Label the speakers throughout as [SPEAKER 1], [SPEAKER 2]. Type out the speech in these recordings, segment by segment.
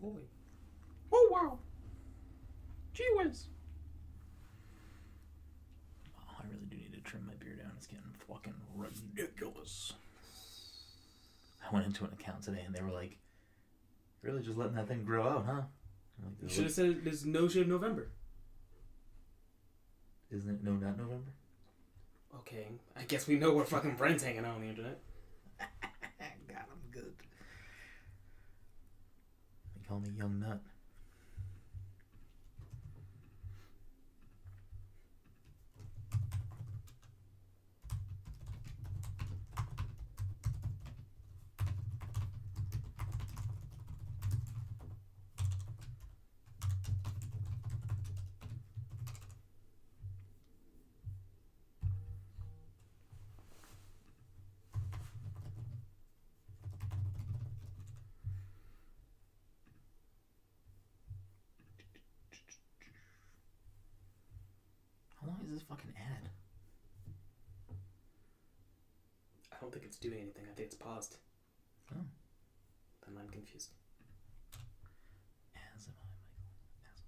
[SPEAKER 1] boy. Oh, wow. Gee whiz. Oh, I really do need to trim my beard down. It's getting fucking ridiculous. I went into an account today and they were like, really just letting that thing grow out, huh? Like,
[SPEAKER 2] you should have said there's no shave November.
[SPEAKER 1] Isn't it? No, not November?
[SPEAKER 2] Okay, I guess we know where fucking Brent's hanging out on the internet.
[SPEAKER 1] God, I'm good. They call me Young Nut. How long is this fucking ad?
[SPEAKER 2] I don't think it's doing anything. I think it's paused.
[SPEAKER 1] Oh.
[SPEAKER 2] Then I'm confused.
[SPEAKER 1] As am I, Michael. As am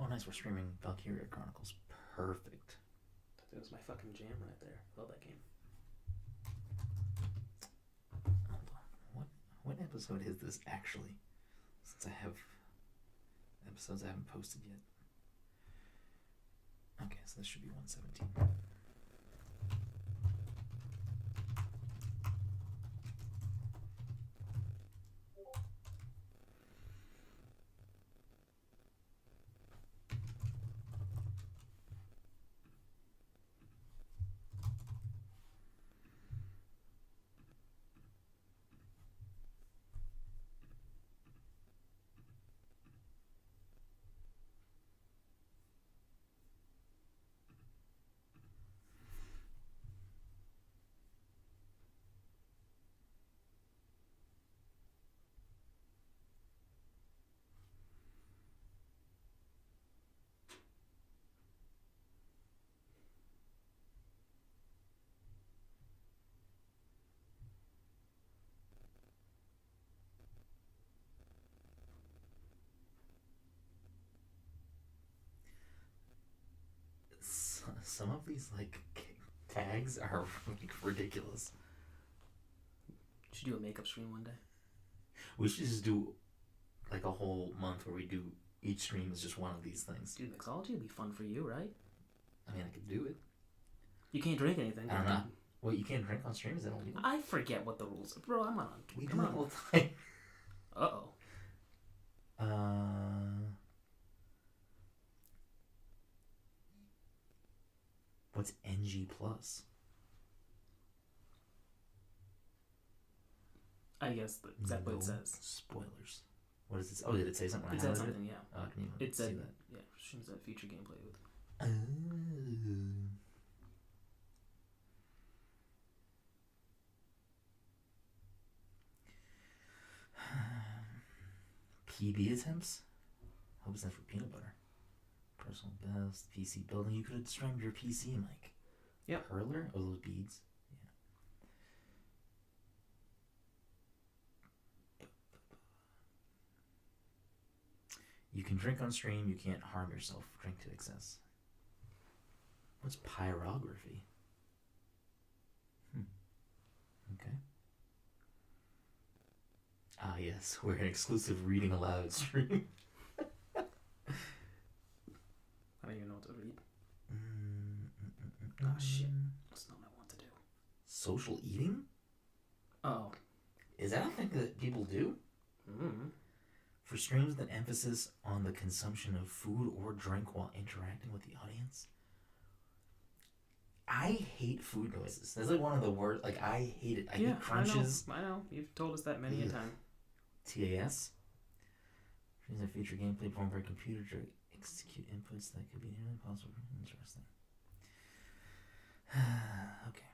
[SPEAKER 1] I. Oh, nice. We're streaming Valkyria Chronicles. Perfect.
[SPEAKER 2] That was my fucking jam right there. Love that game.
[SPEAKER 1] Hold on. What episode is this actually? Since I have episodes I haven't posted yet. Okay, so this should be 117. Some of these like tags are like ridiculous.
[SPEAKER 2] We should do a makeup stream one day.
[SPEAKER 1] We should just do like a whole month where we do each stream is just one of these things.
[SPEAKER 2] Dude, mixology would be fun for you, right?
[SPEAKER 1] I mean, I could do it.
[SPEAKER 2] You can't drink anything.
[SPEAKER 1] I don't know. Well, you can't drink on stream? Is that illegal?
[SPEAKER 2] I forget what the rules are. Bro, I'm on.
[SPEAKER 1] We do that all the time.
[SPEAKER 2] Uh-oh.
[SPEAKER 1] What's NG plus?
[SPEAKER 2] I guess that's what it says.
[SPEAKER 1] Spoilers. What is this? Oh, did it say something?
[SPEAKER 2] It said something, yeah.
[SPEAKER 1] Oh, I can even
[SPEAKER 2] it said,
[SPEAKER 1] see that.
[SPEAKER 2] Yeah, streams that feature gameplay with.
[SPEAKER 1] PB attempts? Hope it's not for peanut butter. Personal best, PC building. You could have streamed your PC, Mike.
[SPEAKER 2] Yep.
[SPEAKER 1] Hurler? Oh, those beads? Yeah. You can drink on stream, you can't harm yourself. Drink to excess. What's pyrography? Okay. Ah, yes, we're an exclusive reading aloud stream.
[SPEAKER 2] I don't even know what to read. Oh, shit. That's not what I want to do.
[SPEAKER 1] Social eating?
[SPEAKER 2] Oh.
[SPEAKER 1] Is that a thing that people do?
[SPEAKER 2] Mm-hmm.
[SPEAKER 1] For streams with an emphasis on the consumption of food or drink while interacting with the audience? I hate food noises. That's like one of the worst. Like, I hate it. I hate crunches.
[SPEAKER 2] I know. You've told us that many a time.
[SPEAKER 1] TAS. Streams that feature gameplay performed by computer to execute inputs that could be nearly impossible. Interesting. Okay.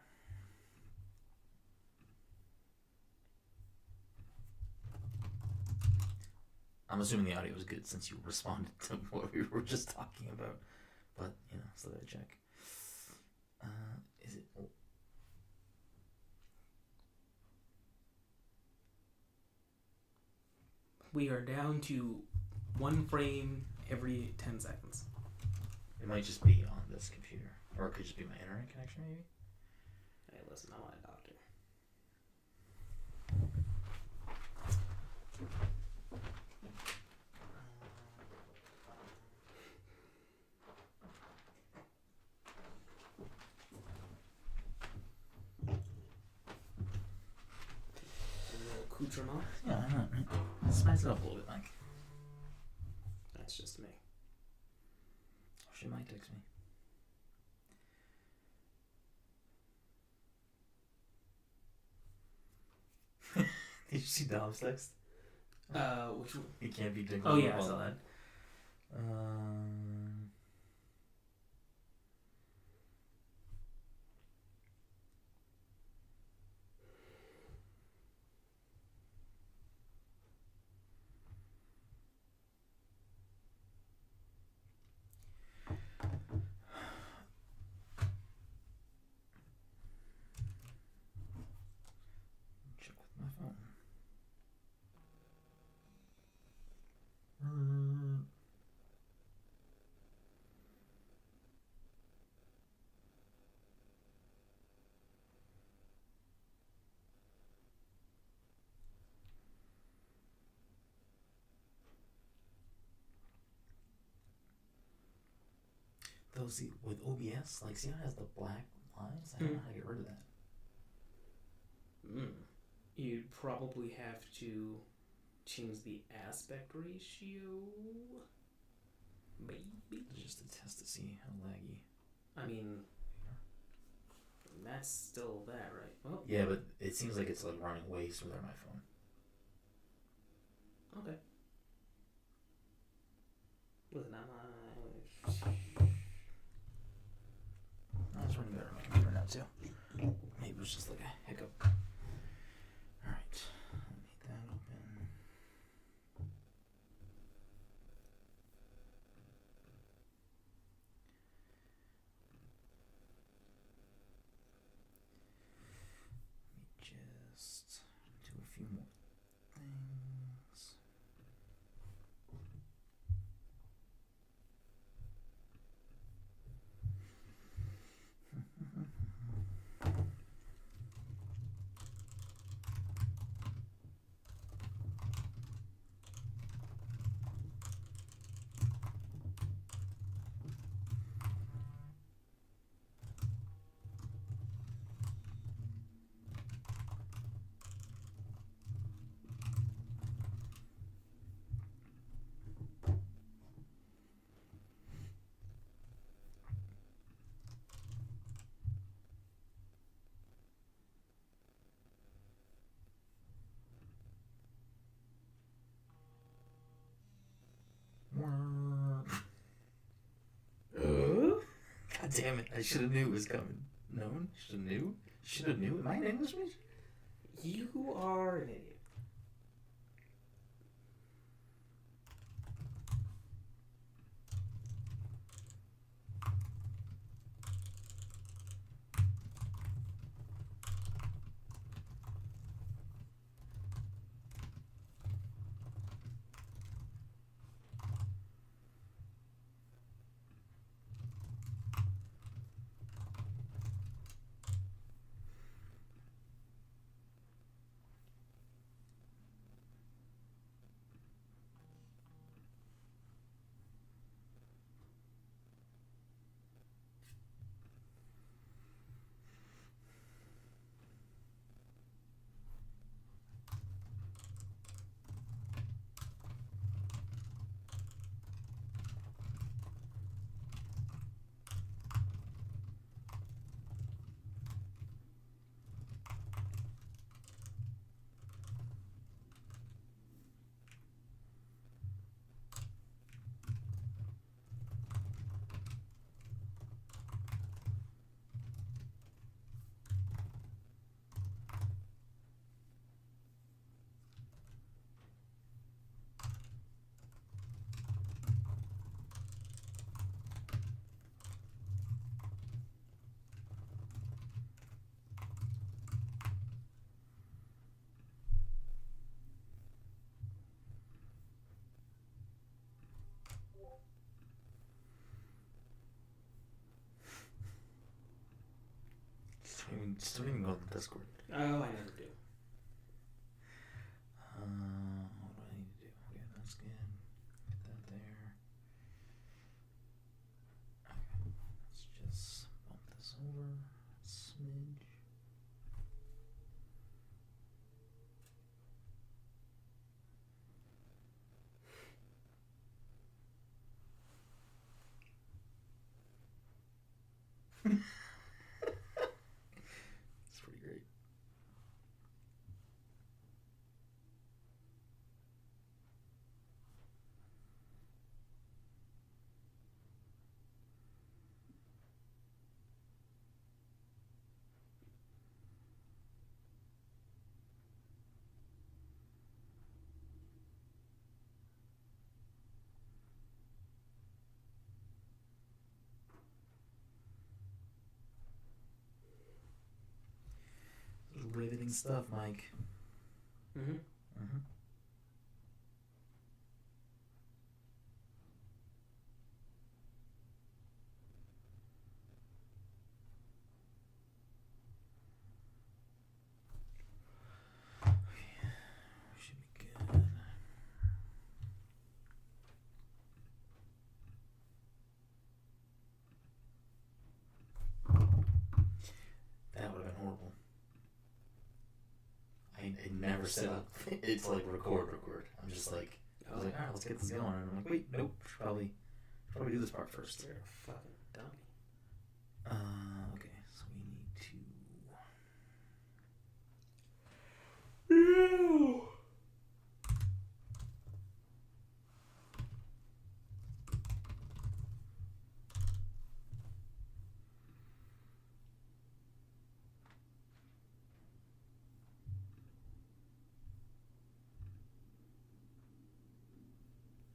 [SPEAKER 1] I'm assuming the audio was good since you responded to what we were just talking about. But, you know, still gotta check. Is it... Oh.
[SPEAKER 2] We are down to 1 frame every 10 seconds.
[SPEAKER 1] It might just be on this computer. Or it could just be my internet connection, maybe?
[SPEAKER 2] Hey, listen, I'm not a doctor. Accoutrement?
[SPEAKER 1] Yeah, I know. Spice it up a little bit, Mike.
[SPEAKER 2] That's just me.
[SPEAKER 1] She might text me. Did you see Dom's text?
[SPEAKER 2] Which one?
[SPEAKER 1] You can't be drinking.
[SPEAKER 2] Oh, yeah, I saw that.
[SPEAKER 1] Check with my phone. Though, see, with OBS, like, see how it has the black lines? I don't know how to get rid of that.
[SPEAKER 2] You'd probably have to change the aspect ratio. Maybe.
[SPEAKER 1] Just to test to see how laggy.
[SPEAKER 2] I mean, that's still that, right? Well,
[SPEAKER 1] Yeah, but it seems like it's like running way smoother on my phone.
[SPEAKER 2] okay. Listen,
[SPEAKER 1] That's running better on my computer now too. Maybe it was just like a hiccup. Alright. Need that open. Let me just do a few more things. God damn it, I should have knew it was coming. Known? Should have knew? Should have knew? Am I an English major?
[SPEAKER 2] you are an idiot.
[SPEAKER 1] Just don't even go on the Discord.
[SPEAKER 2] Oh, I never do.
[SPEAKER 1] What do I need to do? Okay, that's good. Get that there. Okay, let's just bump this over a smidge. It's pretty great. Riveting stuff, Mike.
[SPEAKER 2] Mm-hmm.
[SPEAKER 1] Mm-hmm. Should be good. That would have been horrible. I never set up. It's like record. I'm just like, I was like, alright, let's get this going. And I'm like, wait, nope. Should probably do this part first.
[SPEAKER 2] You're a fucking dummy.
[SPEAKER 1] Okay, so we need to.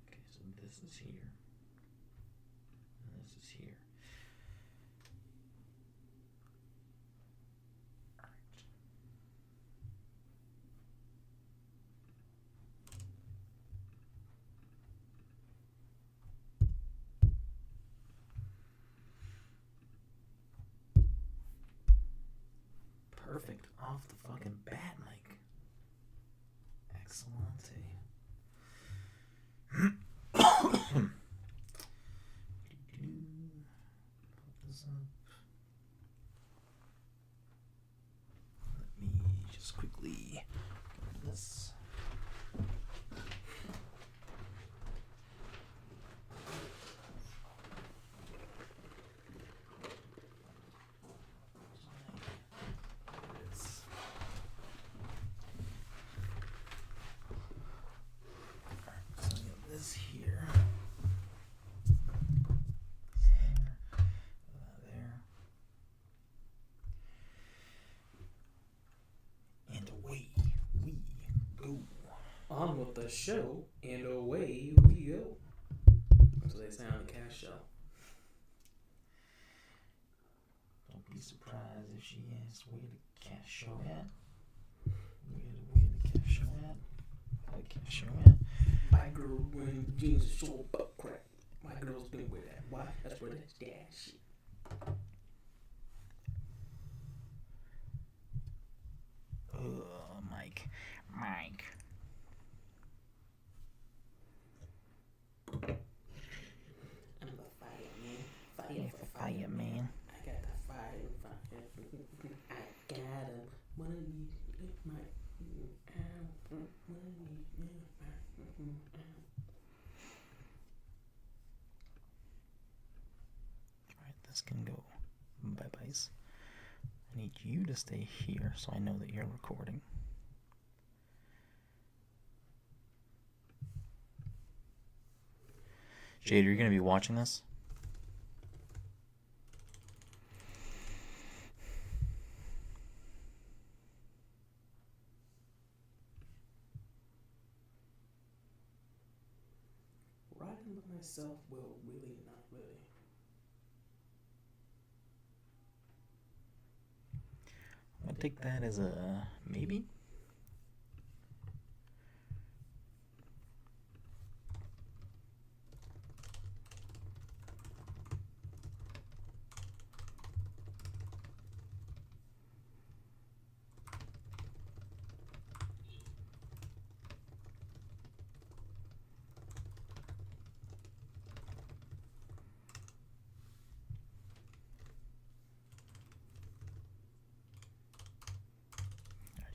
[SPEAKER 1] Okay, so this is here. And this is here. Alright. Perfect off the fucking bat, Mike. Excellent. Put this up. Let me just quickly go to this. There it is. Alright, so I got this here. There. And away we go.
[SPEAKER 2] On with the show, and away we go. So they say on the cash show.
[SPEAKER 1] Don't be surprised if she asks where the cash show at. Where the cash show at? Where the cash show at?
[SPEAKER 2] My girl wearing jeans and short butt crack. My girl's been with that. Why? That's where that's that shit.
[SPEAKER 1] Mike.
[SPEAKER 2] I'm the fireman.
[SPEAKER 1] Fireman.
[SPEAKER 2] I got the fire. I got him. One of these, my.
[SPEAKER 1] Alright, this can go bye-byes. I need you to stay here so I know that you're recording. Jade, are you going to be watching this?
[SPEAKER 2] Riding with myself, well, really, not really.
[SPEAKER 1] I take that as a maybe.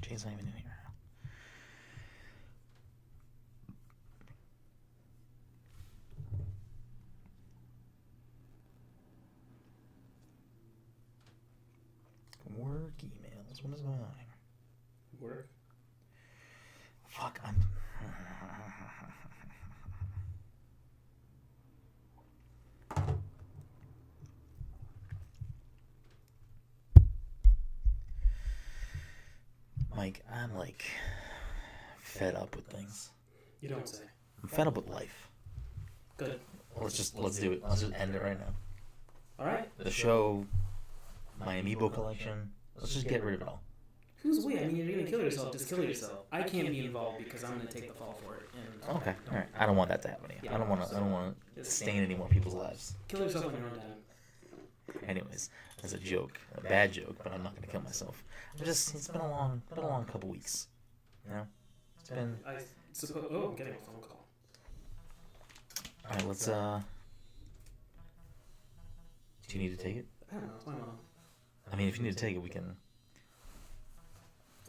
[SPEAKER 1] Jay's not even in here. Work emails. What is going on here?
[SPEAKER 2] Work.
[SPEAKER 1] Fuck, I'm. Mike, I'm like fed up with things.
[SPEAKER 2] You don't say.
[SPEAKER 1] I'm fed up with life.
[SPEAKER 2] Good.
[SPEAKER 1] Let's do it. Let's just end it right now.
[SPEAKER 2] All right.
[SPEAKER 1] The show, my amiibo collection. Let's just get rid of it all.
[SPEAKER 2] Who's we? I mean, you're gonna kill yourself. Just kill yourself. I can't be involved because I'm gonna take the fall for it. And
[SPEAKER 1] Okay, all right. I don't want that to happen to you. I don't want to stain any more people's lives.
[SPEAKER 2] kill yourself on your own time.
[SPEAKER 1] Anyways, as a joke, a bad joke, but I'm not gonna kill myself. It's been a long couple weeks. You know, it's been.
[SPEAKER 2] I suppose. Oh, I'm getting a phone call.
[SPEAKER 1] All right, let's. Do you need to take it?
[SPEAKER 2] I don't know. It's my mom.
[SPEAKER 1] I mean, if you need to take it, we can.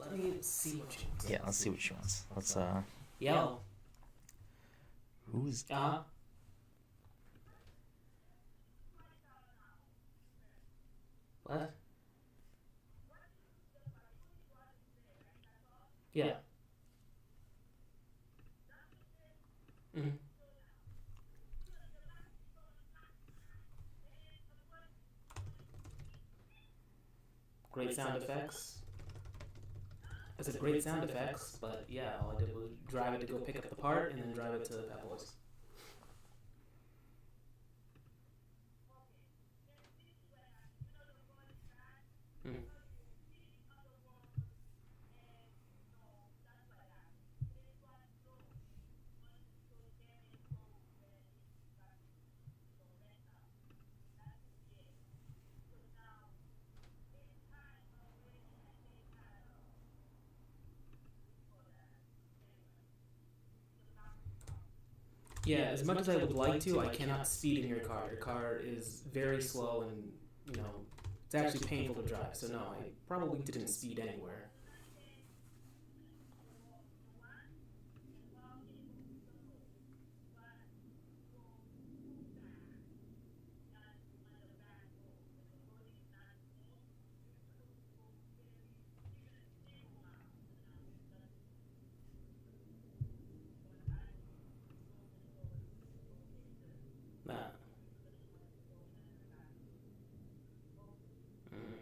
[SPEAKER 2] Let me see what she wants.
[SPEAKER 1] Yeah, let's see what she wants. Let's.
[SPEAKER 2] Yell.
[SPEAKER 1] Who's?
[SPEAKER 2] What? Yeah. Mm-hmm. Great sound effects. I said great sound effects, but yeah, all I did was drive it to go pick up the part and then drive it to Pep Boys. Mm. Yeah, as much as I would like to, I cannot speed in your car. Your car is very slow and, you know, it's actually painful to drive. So no, I probably didn't speed anywhere. Nah. Mm.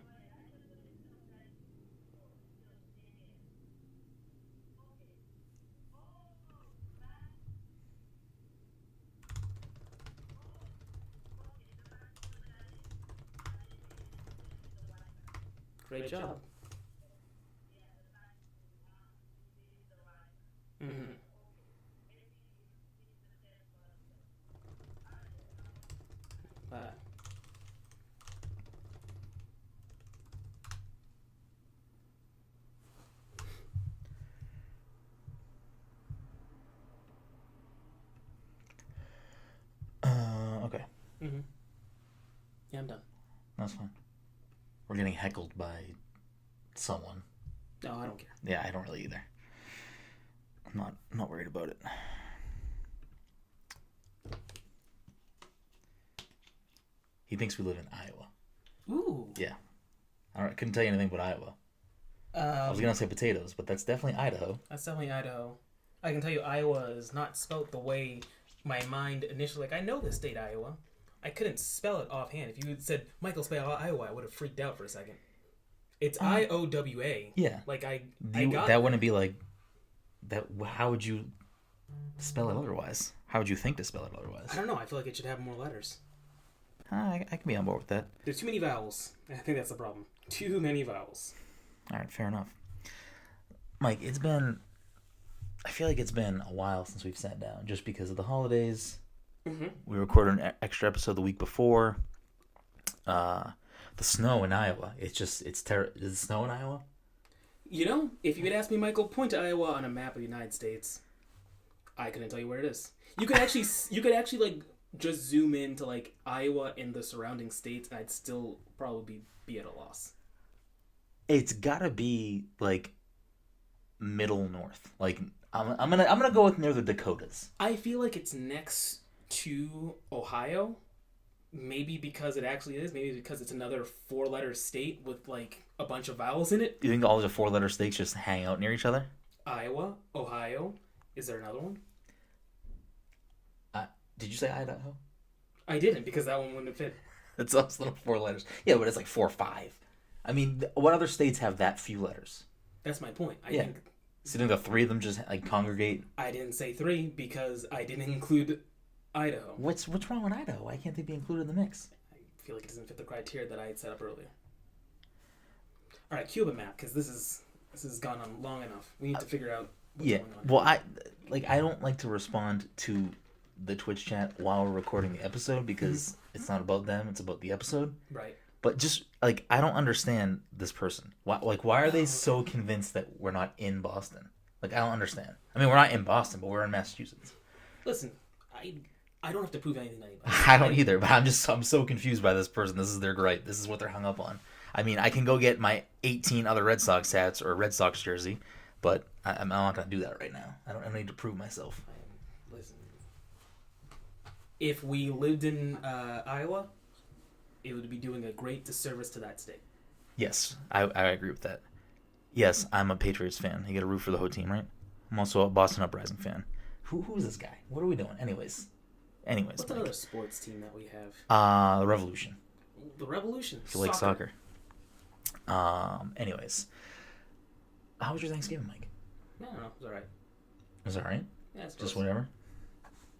[SPEAKER 2] Great job. Mm-hmm. Wow.
[SPEAKER 1] Okay.
[SPEAKER 2] Mm-hmm. Yeah, I'm done.
[SPEAKER 1] That's fine. We're getting heckled by someone.
[SPEAKER 2] No, I don't care.
[SPEAKER 1] Yeah, I don't really either. I'm not worried about it. He thinks we live in Iowa.
[SPEAKER 2] Ooh.
[SPEAKER 1] Yeah. I couldn't tell you anything about Iowa. I was gonna say potatoes, but that's definitely Idaho.
[SPEAKER 2] That's definitely Idaho. I can tell you Iowa is not spelled the way my mind initially, like, I know the state Iowa. I couldn't spell it offhand. If you had said, Michael, spell Iowa, I would have freaked out for a second. It's Iowa.
[SPEAKER 1] Yeah.
[SPEAKER 2] Like, I
[SPEAKER 1] that
[SPEAKER 2] got that.
[SPEAKER 1] wouldn't be like that. How would you spell it otherwise? How would you think to spell it otherwise?
[SPEAKER 2] I don't know. I feel like it should have more letters.
[SPEAKER 1] I can be on board with that.
[SPEAKER 2] There's too many vowels. I think that's the problem. Too many vowels.
[SPEAKER 1] All right, fair enough. Mike, I feel like it's been a while since we've sat down, just because of the holidays.
[SPEAKER 2] Mm-hmm.
[SPEAKER 1] We recorded an extra episode the week before. The snow in Iowa. It's terrible. Does it snow in Iowa?
[SPEAKER 2] You know, if you had asked me, Michael, point to Iowa on a map of the United States, I couldn't tell you where it is. You could actually like just zoom into like Iowa and the surrounding states, and I'd still probably be at a loss.
[SPEAKER 1] It's gotta be like middle north. Like I'm gonna go with near the Dakotas.
[SPEAKER 2] I feel like it's next to Ohio. Maybe because it actually is. Maybe because it's another 4-letter state with like a bunch of vowels in it.
[SPEAKER 1] You think all the 4-letter states just hang out near each other?
[SPEAKER 2] Iowa, Ohio. Is there another one?
[SPEAKER 1] Did you say Idaho?
[SPEAKER 2] I didn't because that one wouldn't fit.
[SPEAKER 1] It's also 4 letters. Yeah, but it's like 4 or 5. I mean, what other states have that few letters?
[SPEAKER 2] That's my point. I
[SPEAKER 1] Yeah.
[SPEAKER 2] think
[SPEAKER 1] So you think the 3 of them just like congregate?
[SPEAKER 2] I didn't say 3 because I didn't include Idaho.
[SPEAKER 1] What's wrong with Idaho? Why can't they be included in the mix?
[SPEAKER 2] I feel like it doesn't fit the criteria that I had set up earlier. All right, Cuba map because this has gone on long enough. We need to figure out what's
[SPEAKER 1] Yeah.
[SPEAKER 2] going on.
[SPEAKER 1] Well, I don't like to respond to the Twitch chat while we're recording the episode because it's not about them, it's about the episode.
[SPEAKER 2] Right.
[SPEAKER 1] But just like I don't understand this person. Why are they so convinced that we're not in Boston? Like I don't understand. I mean, we're not in Boston, but we're in Massachusetts.
[SPEAKER 2] Listen, I don't have to prove anything to anybody.
[SPEAKER 1] I don't either, but I'm so confused by this person. This is their gripe. This is what they're hung up on. I mean, I can go get my 18 other Red Sox hats or a Red Sox jersey, but I'm not gonna do that right now. I don't need to prove myself.
[SPEAKER 2] Listen, if we lived in Iowa, it would be doing a great disservice to that state.
[SPEAKER 1] Yes, I agree with that. Yes, I'm a Patriots fan. You got to root for the whole team, right? I'm also a Boston Uprising fan. Who's this guy? What are we doing? Anyways,
[SPEAKER 2] What's another sports team that we have?
[SPEAKER 1] The Revolution.
[SPEAKER 2] The Revolution.
[SPEAKER 1] If you like soccer. Anyways, how was your Thanksgiving, Mike?
[SPEAKER 2] I don't know. It was alright.
[SPEAKER 1] Was it alright?
[SPEAKER 2] Yeah,
[SPEAKER 1] Just whatever.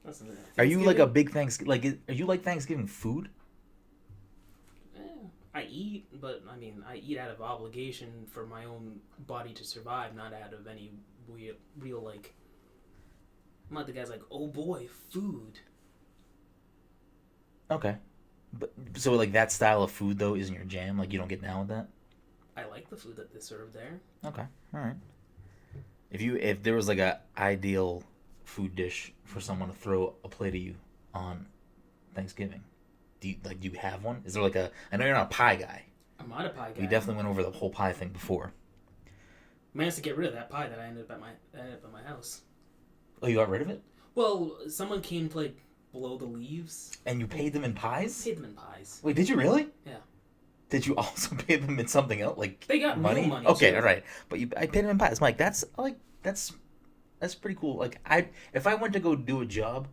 [SPEAKER 2] Listen,
[SPEAKER 1] Are you like a big are you like Thanksgiving food?
[SPEAKER 2] I eat, but I mean, I eat out of obligation for my own body to survive, not out of any real like. I'm not the guy's like, oh boy, food.
[SPEAKER 1] Okay, but so like that style of food though isn't your jam. Like you don't get down with that.
[SPEAKER 2] I like the food that they serve there.
[SPEAKER 1] Okay, all right. If there was like a ideal food dish for someone to throw a plate of you on Thanksgiving, do you have one? Is there like I know you're not a pie guy.
[SPEAKER 2] I'm not a pie guy.
[SPEAKER 1] We definitely went over the whole pie thing before.
[SPEAKER 2] Managed to get rid of that pie that I ended up at my house.
[SPEAKER 1] Oh, you got rid of it?
[SPEAKER 2] Well, someone came to like blow the leaves.
[SPEAKER 1] And you paid them in pies?
[SPEAKER 2] Paid them in pies.
[SPEAKER 1] Wait, did you really?
[SPEAKER 2] Yeah.
[SPEAKER 1] Did you also pay them in something else, like
[SPEAKER 2] they got
[SPEAKER 1] money?
[SPEAKER 2] Real money.
[SPEAKER 1] Okay,
[SPEAKER 2] too.
[SPEAKER 1] all right. But I paid them in pies. Mike, that's pretty cool. Like if I went to go do a job,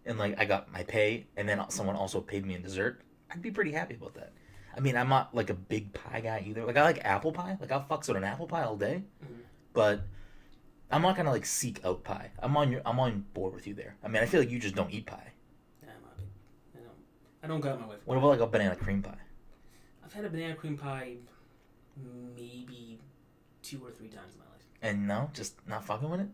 [SPEAKER 1] and like I got my pay, and then someone also paid me in dessert, I'd be pretty happy about that. I mean, I'm not like a big pie guy either. Like I like apple pie. Like I'll fucks with an apple pie all day, but I'm not gonna like seek out pie. I'm on board with you there. I mean, I feel like you just don't eat pie.
[SPEAKER 2] Yeah, I'm not big. I don't go out my way.
[SPEAKER 1] What about like a banana cream pie?
[SPEAKER 2] I've had a banana cream pie maybe 2 or 3 times in my life.
[SPEAKER 1] And no, just not fucking with it?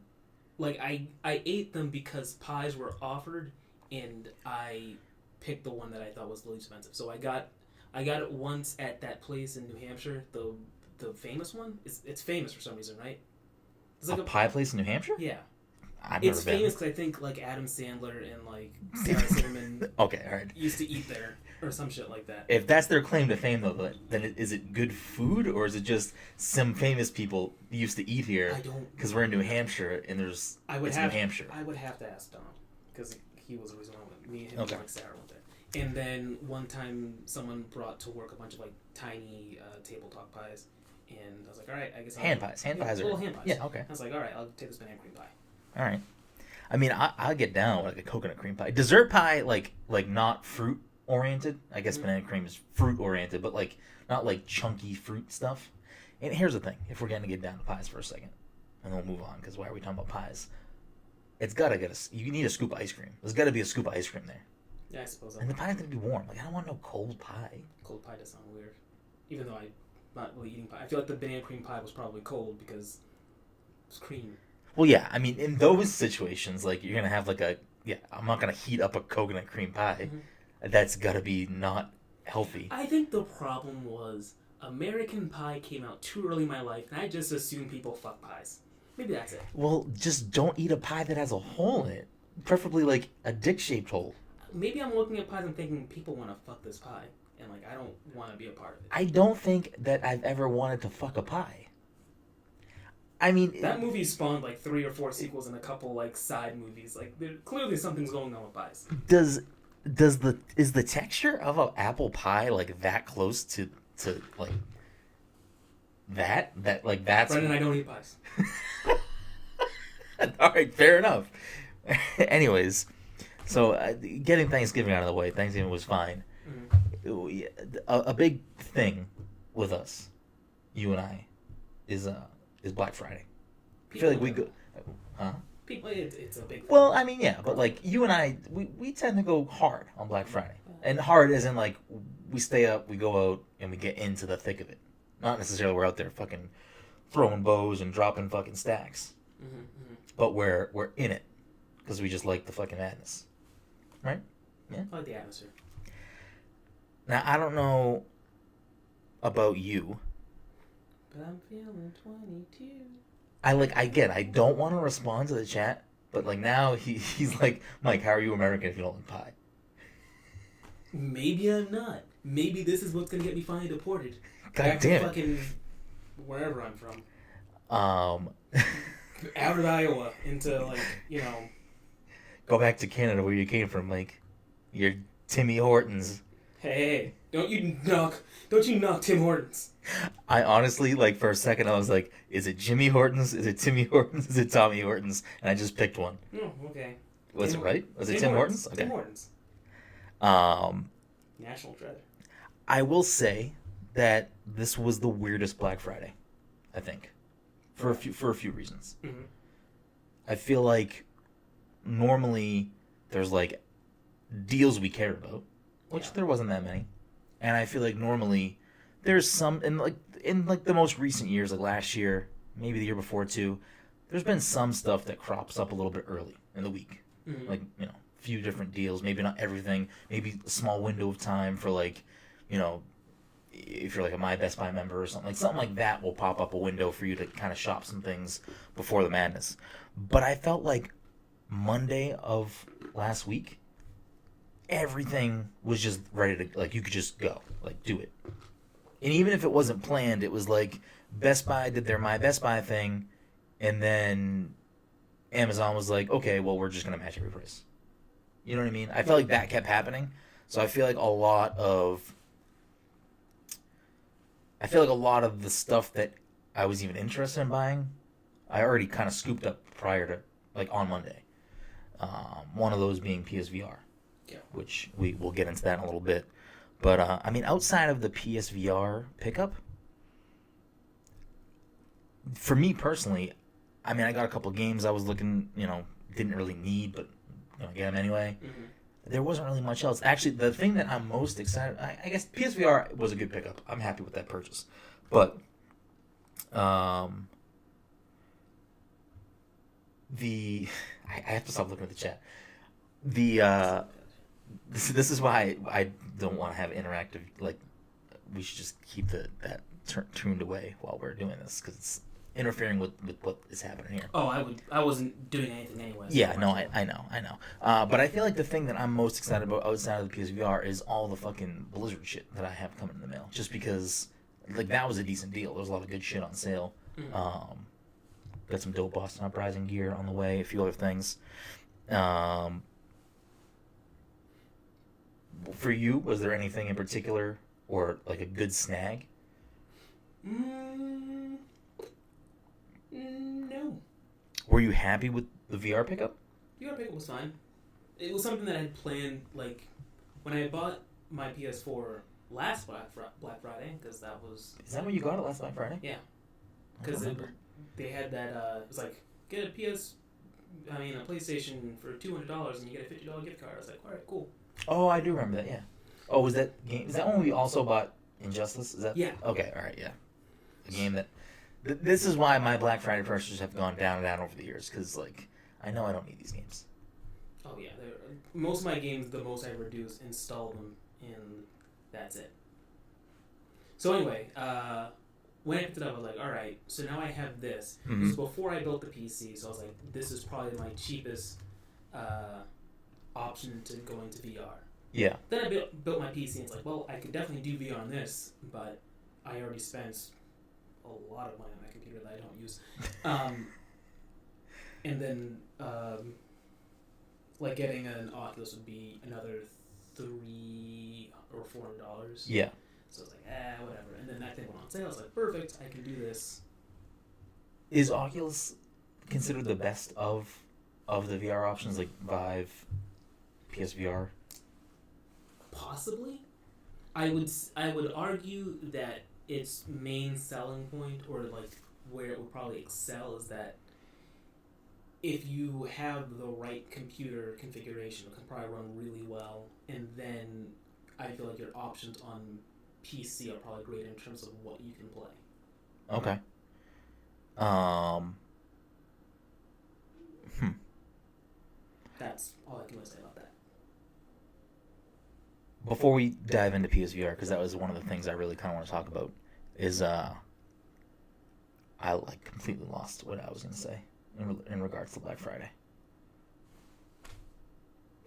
[SPEAKER 2] Like, I ate them because pies were offered, and I picked the one that I thought was the least expensive. So I got it once at that place in New Hampshire, the famous one. It's famous for some reason, right? It's like
[SPEAKER 1] a pie place in New Hampshire?
[SPEAKER 2] Yeah.
[SPEAKER 1] I've never
[SPEAKER 2] It's
[SPEAKER 1] been.
[SPEAKER 2] famous because I think, like, Adam Sandler and, like, Sarah Silverman
[SPEAKER 1] Okay, all right.
[SPEAKER 2] used to eat there, or some shit like that.
[SPEAKER 1] If that's their claim to fame, though, then is it good food, or is it just some famous people used to eat here?
[SPEAKER 2] I don't...
[SPEAKER 1] Because we're in New Hampshire, and New Hampshire.
[SPEAKER 2] I would have to ask Don, because he was the reason why me and him
[SPEAKER 1] Okay.
[SPEAKER 2] like Sarah went there. And then one time, someone brought to work a bunch of, like, tiny tabletop pies, and I was like, all right, I guess I'll...
[SPEAKER 1] Hand pies. Hand pies are...
[SPEAKER 2] Little hand pies.
[SPEAKER 1] Yeah, okay.
[SPEAKER 2] I was like, all right, I'll take this banana cream pie.
[SPEAKER 1] All right. I mean, I'll get down with like a coconut cream pie. Dessert pie, like not fruit oriented. I guess banana cream is fruit oriented, but like not like chunky fruit stuff. And here's the thing: if we're gonna get down to pies for a second, and then we'll move on, because why are we talking about pies? It's gotta you need a scoop of ice cream. There's gotta be a scoop of ice cream there.
[SPEAKER 2] Yeah, I suppose.
[SPEAKER 1] And the pie's gonna be warm. Like I don't want no cold pie.
[SPEAKER 2] Cold pie does sound weird, even though I'm not really eating pie. I feel like the banana cream pie was probably cold because it's cream.
[SPEAKER 1] Well, yeah. I mean, in those situations, like you're gonna have like I'm not gonna heat up a coconut cream pie. Mm-hmm. That's gotta be not healthy.
[SPEAKER 2] I think the problem was American Pie came out too early in my life, and I just assumed people fuck pies. Maybe that's it.
[SPEAKER 1] Well, just don't eat a pie that has a hole in it. Preferably like a dick-shaped hole.
[SPEAKER 2] Maybe I'm looking at pies and thinking people want to fuck this pie, and like I don't want to be a part of it.
[SPEAKER 1] I don't think that I've ever wanted to fuck a pie. I mean,
[SPEAKER 2] That movie spawned like 3 or 4 sequels and a couple like side movies. Like clearly something's going on with pies.
[SPEAKER 1] is the texture of an apple pie like that close to like that like that's
[SPEAKER 2] Brendan, I don't eat pies.
[SPEAKER 1] all right, fair enough. Anyways, so getting Thanksgiving out of the way, Thanksgiving was fine. A big thing with us, you and I, is Black Friday. I feel like we go, huh?
[SPEAKER 2] People, it's a big thing.
[SPEAKER 1] Well, I mean, yeah, but like you and I, we tend to go hard on Black Friday, and hard as in like we stay up, we go out, and we get into the thick of it. Not necessarily we're out there fucking throwing bows and dropping fucking stacks, but we're in it because we just like the fucking madness, right? Yeah.
[SPEAKER 2] I like the atmosphere.
[SPEAKER 1] Now I don't know about you.
[SPEAKER 2] But I'm feeling 22.
[SPEAKER 1] I don't want to respond to the chat, but like now he's like, Mike, how are you American if you don't like pie?
[SPEAKER 2] Maybe I'm not. Maybe this is what's gonna get me finally deported.
[SPEAKER 1] God
[SPEAKER 2] Back
[SPEAKER 1] damn
[SPEAKER 2] to
[SPEAKER 1] it.
[SPEAKER 2] fucking wherever I'm from. Out of Iowa into like,
[SPEAKER 1] Go back to Canada where you came from, like you're Timmy Hortons.
[SPEAKER 2] hey, don't you knock Tim Hortons.
[SPEAKER 1] I honestly, like, for a second, I was like, is it Jimmy Hortons? Is it Timmy Hortons? Is it Tommy Hortons? And I just picked one.
[SPEAKER 2] Oh, okay.
[SPEAKER 1] Was it right? Was it Tim Hortons? Okay.
[SPEAKER 2] Tim Hortons. National treasure.
[SPEAKER 1] I will say that this was the weirdest Black Friday, I think, for a few reasons.
[SPEAKER 2] Mm-hmm.
[SPEAKER 1] I feel like normally there's like deals we care about, which there wasn't that many, and I feel like normally there's some in the most recent years, like last year, maybe the year before too. There's been some stuff that crops up a little bit early in the week, like a few different deals. Maybe not everything. Maybe a small window of time for like, if you're like a My Best Buy member or something like that will pop up a window for you to kind of shop some things before the madness. But I felt like Monday of last week, everything was just ready to, like, you could just go, like, do it. And even if it wasn't planned, it was like Best Buy did their My Best Buy thing, and then Amazon was like, okay, well, we're just going to match every price. You know what I mean? I felt like that kept happening. So I feel like a lot of the stuff that I was even interested in buying, I already kind of scooped up prior to, like, on Monday. One of those being PSVR, which we will get into that in a little bit. But, I mean, outside of the PSVR pickup, for me personally, I mean, I got a couple games I was looking, didn't really need, but get them anyway.
[SPEAKER 2] Mm-hmm.
[SPEAKER 1] There wasn't really much else. Actually, the thing that I'm most excited, I guess PSVR was a good pickup. I'm happy with that purchase. But, I have to stop looking at the chat. This is why I don't want to have interactive, like, we should just keep that tuned away while we're doing this, because it's interfering with what is happening here.
[SPEAKER 2] Oh, I wasn't doing anything anyway.
[SPEAKER 1] Yeah, no, I know. But I feel like the thing that I'm most excited about outside of the PSVR is all the fucking Blizzard shit that I have coming in the mail. Just because, like, that was a decent deal. There was a lot of good shit on sale. Got some dope Boston Uprising gear on the way, a few other things. For you, was there anything in particular, or like a good snag?
[SPEAKER 2] No.
[SPEAKER 1] Were you happy with the VR pickup?
[SPEAKER 2] VR pickup was fine. It was something that I had planned, like, when I bought my PS4 last Black Friday, because that was...
[SPEAKER 1] Is that when you got it, last Black Friday?
[SPEAKER 2] Yeah. Because they had that, it was like, get a PlayStation for $200 and you get a $50 gift card. I was like, alright, cool.
[SPEAKER 1] Oh, I do remember that, yeah. Oh, was that game... Is that when we also bought Injustice? Is that...
[SPEAKER 2] Yeah.
[SPEAKER 1] Okay, alright, yeah. A game that... This is why my Black Friday purchases have gone down and down over the years, because, like, I know I don't need these games.
[SPEAKER 2] Oh, yeah. Most of my games, the most I ever do is install them, and that's it. So anyway, when I picked it up, I was like, alright, so now I have this.
[SPEAKER 1] Mm-hmm.
[SPEAKER 2] This was before I built the PC, so I was like, this is probably my cheapest option to go into VR.
[SPEAKER 1] Yeah.
[SPEAKER 2] Then I built my PC, and it's like, well, I could definitely do VR on this, but I already spent a lot of money on my computer that I don't use. And then, like getting an Oculus would be another $300 or $400.
[SPEAKER 1] Yeah.
[SPEAKER 2] So it's like, whatever. And then that thing went on sale. I was like, perfect, I can do this.
[SPEAKER 1] Is Oculus considered the best of the VR options, like Vive, PSVR?
[SPEAKER 2] Possibly. I would argue that its main selling point, or like where it would probably excel, is that if you have the right computer configuration, it can probably run really well, and then I feel like your options on PC are probably great in terms of what you can play.
[SPEAKER 1] Okay.
[SPEAKER 2] That's all I can really say about that.
[SPEAKER 1] Before we dive into PSVR, because that was one of the things I really kind of want to talk about, is I like completely lost what I was going to say in regards to Black Friday.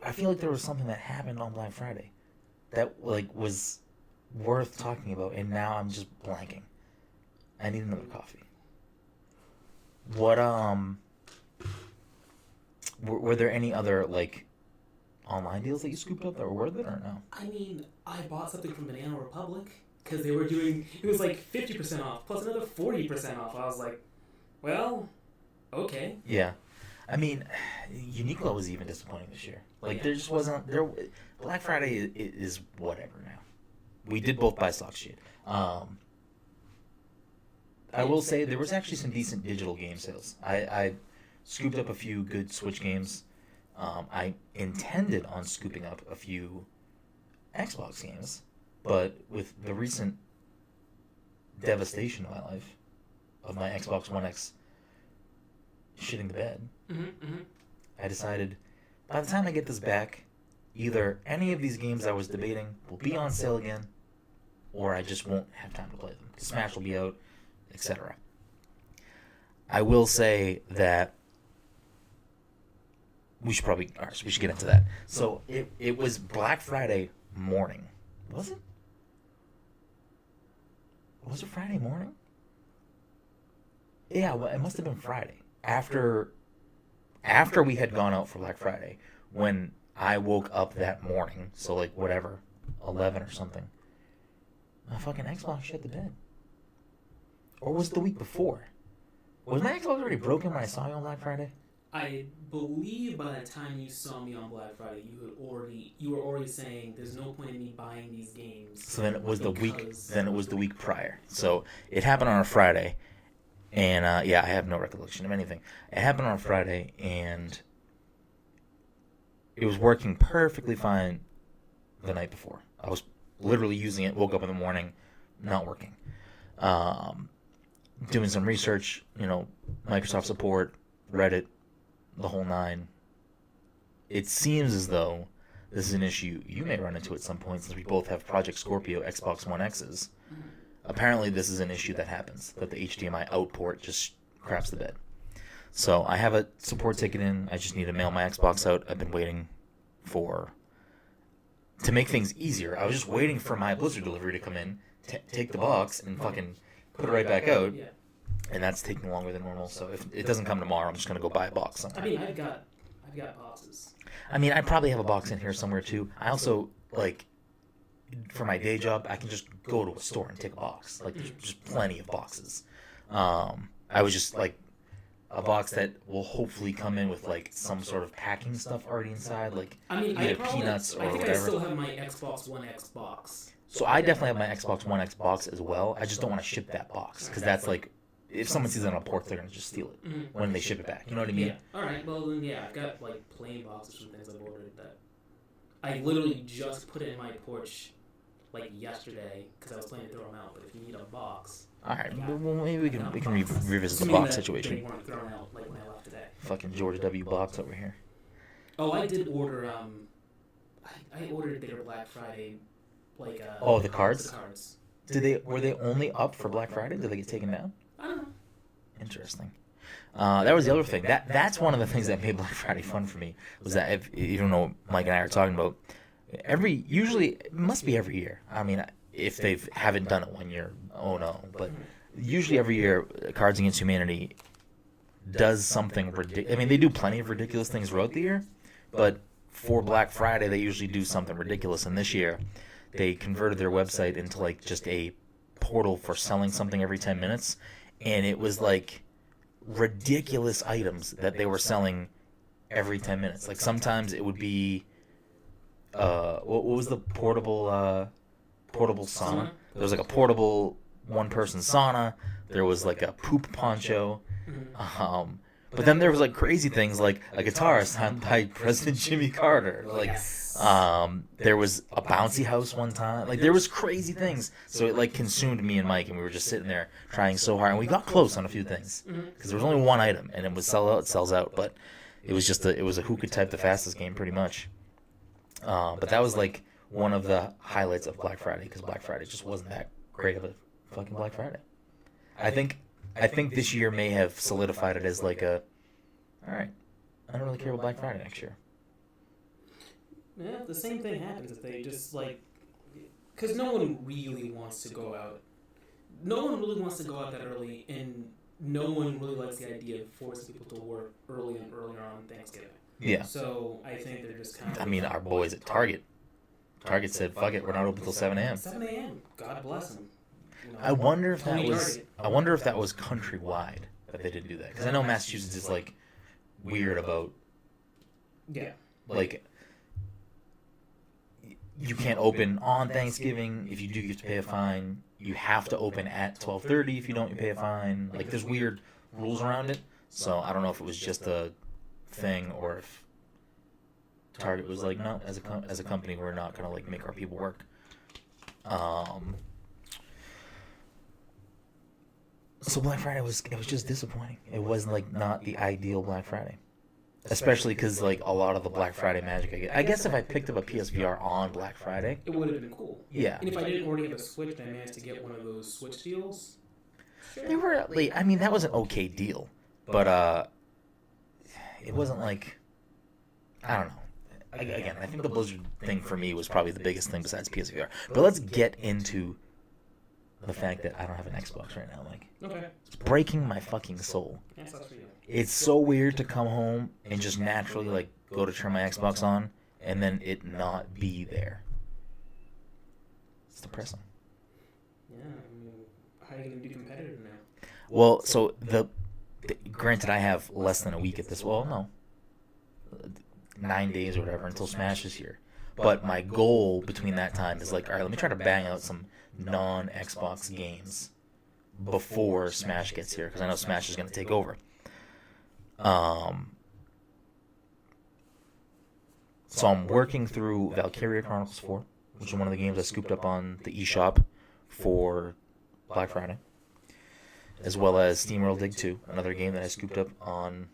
[SPEAKER 1] I feel like there was something that happened on Black Friday that like was worth talking about, and now I'm just blanking. I need another coffee. What were there any other like online deals that you scooped up that were worth it or no?
[SPEAKER 2] I mean, I bought something from Banana Republic because they were doing, it was like 50% off plus another 40% off. I was like, well, okay.
[SPEAKER 1] Yeah. I mean, Uniqlo was even disappointing this year. Like, there just wasn't there. Black Friday is whatever now. We did both buy stock shit. I will say there was actually some decent digital game sales. I scooped up a few good Switch games. I intended on scooping up a few Xbox games, but with the recent devastation of my life, of my Xbox One X shitting the bed, I decided by the time I get this back, either any of these games I was debating will be on sale again, or I just won't have time to play them. Smash will be out, etc. I will say that we should get into that. So it was Black Friday morning. Was it? Was it Friday morning? Yeah, well, it must have been Friday. After we had gone out for Black Friday, when I woke up that morning, so like whatever, 11 or something, my fucking Xbox shit the bed. Or was it the week before? Was my Xbox already broken when I saw you on Black Friday?
[SPEAKER 2] I believe by the time you saw me on Black Friday, you were already saying there's no point in me buying these games.
[SPEAKER 1] So then it was the week prior. So it happened on a Friday, and yeah, I have no recollection of anything. It happened on a Friday, and it was working perfectly fine the night before. I was literally using it. Woke up in the morning, not working. Doing some research, Microsoft support, Reddit, the whole nine. It seems as though this is an issue you may run into at some point, since we both have Project Scorpio Xbox One X's. Apparently this is an issue that happens, that the HDMI out port just craps the bed. So I have a support ticket in. I just need to mail my Xbox out. I've been waiting to make things easier. I was just waiting for my Blizzard delivery to come in, take the box, and fucking put it right back out.
[SPEAKER 2] Yeah.
[SPEAKER 1] And that's taking longer than normal. So if it doesn't come tomorrow, I'm just gonna go buy a box somewhere.
[SPEAKER 2] I mean, I've got boxes.
[SPEAKER 1] I mean, I probably have a box in here somewhere too. I also for my day job, I can just go to a store and take a box. Like, there's just plenty of boxes. I was just like a box that will hopefully come in with like some sort of packing stuff already inside, like either peanuts or
[SPEAKER 2] I think
[SPEAKER 1] whatever.
[SPEAKER 2] I still have my Xbox One X box.
[SPEAKER 1] So I definitely have my Xbox One X box as well. I just don't want to ship that box because that's like, if someone sees it on a port, they're gonna just steal it when they ship it back. You know what I mean?
[SPEAKER 2] Yeah. All right. Well, then, yeah, I've got like plain boxes from things I've ordered that I literally just put it in my porch like yesterday because I was planning to throw them out. But if you need a box,
[SPEAKER 1] All right. Well, maybe we can revisit the
[SPEAKER 2] assuming
[SPEAKER 1] box
[SPEAKER 2] that
[SPEAKER 1] situation.
[SPEAKER 2] they weren't thrown out like when I left today.
[SPEAKER 1] Fucking George W. box over here.
[SPEAKER 2] Oh, I did order. I ordered their Black Friday like.
[SPEAKER 1] The cards?
[SPEAKER 2] The cards.
[SPEAKER 1] Were they only up for Black Friday? Did they get taken down?
[SPEAKER 2] I don't know.
[SPEAKER 1] Interesting. That was the other thing. That's one of the things that made Black Friday fun for me, was that, if you don't know what Mike and I are talking about, usually it must be every year. I mean, if they haven't done it one year, oh no. But usually every year, Cards Against Humanity does something ridiculous. I mean, they do plenty of ridiculous things throughout the year, but for Black Friday, they usually do something ridiculous. And this year, they converted their website into like just a portal for selling something every 10 minutes, and it was like ridiculous items that they were selling every 10 minutes. Like sometimes it would be what was the portable sauna? There was like a portable one person sauna. There was like a poop poncho. But then there was like crazy things like a guitar signed by President Jimmy Carter. Like there was a bouncy house one time. Like there was crazy things. So it like consumed me and Mike, and we were just sitting there trying so hard, and we got close on a few things because there was only one item, and it was sell out, it sells out. But it was just it was a who could type the fastest game pretty much. But that was like one of the highlights of Black Friday, because Black Friday just wasn't that great of a fucking Black Friday. I think this year may have solidified it as like all right, I don't really care about Black Friday next year.
[SPEAKER 2] Yeah, the same thing happens if they just like, because no one really wants to go out. No one really wants to go out that early, and no one really likes the idea of forcing people to work early and earlier on Thanksgiving.
[SPEAKER 1] Yeah.
[SPEAKER 2] So I think they're just kind of.
[SPEAKER 1] I mean, our boys at Target said, "Fuck it, we're not open till 7 a.m."
[SPEAKER 2] 7 a.m. God bless them. You know,
[SPEAKER 1] I wonder if
[SPEAKER 2] Tony
[SPEAKER 1] that was.
[SPEAKER 2] Target.
[SPEAKER 1] I wonder if that was countrywide that they didn't do that, because I know Massachusetts is like weird about
[SPEAKER 2] Yeah.
[SPEAKER 1] like you can't open on Thanksgiving. If you do, you have to pay a fine. You have to open at 12:30. If you don't, you pay a fine. Like there's weird rules around it. So I don't know if it was just a thing or if Target was like, no, as a company, we're not gonna like make our people work. So Black Friday was just disappointing. It wasn't like not the ideal Black Friday, especially because like a lot of the Black Friday magic I get. I guess if I picked up a PSVR on Black Friday,
[SPEAKER 2] It would have been cool.
[SPEAKER 1] yeah,
[SPEAKER 2] And if I didn't already have a Switch and I managed to get one of those Switch deals,
[SPEAKER 1] they were like, I mean, that was an okay deal, but it wasn't like, I don't know. Again, I think the Blizzard thing for me was probably the biggest thing besides PSVR. But let's get into the fact that I don't have an Xbox right now, Mike.
[SPEAKER 2] okay.
[SPEAKER 1] It's breaking my fucking soul.
[SPEAKER 2] That sucks for you.
[SPEAKER 1] It's so weird to come home and just naturally like go to turn my Xbox on and then it not be there. It's depressing.
[SPEAKER 2] Yeah, I mean, how are you going to do competitive now?
[SPEAKER 1] Well, so granted, I have less than a week at this. Well, no, 9 days or whatever until Smash is here. But my goal between that time is like, all right, let me try to bang out some non-Xbox games before Smash gets here, because I know Smash is going to take over. So I'm working through Valkyria Chronicles 4, which is one of the games I scooped up on the eShop for Black Friday, as well as SteamWorld Dig 2, another game that I scooped up on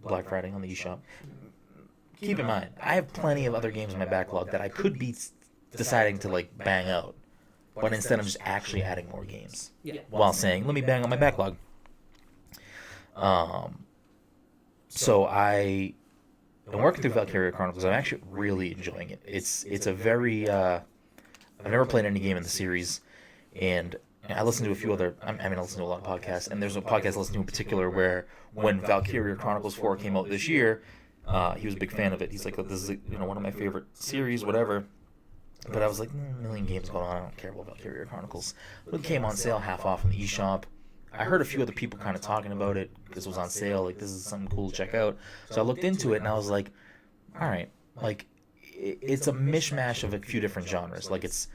[SPEAKER 1] Black Friday on the eShop. Keep in mind, I have plenty of other games in my backlog that I could be deciding to like bang out, but instead I'm just actually adding more games
[SPEAKER 2] Yeah.
[SPEAKER 1] while saying, let me bang out my backlog. So I am working through Valkyria Chronicles. I'm actually really enjoying it. It's a very I've never played any game in the series, and I listen to a few other. I mean, I listen to a lot of podcasts, and there's a podcast I listen to in particular where when Valkyria Chronicles 4 came out this year, he was a big fan of it. He's like, this is one of my favorite series, whatever. But I was like, a million games going on. I don't care about Valkyria Chronicles. But it came on sale half off in the eShop. I heard a few other people kind of talking about it because it was on sale. Like, this is something cool to check out. So I looked into it and I was like, all right, like it's a mishmash of a few different genres. Like it's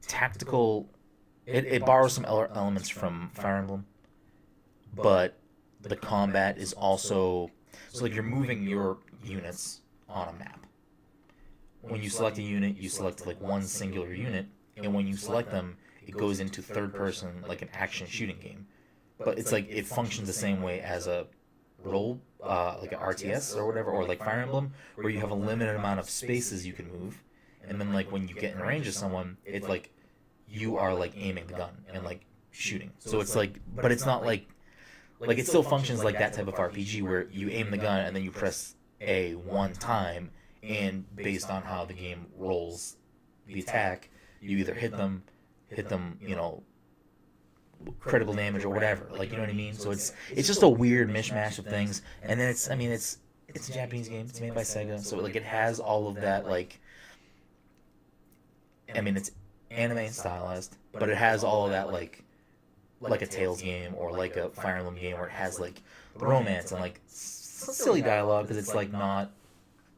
[SPEAKER 1] tactical. It borrows some elements from Fire Emblem, but the combat is also so like you're moving your units on a map. When you select a unit, you select like one singular unit, and when you select them, it goes into third person like an action shooting game. But it's like it functions the same way as a role, like an RTS or whatever, or like Fire Emblem, where you have a limited amount of spaces you can move, and then like when you get in range of someone, it's like you are like aiming the gun and like shooting. So it's like, but it's not like it still functions like that type of RPG where you aim the gun and then you press A one time, and based on how the game rolls the attack, you either hit them, critical damage or whatever. Like, you know what I mean? So it's just a weird mishmash of things. And then it's a Japanese game. It's made by Sega, so like it has all of that. Like, I mean, it's anime stylized, but it has all of that like a Tales game or like a Fire Emblem game where it has like romance and like silly dialogue because it's like not,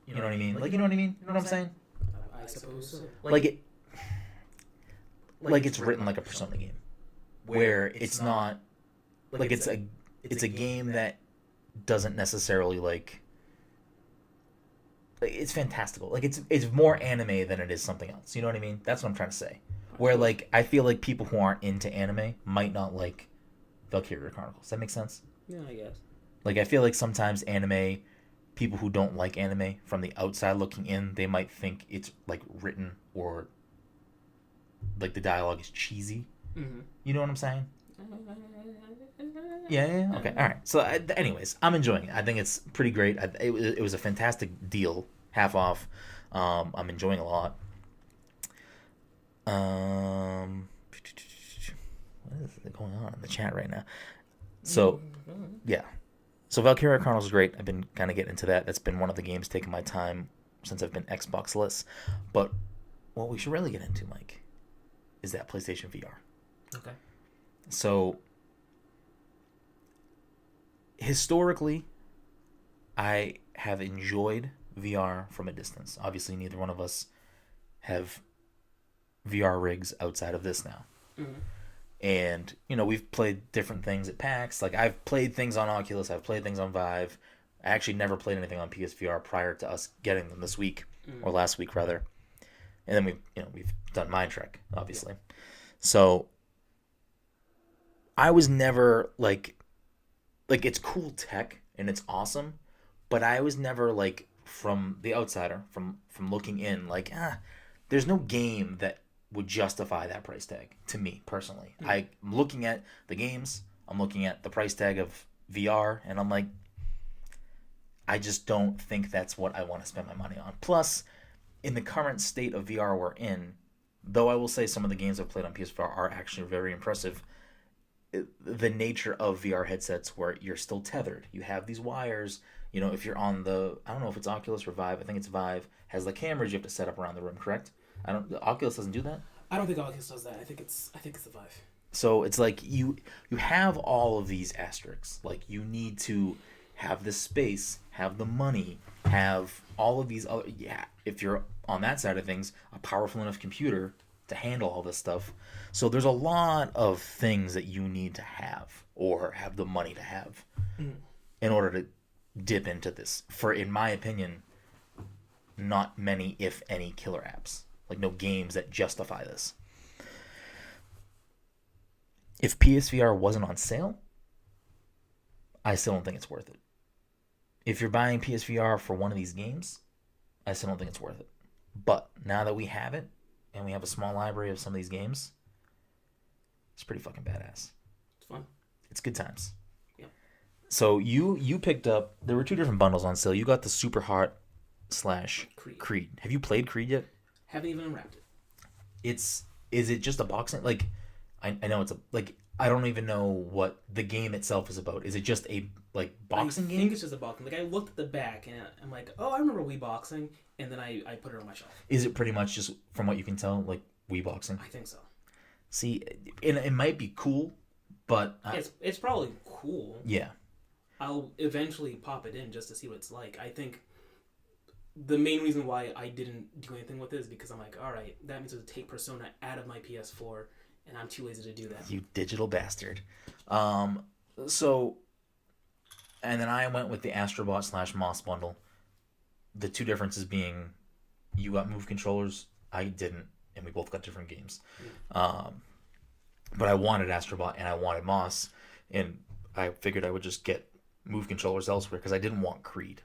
[SPEAKER 1] you know what I mean? Like, you know what I mean? You know what I'm saying?
[SPEAKER 2] I suppose so.
[SPEAKER 1] Like it's written like a Persona game, where it's not like it's a game that doesn't necessarily like it's fantastical. Like it's more anime than it is something else. You know what I mean? That's what I'm trying to say. Where like I feel like people who aren't into anime might not like Valkyria Chronicles. Does that make sense?
[SPEAKER 2] Yeah, I guess.
[SPEAKER 1] Like I feel like sometimes anime people who don't like anime from the outside looking in, they might think it's like written or like the dialogue is cheesy.
[SPEAKER 2] Mm-hmm.
[SPEAKER 1] You know what I'm saying? Yeah. Okay. All right. So, anyways, I'm enjoying it. I think it's pretty great. It was a fantastic deal, half off. I'm enjoying a lot. What is going on in the chat right now? So, yeah. So Valkyria Chronicles is great. I've been kind of getting into that. That's been one of the games taking my time since I've been Xbox-less. But what we should really get into, Mike, is that PlayStation VR.
[SPEAKER 2] Okay.
[SPEAKER 1] So, historically, I have enjoyed VR from a distance. Obviously, neither one of us have VR rigs outside of this now.
[SPEAKER 2] Mm-hmm.
[SPEAKER 1] And, you know, we've played different things at PAX. Like, I've played things on Oculus. I've played things on Vive. I actually never played anything on PSVR prior to us getting them this week, or last week, rather. And then we've done Mind Trek, obviously. Yeah. So, I was never, like, it's cool tech, and it's awesome, but I was never, like, from the outsider, from looking in, like, there's no game that would justify that price tag to me personally. I'm looking at the games, I'm looking at the price tag of VR, and I'm like, I just don't think that's what I want to spend my money on. Plus, in the current state of VR we're in, though I will say some of the games I've played on PS4 are actually very impressive, the nature of VR headsets where you're still tethered. You have these wires, you know, if you're on I don't know if it's Oculus or Vive, I think it's Vive, has the cameras you have to set up around the room, correct? The Oculus doesn't do that?
[SPEAKER 2] I don't think Oculus does that. I think it's the Vive.
[SPEAKER 1] So it's like you have all of these asterisks. Like you need to have the space, have the money, have all of these other if you're on that side of things, a powerful enough computer to handle all this stuff. So there's a lot of things that you need to have or have the money to have in order to dip into this. For, in my opinion, not many, if any, killer apps. Like no games that justify this. If PSVR wasn't on sale, I still don't think it's worth it. If you're buying PSVR for one of these games, I still don't think it's worth it. But now that we have it, and we have a small library of some of these games, it's pretty fucking badass.
[SPEAKER 2] It's fun.
[SPEAKER 1] It's good times.
[SPEAKER 2] Yep.
[SPEAKER 1] So you picked up, there were 2 different bundles on sale. You got the Super Hot / Creed. Have you played Creed yet?
[SPEAKER 2] Haven't even unwrapped it.
[SPEAKER 1] Is it just a boxing? Like, I know it's I don't even know what the game itself is about. Is it just a boxing game?
[SPEAKER 2] I think it's just a boxing. Like I looked at the back and I'm like, oh, I remember Wii boxing, and then I put it on my shelf.
[SPEAKER 1] Is it pretty much just, from what you can tell, like Wii boxing?
[SPEAKER 2] I think so.
[SPEAKER 1] See, it might be cool, but
[SPEAKER 2] it's probably cool.
[SPEAKER 1] Yeah.
[SPEAKER 2] I'll eventually pop it in just to see what it's like. I think the main reason why I didn't do anything with it is because I'm like, all right, that means to take Persona out of my PS4, and I'm too lazy to do that.
[SPEAKER 1] You digital bastard. So, and then I went with the Astrobot / Moss bundle. The 2 differences being, you got Move controllers, I didn't, and we both got different games. But I wanted Astrobot and I wanted Moss, and I figured I would just get Move controllers elsewhere because I didn't want Creed.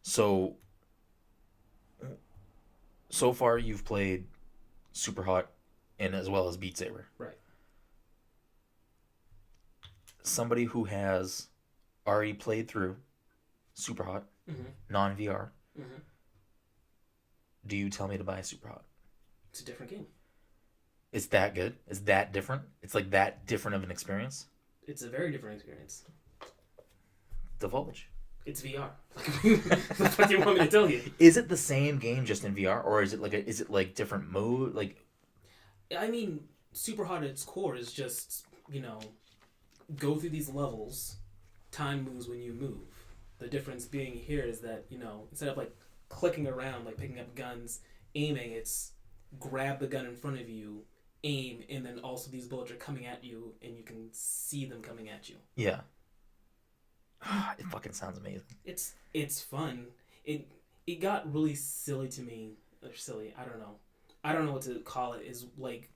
[SPEAKER 1] So far you've played Super Hot and as well as Beat Saber.
[SPEAKER 2] Right.
[SPEAKER 1] Somebody who has already played through Super Hot, non-VR, do you tell me to buy Super Hot?
[SPEAKER 2] It's a different game.
[SPEAKER 1] It's that good. It's that different. It's like that different of an experience.
[SPEAKER 2] It's a very different experience.
[SPEAKER 1] Divulge.
[SPEAKER 2] It's VR. What do you want me to tell you?
[SPEAKER 1] Is it the same game just in VR, or is it like different mode? Like,
[SPEAKER 2] I mean, Super Hot at its core is just, go through these levels. Time moves when you move. The difference being here is that, instead of like clicking around, like picking up guns, aiming, it's grab the gun in front of you, aim, and then also these bullets are coming at you, and you can see them coming at you.
[SPEAKER 1] yeah. It fucking sounds amazing.
[SPEAKER 2] It's fun. It got really silly to me. Or silly, I don't know. I don't know what to call it. Is like,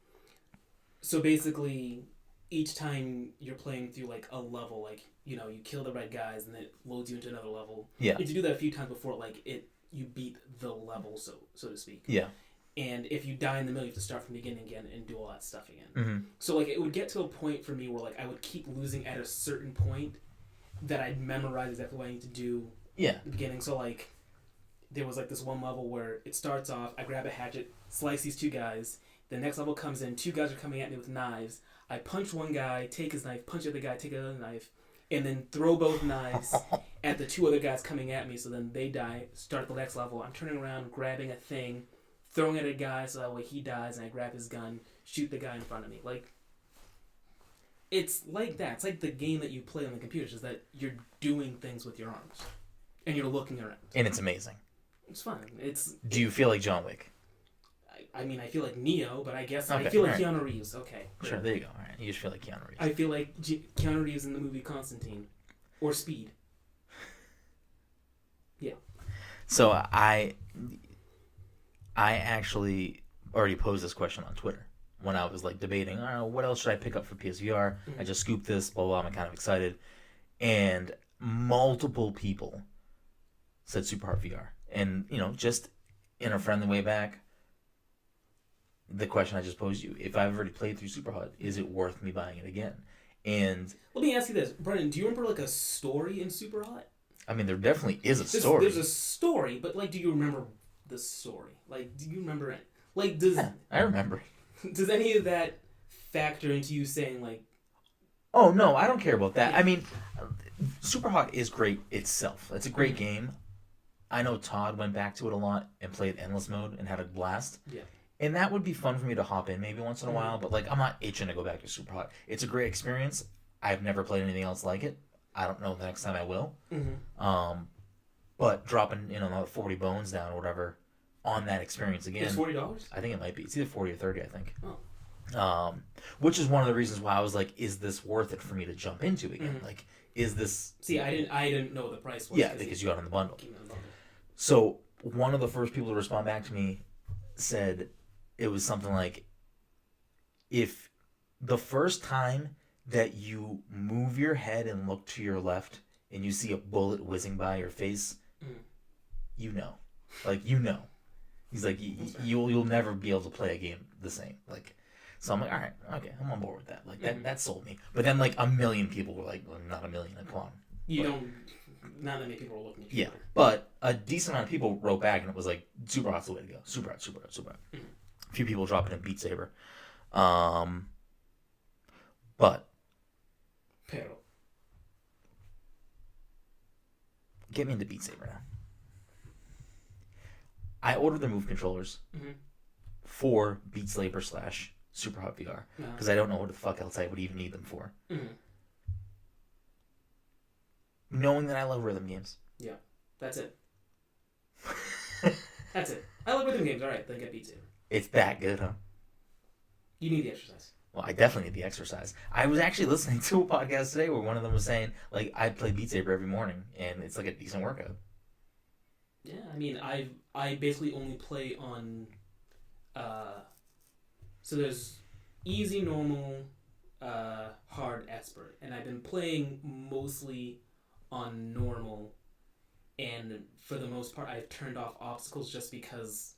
[SPEAKER 2] so basically, each time you're playing through like a level, like you kill the red guys, and it loads you into another level.
[SPEAKER 1] Yeah.
[SPEAKER 2] If you do that a few times before, like you beat the level, so to speak.
[SPEAKER 1] Yeah.
[SPEAKER 2] And if you die in the middle, you have to start from the beginning again and do all that stuff again.
[SPEAKER 1] Mm-hmm.
[SPEAKER 2] So like it would get to a point for me where like I would keep losing at a certain point that I'd memorize exactly what I need to do.
[SPEAKER 1] Yeah.
[SPEAKER 2] At the beginning. So like there was like this one level where it starts off, I grab a hatchet, slice these two guys. The next level comes in, two guys are coming at me with knives. I punch one guy, take his knife, punch the other guy, take another knife, and then throw both knives at the two other guys coming at me. So then they die. Start the next level. I'm turning around, grabbing a thing, throwing it at a guy so that way he dies, and I grab his gun, shoot the guy in front of me. Like, it's like that. It's like the game that you play on the computer, just that you're doing things with your arms, and you're looking around.
[SPEAKER 1] And it's amazing.
[SPEAKER 2] It's fun.
[SPEAKER 1] Do you feel like John Wick?
[SPEAKER 2] I mean, I feel like Neo, but I guess
[SPEAKER 1] Okay,
[SPEAKER 2] I feel like
[SPEAKER 1] right.
[SPEAKER 2] Keanu Reeves. Okay.
[SPEAKER 1] Sure, there you go. All right, you just feel like Keanu Reeves.
[SPEAKER 2] I feel like Keanu Reeves in the movie Constantine, or Speed. Yeah.
[SPEAKER 1] So I actually already posed this question on Twitter when I was like debating, I don't know, what else should I pick up for PSVR?
[SPEAKER 2] Mm-hmm.
[SPEAKER 1] I just scooped this, blah, blah, blah, I'm kind of excited. And multiple people said Super Hard VR. And, just in a friendly way back, the question I just posed you, if I've already played through Super Hard, is it worth me buying it again? And
[SPEAKER 2] let me ask you this, Brennan, do you remember like a story in Super Hot?
[SPEAKER 1] I mean, there definitely is a story.
[SPEAKER 2] There's a story, but like, do you remember the story? Like, do you remember it? Like, does
[SPEAKER 1] Yeah, I remember.
[SPEAKER 2] Does any of that factor into you saying like?
[SPEAKER 1] Oh no, I don't care about that.
[SPEAKER 2] Yeah.
[SPEAKER 1] I mean, Super Hot is great itself. It's a great game. I know Todd went back to it a lot and played endless mode and had a blast.
[SPEAKER 2] Yeah.
[SPEAKER 1] And that would be fun for me to hop in maybe once in a while, but like I'm not itching to go back to Super Hot. It's a great experience. I've never played anything else like it. I don't know the next time I will.
[SPEAKER 2] Mm-hmm.
[SPEAKER 1] But dropping another 40 bones down or whatever on that experience again.
[SPEAKER 2] It's $40.
[SPEAKER 1] I think it might be. It's either 40 or 30, I think.
[SPEAKER 2] Oh.
[SPEAKER 1] Which is one of the reasons why I was like, is this worth it for me to jump into again?
[SPEAKER 2] Mm-hmm.
[SPEAKER 1] Like, is this?
[SPEAKER 2] See, I didn't know the price was.
[SPEAKER 1] Yeah, because you got on the bundle.
[SPEAKER 2] Came in the bundle.
[SPEAKER 1] So one of the first people to respond back to me said it was something like, if the first time that you move your head and look to your left and you see a bullet whizzing by your face, you know. He's like, you'll never be able to play a game the same. Like, so I'm like, all right, okay, I'm on board with that. Like that sold me. But then like a million people were like, well, not a million, come on.
[SPEAKER 2] Not that many people are looking at you.
[SPEAKER 1] Yeah, but a decent amount of people wrote back and it was like, Super Hot's the way to go. Super Hot, Super Hot, Super Hot.
[SPEAKER 2] Mm-hmm.
[SPEAKER 1] A few people dropping in Beat Saber. But
[SPEAKER 2] Pero.
[SPEAKER 1] get me into Beat Saber now. I ordered the Move controllers for Beat Saber / Super Hot VR because I don't know what the fuck else I would even need them for.
[SPEAKER 2] Mm-hmm.
[SPEAKER 1] Knowing that I love rhythm games.
[SPEAKER 2] Yeah, that's it. That's it. I like rhythm games. All right, then get Beat Saber.
[SPEAKER 1] It's that good, huh?
[SPEAKER 2] You need the exercise.
[SPEAKER 1] Well, I definitely need the exercise. I was actually listening to a podcast today where one of them was saying, like, I play Beat Saber every morning, and it's like a decent workout.
[SPEAKER 2] Yeah, I mean, I basically only play on, so there's easy, normal, hard, expert, and I've been playing mostly on normal, and for the most part, I've turned off obstacles just because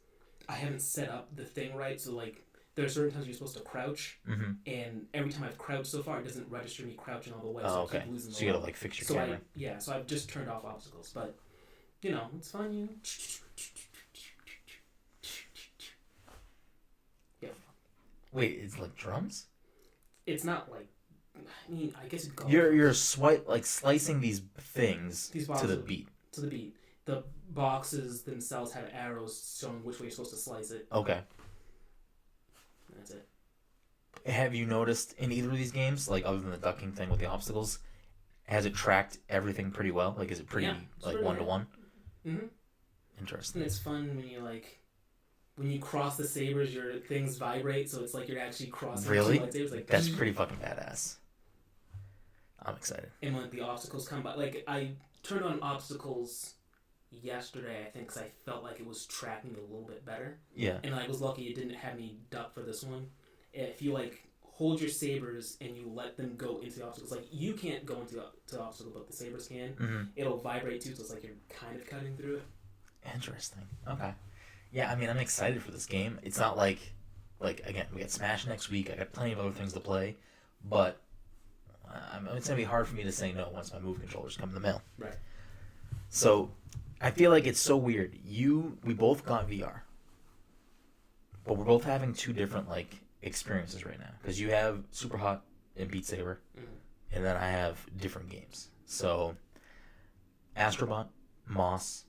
[SPEAKER 2] I haven't set up the thing right. So like, there are certain times you're supposed to crouch, and every time I've crouched so far, it doesn't register me crouching all the way. So I keep losing the
[SPEAKER 1] So you gotta
[SPEAKER 2] level.
[SPEAKER 1] like fix your camera.
[SPEAKER 2] So I've just turned off obstacles, but it's fun. Yeah.
[SPEAKER 1] Wait, it's like drums?
[SPEAKER 2] It's not like, I mean, I guess you'd call
[SPEAKER 1] You're swipe like slicing these things
[SPEAKER 2] these
[SPEAKER 1] to
[SPEAKER 2] boxes
[SPEAKER 1] the beat.
[SPEAKER 2] to the beat. The boxes themselves have arrows showing which way you're supposed to slice it.
[SPEAKER 1] Okay.
[SPEAKER 2] That's it.
[SPEAKER 1] Have you noticed in either of these games, like other than the ducking thing with the obstacles, has it tracked everything pretty well? Like, is it pretty
[SPEAKER 2] Yeah, it's
[SPEAKER 1] like
[SPEAKER 2] pretty
[SPEAKER 1] 1-to-1?
[SPEAKER 2] Mm-hmm.
[SPEAKER 1] Interesting.
[SPEAKER 2] And it's fun when you like when you cross the sabers, your things vibrate, so it's like you're actually crossing
[SPEAKER 1] Really?
[SPEAKER 2] two lightsabers. Like
[SPEAKER 1] That's pretty fucking badass. I'm excited.
[SPEAKER 2] And when the obstacles come by, like I turned on obstacles yesterday, I think, because I felt like it was tracking a little bit better.
[SPEAKER 1] Yeah.
[SPEAKER 2] And I was lucky it didn't have me duck for this one. If you like hold your sabers and you let them go into the obstacles, like you can't go into the obstacle, but the sabers can.
[SPEAKER 1] Mm-hmm.
[SPEAKER 2] It'll vibrate too, so it's like you're kind of cutting through it.
[SPEAKER 1] Interesting. Okay. Yeah, I mean, I'm excited for this game. It's not like again, we got Smash next week. I got plenty of other things to play, but it's gonna be hard for me to say no once my Move controllers come in the mail.
[SPEAKER 2] Right.
[SPEAKER 1] So, I feel like it's so weird. We both got VR, but we're both having two different like experiences right now because you have Super Hot and Beat Saber, and then I have different games. So, Astrobot, Moss,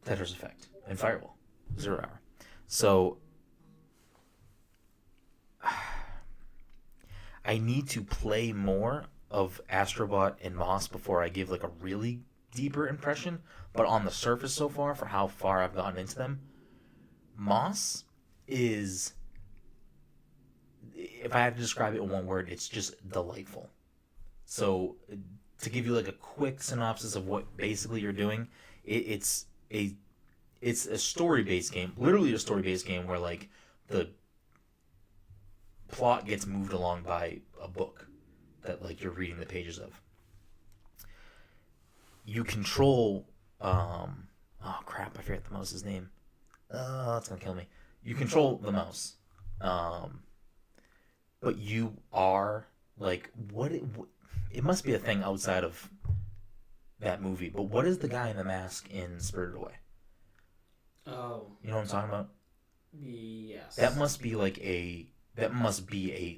[SPEAKER 1] Tetris Effect, and Firewall, 0 Hour. So, I need to play more of Astrobot and Moss before I give like a really deeper impression. But on the surface so far, for how far I've gotten into them, Moss is, if I had to describe it in one word, it's just delightful. So, to give you like a quick synopsis of what basically you're doing, it's a story-based game, literally a story-based game where like the plot gets moved along by a book that like you're reading the pages of. You control oh crap, I forget the mouse's name. That's gonna kill me. You control the mouse, but you are like it must be a thing outside of that movie. But what is the guy in the mask in Spirited Away?
[SPEAKER 2] Oh.
[SPEAKER 1] You know what I'm talking about?
[SPEAKER 2] Yes.
[SPEAKER 1] That must be a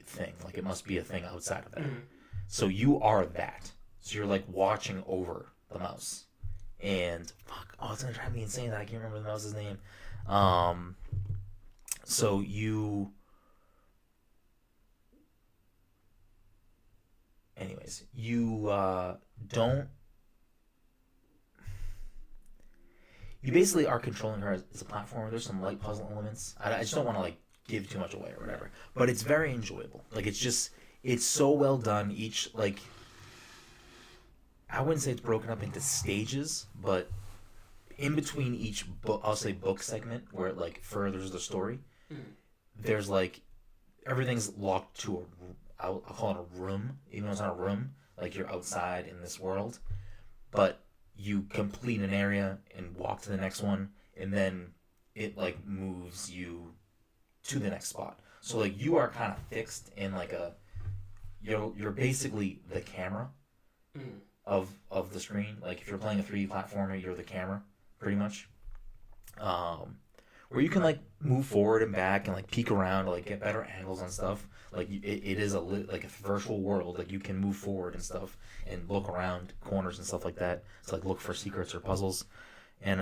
[SPEAKER 1] thing. Like it must be a thing outside of that.
[SPEAKER 2] Mm-hmm.
[SPEAKER 1] So you are that. So you're like watching over the mouse. And fuck, it's gonna drive me insane that I can't remember the mouse's name. So you anyways, you don't you basically are controlling her as a platformer. There's some light puzzle elements. I just don't want to like give too much away or whatever. But it's very enjoyable. Like it's so well done. Each like I wouldn't say it's broken up into stages, but in between each book, I'll say book segment where it like furthers the story. There's like everything's locked to I'll call it a room, even though it's not a room. Like you're outside in this world, but you complete an area and walk to the next one, and then it like moves you to the next spot. So like you are kind of fixed in like you're basically the camera of the screen. Like if you're playing a 3D platformer, you're the camera pretty much. Where you can like move forward and back and like peek around to like get better angles on stuff. Like it is like a virtual world. Like you can move forward and stuff and look around corners and stuff like that to like look for secrets or puzzles. And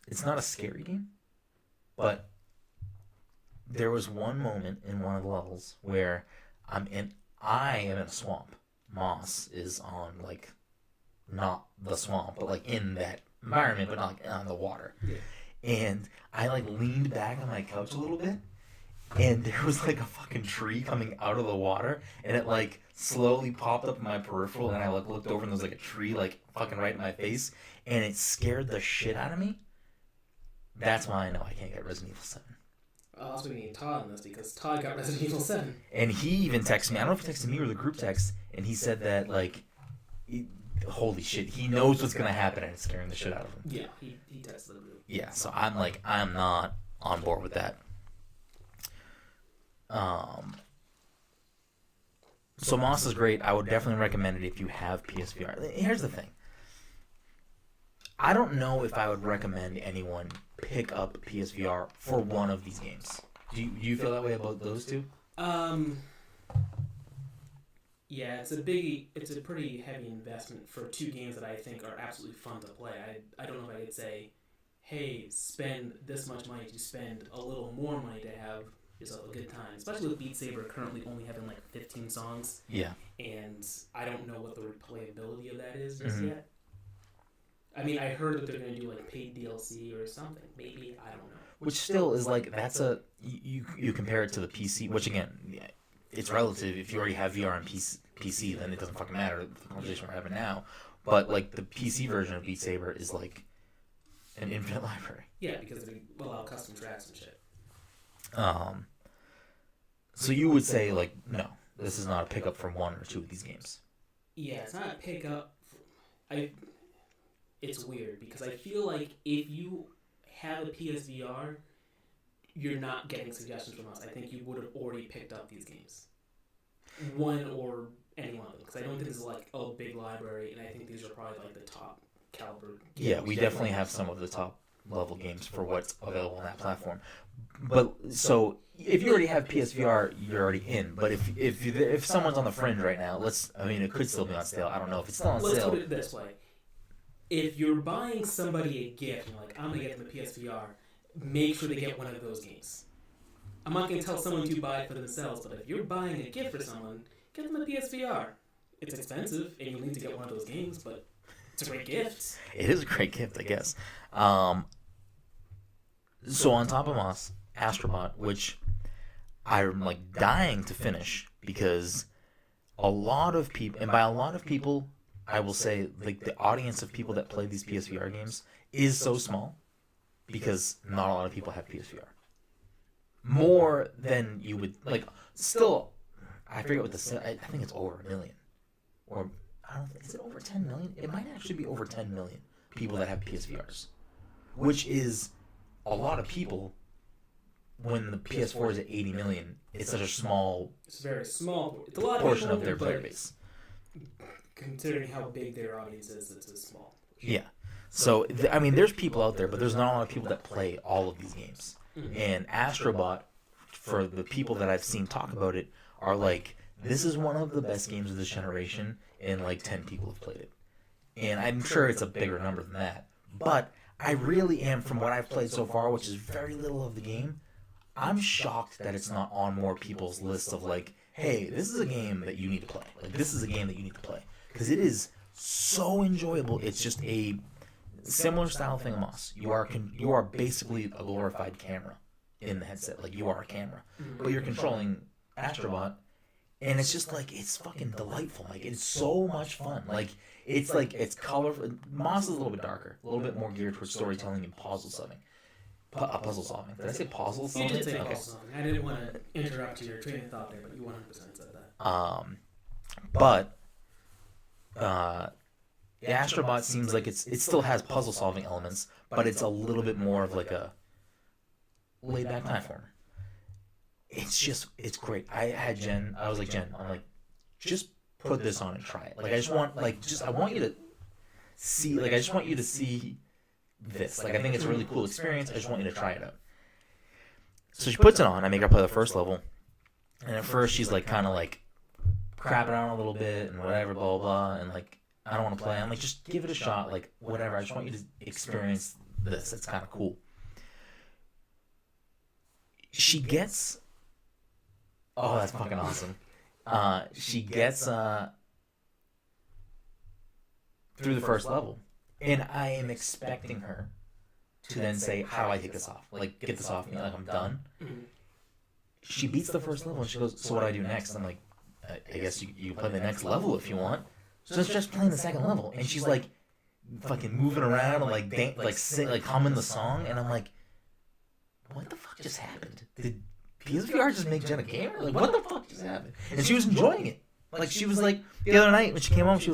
[SPEAKER 1] it's not a scary game, but there was one moment in one of the levels where I am in a swamp. Moss is on like not the swamp, but like in that environment, but not like on the water.
[SPEAKER 2] Yeah.
[SPEAKER 1] And I like leaned back on my couch a little bit, and there was like a fucking tree coming out of the water, and it like slowly popped up in my peripheral, and I like looked over and there was like a tree like fucking right in my face, and it scared the shit out of me. That's why I know I can't get Resident Evil 7.
[SPEAKER 2] Also, we need Todd on this because Todd got Resident Evil 7.
[SPEAKER 1] And he even texted me. I don't know if he texted me or the group text, and he said that like, holy shit, he knows what's gonna happen, and it's scaring the shit out of him.
[SPEAKER 2] Yeah, he texted the group.
[SPEAKER 1] Yeah, so I'm not on board with that. So Moss is great. I would definitely recommend it if you have PSVR. Here's the thing. I don't know if I would recommend anyone pick up PSVR for one of these games. Do you feel that way about those two?
[SPEAKER 2] Yeah, it's a pretty heavy investment for two games that I think are absolutely fun to play. I don't know if I could say, hey, spend this much money to spend a little more money to have yourself a good time. Especially with Beat Saber currently only having like 15 songs.
[SPEAKER 1] Yeah.
[SPEAKER 2] And I don't know what the replayability of that is just yet. I mean, I heard that they're going to do like paid DLC or something. Maybe, I don't know.
[SPEAKER 1] Which still is like, that's a, you compare it to the PC, which again, it's relative. If you already have VR on PC, then it doesn't fucking matter, the conversation we're having now. But like the PC version of Beat Saber is like an infinite library.
[SPEAKER 2] Yeah, because they allow custom tracks and shit.
[SPEAKER 1] So you would say like, no, this is not a pickup from one or two of these games.
[SPEAKER 2] Yeah, it's not a pickup. It's weird because I feel like if you have a PSVR, you're not getting suggestions from us. I think you would have already picked up these games. One or any one of them. Because I don't think this is like, oh, big library, and I think these are probably like the top caliber games.
[SPEAKER 1] Yeah, we definitely have some of the top level games for what's available on that platform. But so if you already have PSVR, you're already in. But if someone's on the fringe right now, it could still be on sale. I don't know if it's still on sale.
[SPEAKER 2] Let's put it this way. If you're buying somebody a gift, and you're like, I'm going to get them a PSVR, make sure they get one of those games. I'm not going to tell someone to buy it for themselves, but if you're buying a gift for someone, get them a PSVR. It's expensive, and you'll need to get one of those games, but it's a great gift.
[SPEAKER 1] It is a great gift, I guess. So on top of Moss, Astrobot, which I'm like dying to finish because a lot of people, and by a lot of people, I will say like the audience of people that play these PSVR games is so small because not a lot of people have PSVR. More than you would like. Still, I forget what I think it's over 1 million, or I don't think, is it over 10 million? It might actually be over 10 million people that have PSVRs, which is a lot of people. When the PS4 is at 80 million, it's such a small.
[SPEAKER 2] It's very small. It's a lot
[SPEAKER 1] portion of their player base.
[SPEAKER 2] Considering how big their audience is, it's a small.
[SPEAKER 1] Yeah. So, there's people out there, but there's not a lot of people that play all of these games. Mm-hmm. And Astrobot, for the people that I've seen talk about it, are like, this is one of the best games of this generation, and like 10 people have played it. And I'm sure it's a bigger number than that. But I really am, from what I've played so far, which is very little of the game, I'm shocked that it's not on more people's lists of like, hey, this is a game that you need to play. Like, this is a game that you need to play. Because it is so enjoyable. It's just a similar style thing of Moss. You are basically a glorified camera in the headset. Like, you are a camera. But you're controlling Astrobot, and it's just like, it's fucking delightful. Like, it's so much fun. Like, it's colorful. Moss is a little bit darker, a little bit more geared towards storytelling and puzzle solving. Puzzle solving. Did I say puzzle solving?
[SPEAKER 2] You did say puzzle solving. I didn't want to interrupt your train of thought there, but you 100% said that.
[SPEAKER 1] But the Astrobot seems like it still has puzzle solving elements, but it's a little bit more of like a laid back platformer. It's great. I was like, Jen, I'm like, just put this on and try it. Like, I want you to see this. Like, I think it's a really cool experience. I just want you to try it out. So she puts it on. I make her play the first level, and at first she's like kind of like crapping on a little bit and whatever, blah blah blah, and like, I don't want to play. I'm like, just give it a shot. Like, whatever. I just want you to experience this. It's kind of cool. She gets. Oh, that's fucking awesome. She gets through the first level, and I am expecting her to then say, "How do I take this off? Like, get this off me? Like, I'm done." She beats the first level, and she goes, "So what do I do next?" I'm like, "I guess you play the next level if you want." So it's just playing the second level, and she's like, fucking moving around and like humming the song, and I'm like, "What the fuck just happened? Did PSVR just make Jen a gamer? Like, what the fuck just happened?" And she was enjoying it. Like, she was like, the other night when she came home, she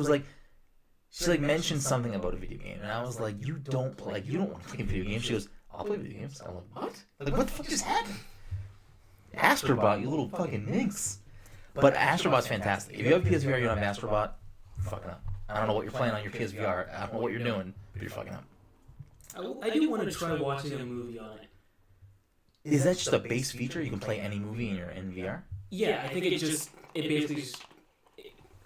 [SPEAKER 1] mentioned something about a video game, and I was like, you don't want to play video games. She goes, "I'll play video games." I'm like, what? Like, what the fuck just happened? Astrobot, you little fucking minx. But Astrobot's fantastic. If you have PSVR, you don't have Astrobot, fucking up. I don't know what you're playing on your PSVR. I don't know what you're doing, but you're fucking up.
[SPEAKER 2] I do want to try watching a movie on it.
[SPEAKER 1] Is that just a base feature? You can play any movie in VR?
[SPEAKER 2] Yeah, I think it basically just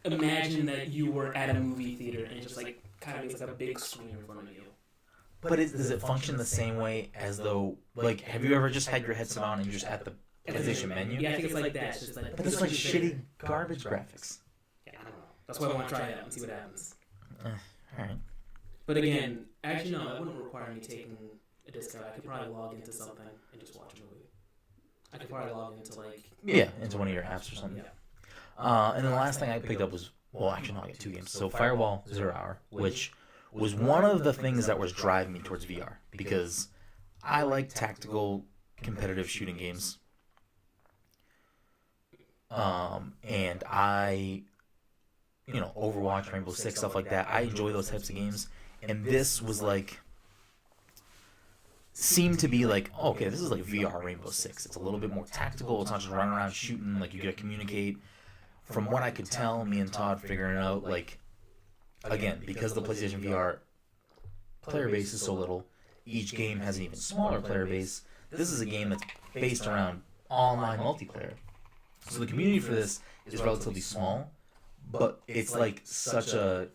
[SPEAKER 2] imagine that you were at a movie theater and it just like kind of makes like a big screen in front of you.
[SPEAKER 1] But does it function the same way as though, like, have you ever just had your headset on and you're just at the PlayStation menu?
[SPEAKER 2] Yeah, I think it's like that. It's just like,
[SPEAKER 1] But it's like shitty garbage graphics.
[SPEAKER 2] Yeah, I don't know. That's why I want to try it out and see what happens.
[SPEAKER 1] Alright.
[SPEAKER 2] But again, actually no, it wouldn't require me taking a discount. I could probably log into something and just watch a movie. I could probably log into like...
[SPEAKER 1] Yeah, into one of your apps or something.
[SPEAKER 2] Yeah.
[SPEAKER 1] And then the last thing I picked up was, well, actually, no, I got 2 games. So Firewall Zero Hour, which was one of the things that was driving me towards VR, because I like tactical, competitive shooting games. And I, Overwatch, Rainbow Six, stuff like that. I enjoy those types of games. And this was like, seemed to be like, oh, okay, this is like VR Rainbow Six. It's a little bit more tactical. It's not just running around shooting. Like, you gotta communicate. From what I could tell, me and Todd figuring it out, like, again, because the PlayStation VR player base is so little, each game has an even smaller player base. This is a game that's based around online multiplayer. So the community for this is relatively small, but it's like such a...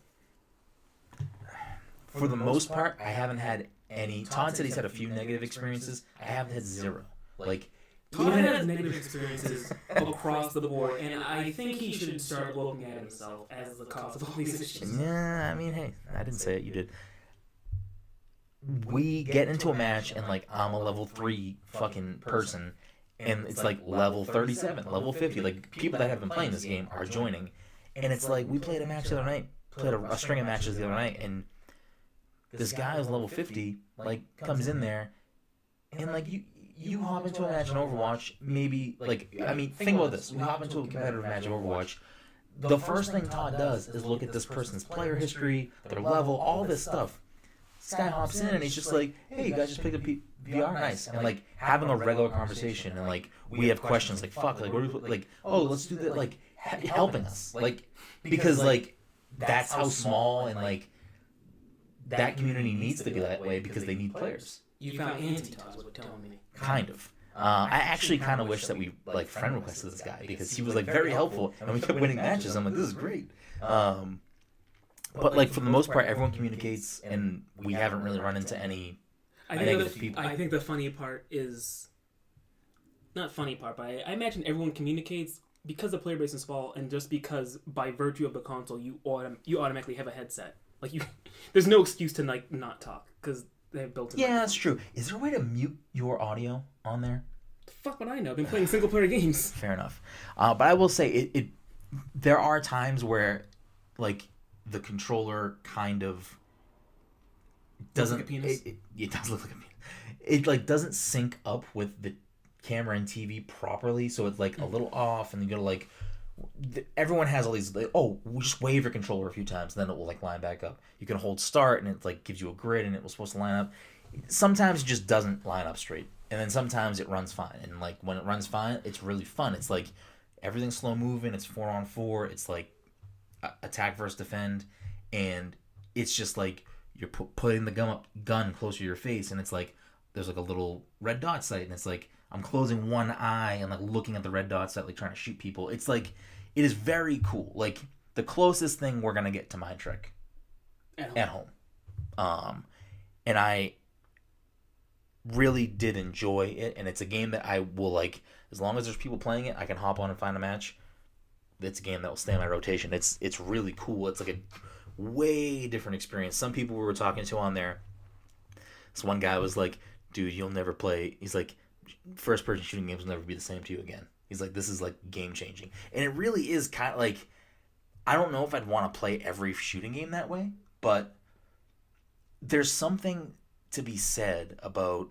[SPEAKER 1] For the most part, I haven't had any... Todd said he's had a few negative experiences. I haven't had zero. Like,
[SPEAKER 2] Todd has negative experiences across the board, and I think he should start looking at himself as the cause of all these issues.
[SPEAKER 1] yeah, I mean, hey, I didn't say it, you did. We get into a match, and, like, I'm a level 3 fucking person, and it's, like, level 37, level 50. Like, people that have been playing this game are joining. And it's like, we played a match the other night, played a string of matches the other night, and this guy who's level 50, like, comes in there, and, like, you hop into a match in Overwatch, maybe, like, I mean, think about this. We hop into a competitive match of Overwatch. The first thing Todd does is look at this person's player history, their level, all this stuff. This guy hops in and he's just like, hey, you guys just picked up VR? Nice. And, like, having a regular conversation, and, like, we have questions like, fuck, like, what do we, like, oh, let's do that, like, helping us. Like, because, like, that's how small, and, like, that community needs to be that way because they need players.
[SPEAKER 2] You found anti-Todd, what telling me.
[SPEAKER 1] Kind of. I actually kind of wish that we, like, friend requested this guy, because he was, like, very helpful, and we kept winning matches. I'm like, this is great. But, like, for the most part, everyone communicates, and we haven't really run into any negative people.
[SPEAKER 2] I think the funny part is... Not funny part, but I imagine everyone communicates because the player base is small, and just because, by virtue of the console, you automatically have a headset. Like, there's no excuse to, like, not talk, because... They have built-in.
[SPEAKER 1] Yeah, that's true. Is there a way to mute your audio on there?
[SPEAKER 2] The fuck would I know? I've been playing single-player games.
[SPEAKER 1] Fair enough. But I will say, it there are times where, like, the controller kind of doesn't...
[SPEAKER 2] Looks like a penis?
[SPEAKER 1] It does look like a penis. It, like, doesn't sync up with the camera and TV properly, so it's, like, a little off, and you gotta, like... Everyone has all these, like, oh, we'll just wave your controller a few times, and then it will, like, line back up. You can hold start, and it, like, gives you a grid, and it was supposed to line up. Sometimes it just doesn't line up straight, and then sometimes it runs fine. And, like, when it runs fine, it's really fun. It's like everything's slow moving. It's 4-on-4. It's like attack versus defend, and it's just like you're putting the gun closer to your face, and it's like there's like a little red dot sight, and it's like I'm closing one eye and, like, looking at the red dot sight, like, trying to shoot people. It's like, it is very cool. Like, the closest thing we're gonna get to Mind Trick at home. And I really did enjoy it, and it's a game that I will, like, as long as there's people playing it, I can hop on and find a match. It's a game that will stay in my rotation. It's really cool. It's like a way different experience. Some people we were talking to on there, this one guy was like, dude, you'll never play. He's like, first-person shooting games will never be the same to you again. He's like, this is, like, game-changing. And it really is kind of like, I don't know if I'd want to play every shooting game that way, but there's something to be said about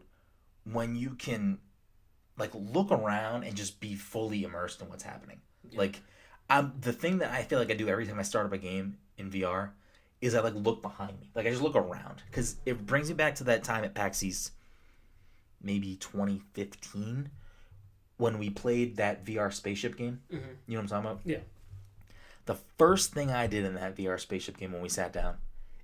[SPEAKER 1] when you can, like, look around and just be fully immersed in what's happening. Yeah. Like, the thing that I feel like I do every time I start up a game in VR is I, like, look behind me. Like, I just look around. Because it brings me back to that time at PAX East, maybe 2015, when we played that VR spaceship game. Mm-hmm. You know what I'm talking about?
[SPEAKER 2] Yeah.
[SPEAKER 1] The first thing I did in that VR spaceship game when we sat down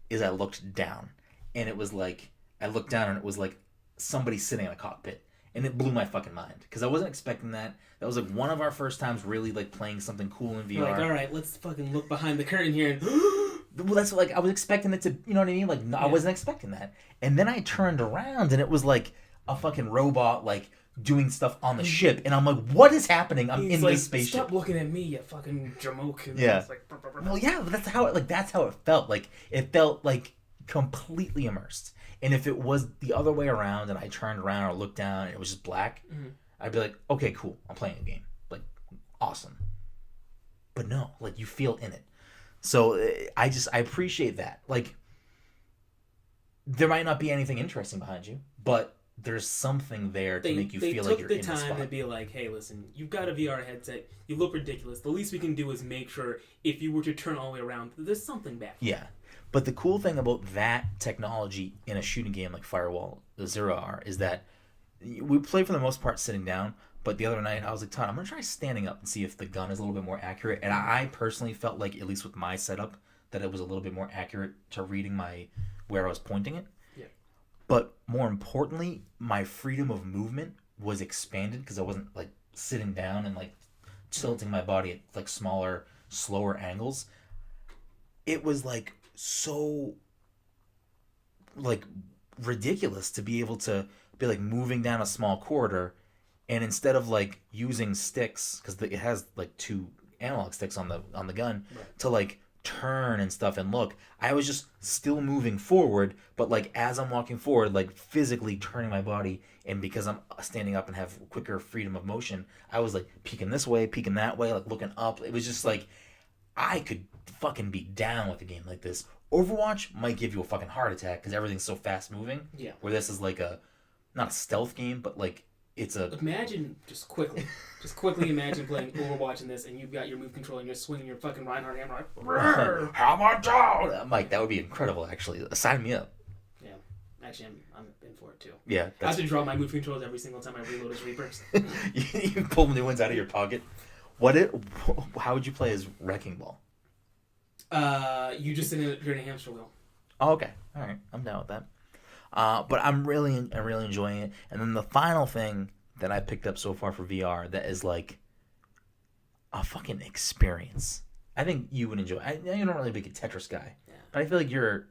[SPEAKER 1] is I looked down. And it was like I looked down and it was like somebody sitting in a cockpit, and it blew my fucking mind because I wasn't expecting that. That was like one of our first times really like playing something cool in VR.
[SPEAKER 2] You're like, all right, let's fucking look behind the curtain here and.
[SPEAKER 1] Well, that's like I was expecting it to, you know what I mean? Like, no, I wasn't expecting that. And then I turned around and it was like a fucking robot, like doing stuff on the ship, and I'm like, what is happening? I'm
[SPEAKER 2] He's
[SPEAKER 1] in
[SPEAKER 2] like,
[SPEAKER 1] this spaceship.
[SPEAKER 2] Stop looking at me, you fucking jamoke. And
[SPEAKER 1] Yeah.
[SPEAKER 2] it's like, brr, brr, brr.
[SPEAKER 1] Well, yeah, but that's how it felt. Like it felt like completely immersed. And if it was the other way around and I turned around or looked down and it was just black, I'd be like, okay, cool, I'm playing a game. Like, awesome. But no, like you feel in it. So I appreciate that. Like, there might not be anything interesting behind you, but there's something there to make you feel like you're in the spot.
[SPEAKER 2] They took the time to be like, hey, listen, you've got a VR headset, you look ridiculous. The least we can do is make sure if you were to turn all the way around, there's something back.
[SPEAKER 1] Yeah. But the cool thing about that technology in a shooting game like Firewall Zero R is that we play for the most part sitting down, but the other night I was like, Todd, I'm going to try standing up and see if the gun is a little bit more accurate. And I personally felt like, at least with my setup, that it was a little bit more accurate to reading where I was pointing it.
[SPEAKER 2] Yeah.
[SPEAKER 1] But more importantly, my freedom of movement was expanded because I wasn't like sitting down and like tilting my body at like smaller, slower angles. It was like so like ridiculous to be able to be like moving down a small corridor, and instead of like using sticks, because it has like 2 analog sticks on the gun,
[SPEAKER 2] Right.
[SPEAKER 1] to like turn and stuff and look, I was just still moving forward, but like as I'm walking forward, like physically turning my body, and because I'm standing up and have quicker freedom of motion, I was like peeking this way, peeking that way, like looking up. It was just like I could fucking be down with a game like this. Overwatch might give you a fucking heart attack because everything's so fast moving.
[SPEAKER 2] Yeah.
[SPEAKER 1] Where this is like not a stealth game, but like it's a.
[SPEAKER 2] Imagine, just quickly imagine playing Overwatch in this, and you've got your move control and you're swinging your fucking Reinhardt hammer like, "Brrr."
[SPEAKER 1] How much out? Mike, that would be incredible. Actually, sign me up.
[SPEAKER 2] Yeah. Actually, I'm in for it too.
[SPEAKER 1] Yeah,
[SPEAKER 2] I have to draw my move controls every single time I reload as Reapers.
[SPEAKER 1] you pull new ones out of your pocket. How would you play as Wrecking Ball?
[SPEAKER 2] You just you're in a hamster wheel.
[SPEAKER 1] Oh, okay, all right, I'm down with that. But I'm really enjoying it. And then the final thing that I picked up so far for VR that is like a fucking experience. I think you would enjoy. You're not really a big Tetris guy,
[SPEAKER 2] Yeah.
[SPEAKER 1] but I feel like you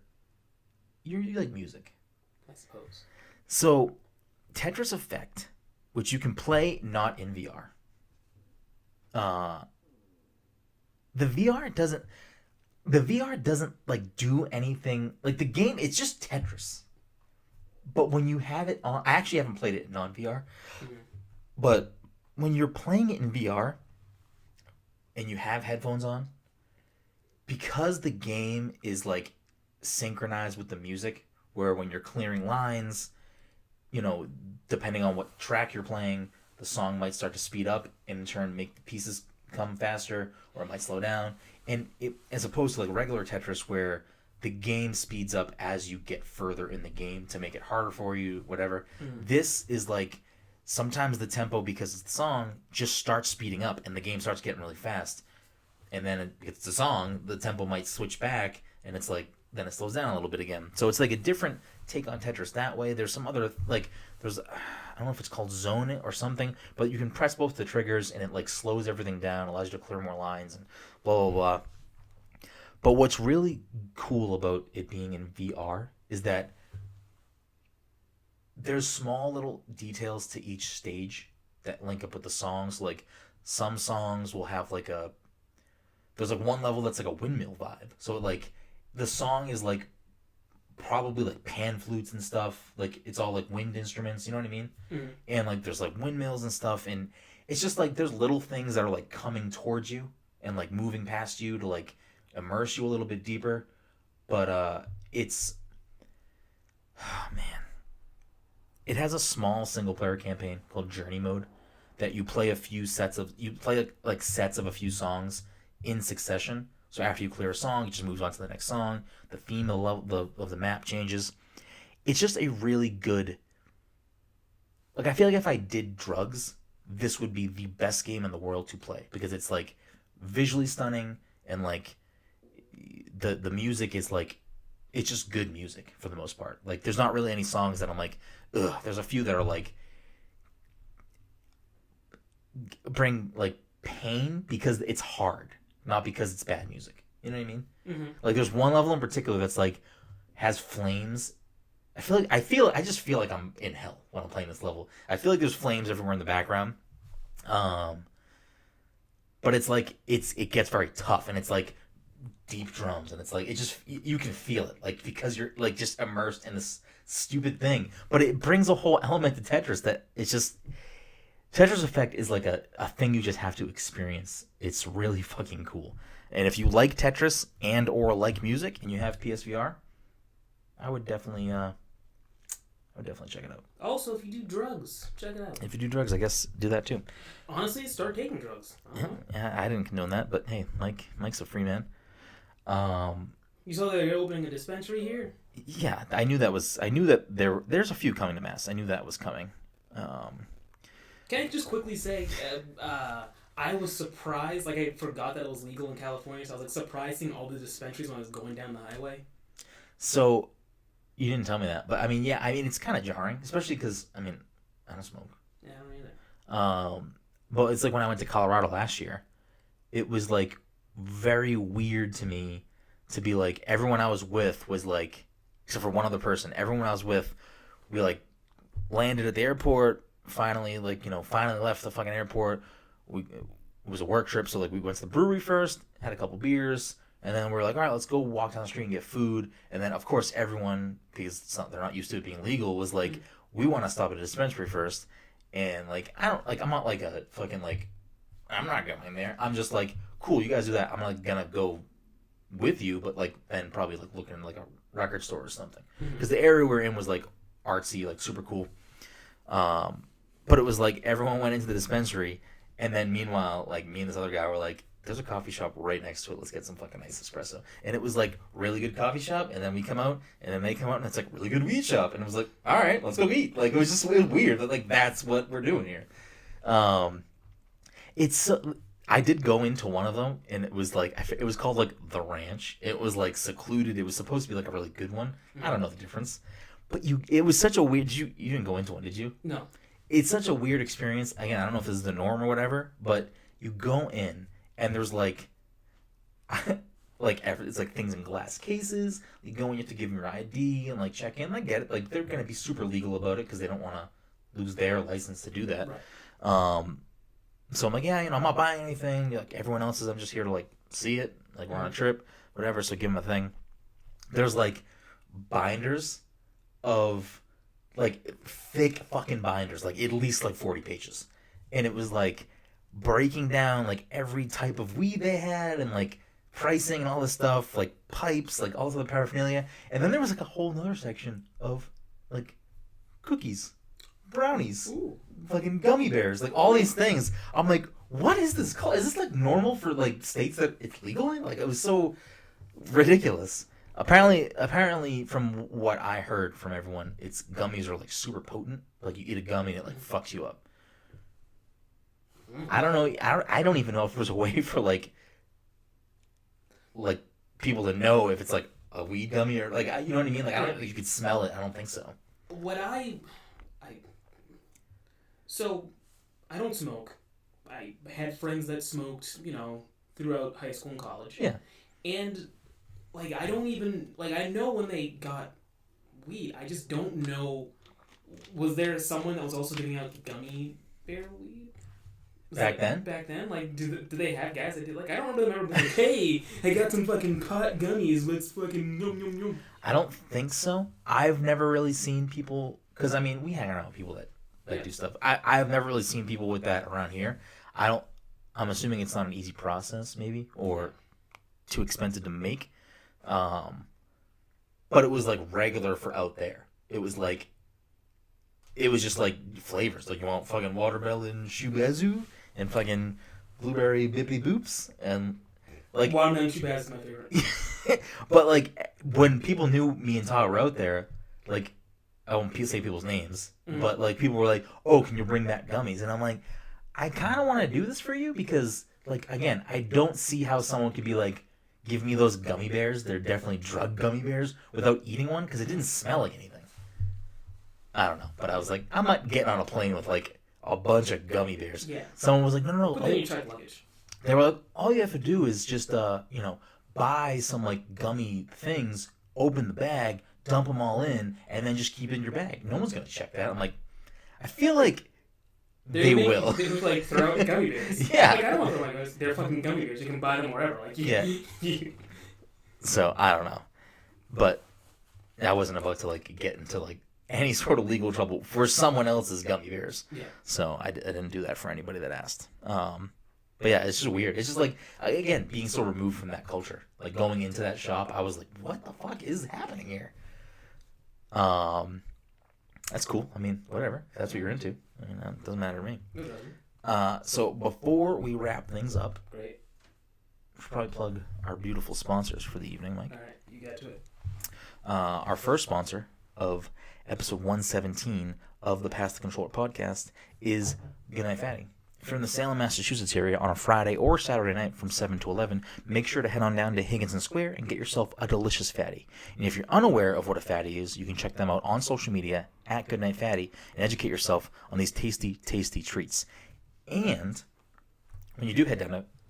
[SPEAKER 1] like music.
[SPEAKER 2] I suppose.
[SPEAKER 1] So, Tetris Effect, which you can play not in VR. The VR doesn't like do anything like the game. It's just Tetris. But when you have it on, I actually haven't played it non VR, but when you're playing it in VR and you have headphones on, because the game is like synchronized with the music, where when you're clearing lines, you know, depending on what track you're playing, the song might start to speed up and in turn make the pieces come faster, or it might slow down. And it, as opposed to like regular Tetris where the game speeds up as you get further in the game to make it harder for you, whatever. This is like sometimes the tempo, because it's the song, just starts speeding up and the game starts getting really fast. And then it's the song, the tempo might switch back, and it's like, then it slows down a little bit again. So it's like a different take on Tetris that way. There's some other, like, I don't know if it's called Zone It or something, but you can press both the triggers and it like slows everything down, allows you to clear more lines and blah, blah, blah. But what's really cool about it being in VR is that there's small little details to each stage that link up with the songs. Like some songs will have like there's like one level that's like a windmill vibe. So like the song is like probably like pan flutes and stuff. Like it's all like wind instruments, you know what I mean?
[SPEAKER 2] Mm-hmm.
[SPEAKER 1] And like there's like windmills and stuff, and it's just like there's little things that are like coming towards you and like moving past you to like immerse you a little bit deeper. But it's, oh man, it has a small single player campaign called Journey Mode that you play like sets of a few songs in succession. So after you clear a song, it just moves on to the next song. The theme of the map changes. It's just a really good, like, I feel like if I did drugs, this would be the best game in the world to play, because it's like visually stunning, and like the music is like it's just good music for the most part. Like there's not really any songs that I'm like, ugh. There's a few that are like bring like pain because it's hard, not because it's bad music. You know what I mean?
[SPEAKER 2] Mm-hmm.
[SPEAKER 1] Like there's one level in particular that's like has flames. I just feel like I'm in hell when I'm playing this level. I feel like there's flames everywhere in the background. But it's like it gets very tough and it's like deep drums and it's like it just you can feel it like because you're like just immersed in this stupid thing. But it brings a whole element to Tetris that it's just Tetris Effect is like a thing you just have to experience. It's really fucking cool. And if you like Tetris and or like music and you have PSVR, I would definitely check it out.
[SPEAKER 2] Also, if you do drugs, check it out.
[SPEAKER 1] If you do drugs, I guess do that too.
[SPEAKER 2] Honestly, start taking drugs.
[SPEAKER 1] Yeah, I didn't condone that, but hey, Mike's a free man.
[SPEAKER 2] You saw that they're opening a dispensary here?
[SPEAKER 1] Yeah, I knew that there's a few coming to Mass. I knew that was coming.
[SPEAKER 2] Can I just quickly say, I was surprised, like I forgot that it was legal in California, so I was like surprised seeing all the dispensaries when I was going down the highway.
[SPEAKER 1] So, you didn't tell me that, but I mean, yeah, it's kind of jarring, especially because I don't smoke.
[SPEAKER 2] Yeah, I don't either.
[SPEAKER 1] But it's like when I went to Colorado last year, it was like very weird to me to be like everyone I was with was like, except for one other person, everyone I was with, we like landed at the airport. Finally left the fucking airport. It was a work trip, so like we went to the brewery first, had a couple beers, and then we're like, all right, let's go walk down the street and get food. And then of course everyone, because they're not used to it being legal, was like, we want to stop at a dispensary first. And like I'm not like a fucking like I'm not going there. I'm just like, cool, you guys do that. I'm like gonna go with you, but like then probably like looking in like a record store or something, because the area we're in was like artsy, like super cool. But it was like everyone went into the dispensary, and then meanwhile, like me and this other guy were like, there's a coffee shop right next to it. Let's get some fucking nice espresso. And it was like really good coffee shop, and then we come out, and then they come out, and it's like really good weed shop. And it was like, all right, let's go eat. Like it was weird that like that's what we're doing here. I did go into one of them, and it was like it was called like the Ranch. It was like secluded. It was supposed to be like a really good one. I don't know the difference, but it was such a weird. You didn't go into one, did you?
[SPEAKER 2] No.
[SPEAKER 1] It's such a weird experience. Again, I don't know if this is the norm or whatever, but you go in and there's like, it's like things in glass cases. You go in, you have to give them your ID and like check in. I get it. Like they're gonna be super legal about it because they don't want to lose their license to do that.
[SPEAKER 2] Right.
[SPEAKER 1] So I'm like, yeah, I'm not buying anything. Like everyone else is, I'm just here to like see it. Like we're on a trip, whatever. So give them a thing. There's like binders of like thick fucking binders, like at least like 40 pages, and it was like breaking down like every type of weed they had and like pricing and all this stuff, like pipes, like all this other paraphernalia. And then there was like a whole nother section of like cookies, brownies, fucking gummy bears, like all these things. I'm like, what is this called? Is this like normal for like states that it's legal in? Like it was so ridiculous. Apparently, from what I heard from everyone, it's gummies are like super potent. Like you eat a gummy and it like fucks you up. I don't know. I don't even know if there's a way for like people to know if it's like a weed gummy or like you know what I mean. Like I don't think you could smell it. I don't think so.
[SPEAKER 2] So I don't smoke. I had friends that smoked, throughout high school and college.
[SPEAKER 1] Yeah.
[SPEAKER 2] And like I don't even like I know when they got weed. I just don't know. Was there someone that was also giving out gummy bear weed?
[SPEAKER 1] Back then?
[SPEAKER 2] Back then? Like, do they have guys that did, like, I don't remember being like, hey, I got some fucking pot gummies, let's fucking yum yum yum.
[SPEAKER 1] I don't think so. I've never really seen people, because, I mean, we hang around with people that do stuff. I've never really seen people with that around here. I'm assuming it's not an easy process, maybe, or too expensive to make. But it was, like, regular for out there. It was just like flavors. Like you want fucking watermelon shubazu and fucking blueberry bippy boops and like
[SPEAKER 2] watermelon shubazu is my favorite.
[SPEAKER 1] But like when people knew me and Todd were out there, like I won't say people's names, but like people were like, "Oh, can you bring back gummies?" And I'm like, I kind of want to do this for you because like again, I don't see how someone could be like, give me those gummy bears. They're definitely drug gummy bears without eating one because it didn't smell like anything. I don't know, but I was like, I'm not getting on a plane with like a bunch of gummy bears.
[SPEAKER 2] Yeah.
[SPEAKER 1] Someone was like, no.
[SPEAKER 2] But then you check luggage.
[SPEAKER 1] They were like, all you have to do is just, buy some like gummy things, open the bag, dump them all in, and then just keep it in your bag. No one's gonna check that. I'm like, I feel like they will.
[SPEAKER 2] They would like throw out gummy bears.
[SPEAKER 1] Yeah.
[SPEAKER 2] Like I don't want to throw my bears. They're fucking gummy bears. You can buy them wherever. Like
[SPEAKER 1] Yeah. So I don't know, but I wasn't about to like get into like any sort of legal trouble for someone else's gummy bears.
[SPEAKER 2] Yeah.
[SPEAKER 1] So I didn't do that for anybody that asked. But yeah, it's just weird. It's just like, again, being so removed from that culture. Like going into that shop, I was like, what the fuck is happening here? That's cool. I mean, whatever. If that's what you're into. I mean, that doesn't matter to me.
[SPEAKER 2] It doesn't.
[SPEAKER 1] So before we wrap things up,
[SPEAKER 2] Great.
[SPEAKER 1] we should probably plug our beautiful sponsors for the evening, Mike.
[SPEAKER 2] All right, you got to it.
[SPEAKER 1] Our first sponsor of episode 117 of the Pass the Controller podcast is Goodnight Fatty. If you're in the Salem, Massachusetts area on a Friday or Saturday night from 7 to 11, make sure to head on down to Higginson Square and get yourself a delicious fatty. And if you're unaware of what a fatty is, you can check them out on social media at Goodnight Fatty and educate yourself on these tasty, tasty treats. And when you do head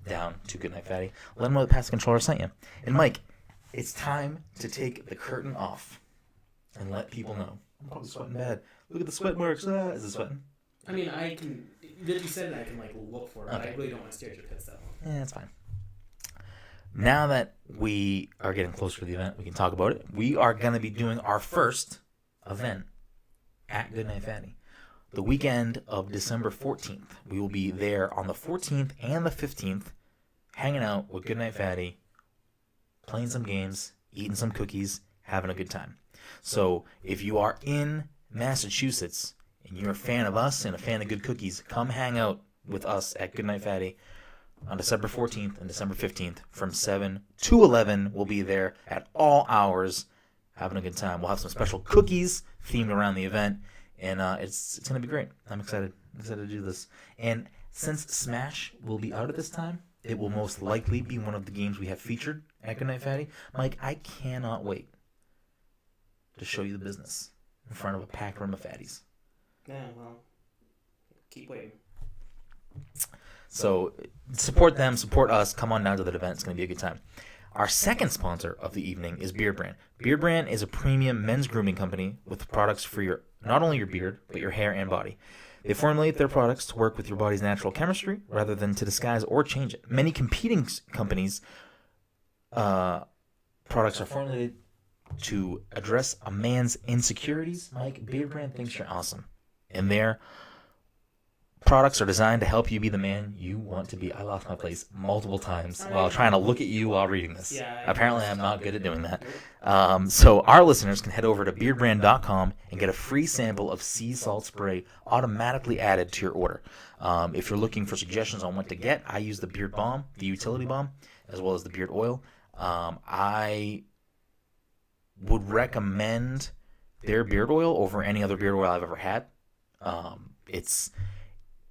[SPEAKER 1] down to Goodnight Fatty, let them know the Pass the Controller sent you. And Mike, it's time to take the curtain off and let people know. I'm probably sweating bad. Look at the sweat marks. Is it sweating?
[SPEAKER 2] I mean, I can. That you said it, I can like look for it. But
[SPEAKER 1] Okay.
[SPEAKER 2] I really don't want to stare at your pits that long.
[SPEAKER 1] Yeah, that's fine. Now that we are getting closer to the event, we can talk about it. We are going to be doing our first event at Goodnight Fatty. The weekend of December 14th. We will be there on the 14th and the 15th, hanging out with Goodnight Fatty, playing some games, eating some cookies, having a good time. So if you are in Massachusetts and you're a fan of us and a fan of good cookies, come hang out with us at Goodnight Fatty on December 14th and December 15th from 7 to 11. We'll be there at all hours having a good time. We'll have some special cookies themed around the event, and it's going to be great. I'm excited. To do this. And since Smash will be out at this time, it will most likely be one of the games we have featured at Goodnight Fatty. Mike, I cannot wait to show you the business in front of a packed room of fatties.
[SPEAKER 2] Yeah, well, keep waiting.
[SPEAKER 1] So support them, support us. Come on down to that event. It's going to be a good time. Our second sponsor of the evening is Beard Brand. Beard Brand is a premium men's grooming company with products for your not only your beard, but your hair and body. They formulate their products to work with your body's natural chemistry rather than to disguise or change it. Many competing companies' products are formulated to address a man's insecurities. Mike, Beard Brand thinks you're awesome. And their products are designed to help you be the man you want to be. I lost my place multiple times while trying to look at you while reading this.
[SPEAKER 2] Yeah,
[SPEAKER 1] Apparently, I'm not good at doing that. So our listeners can head over to beardbrand.com and get a free sample of sea salt spray automatically added to your order. If you're looking for suggestions on what to get, I use the Beard Balm, the Utility Balm, as well as the Beard Oil. I would recommend their beard oil over any other beard oil I've ever had.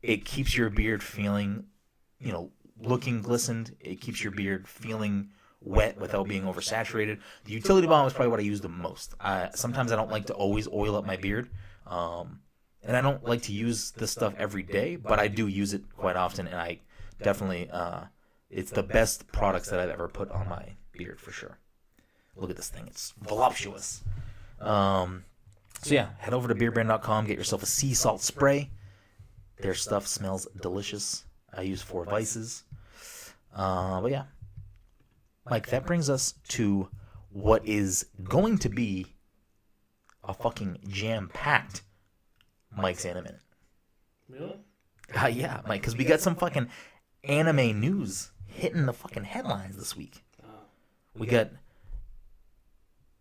[SPEAKER 1] It keeps your beard feeling, looking glistened. It keeps your beard feeling wet without being oversaturated. The Utility Balm is probably what I use the most. Sometimes I don't like to always oil up my beard, and I don't like to use this stuff every day, but I do use it quite often, and I definitely, it's the best products that I've ever put on my beard for sure. Look at this thing. It's voluptuous. So yeah, head over to beardbrand.com, get yourself a sea salt spray. Their stuff smells delicious. I use 4 Vices. But yeah. Mike, that brings us to what is going to be a fucking jam-packed Mike's Anime Minute.
[SPEAKER 2] Really?
[SPEAKER 1] Yeah, Mike, because we got some fucking anime news hitting the fucking headlines this week. We got...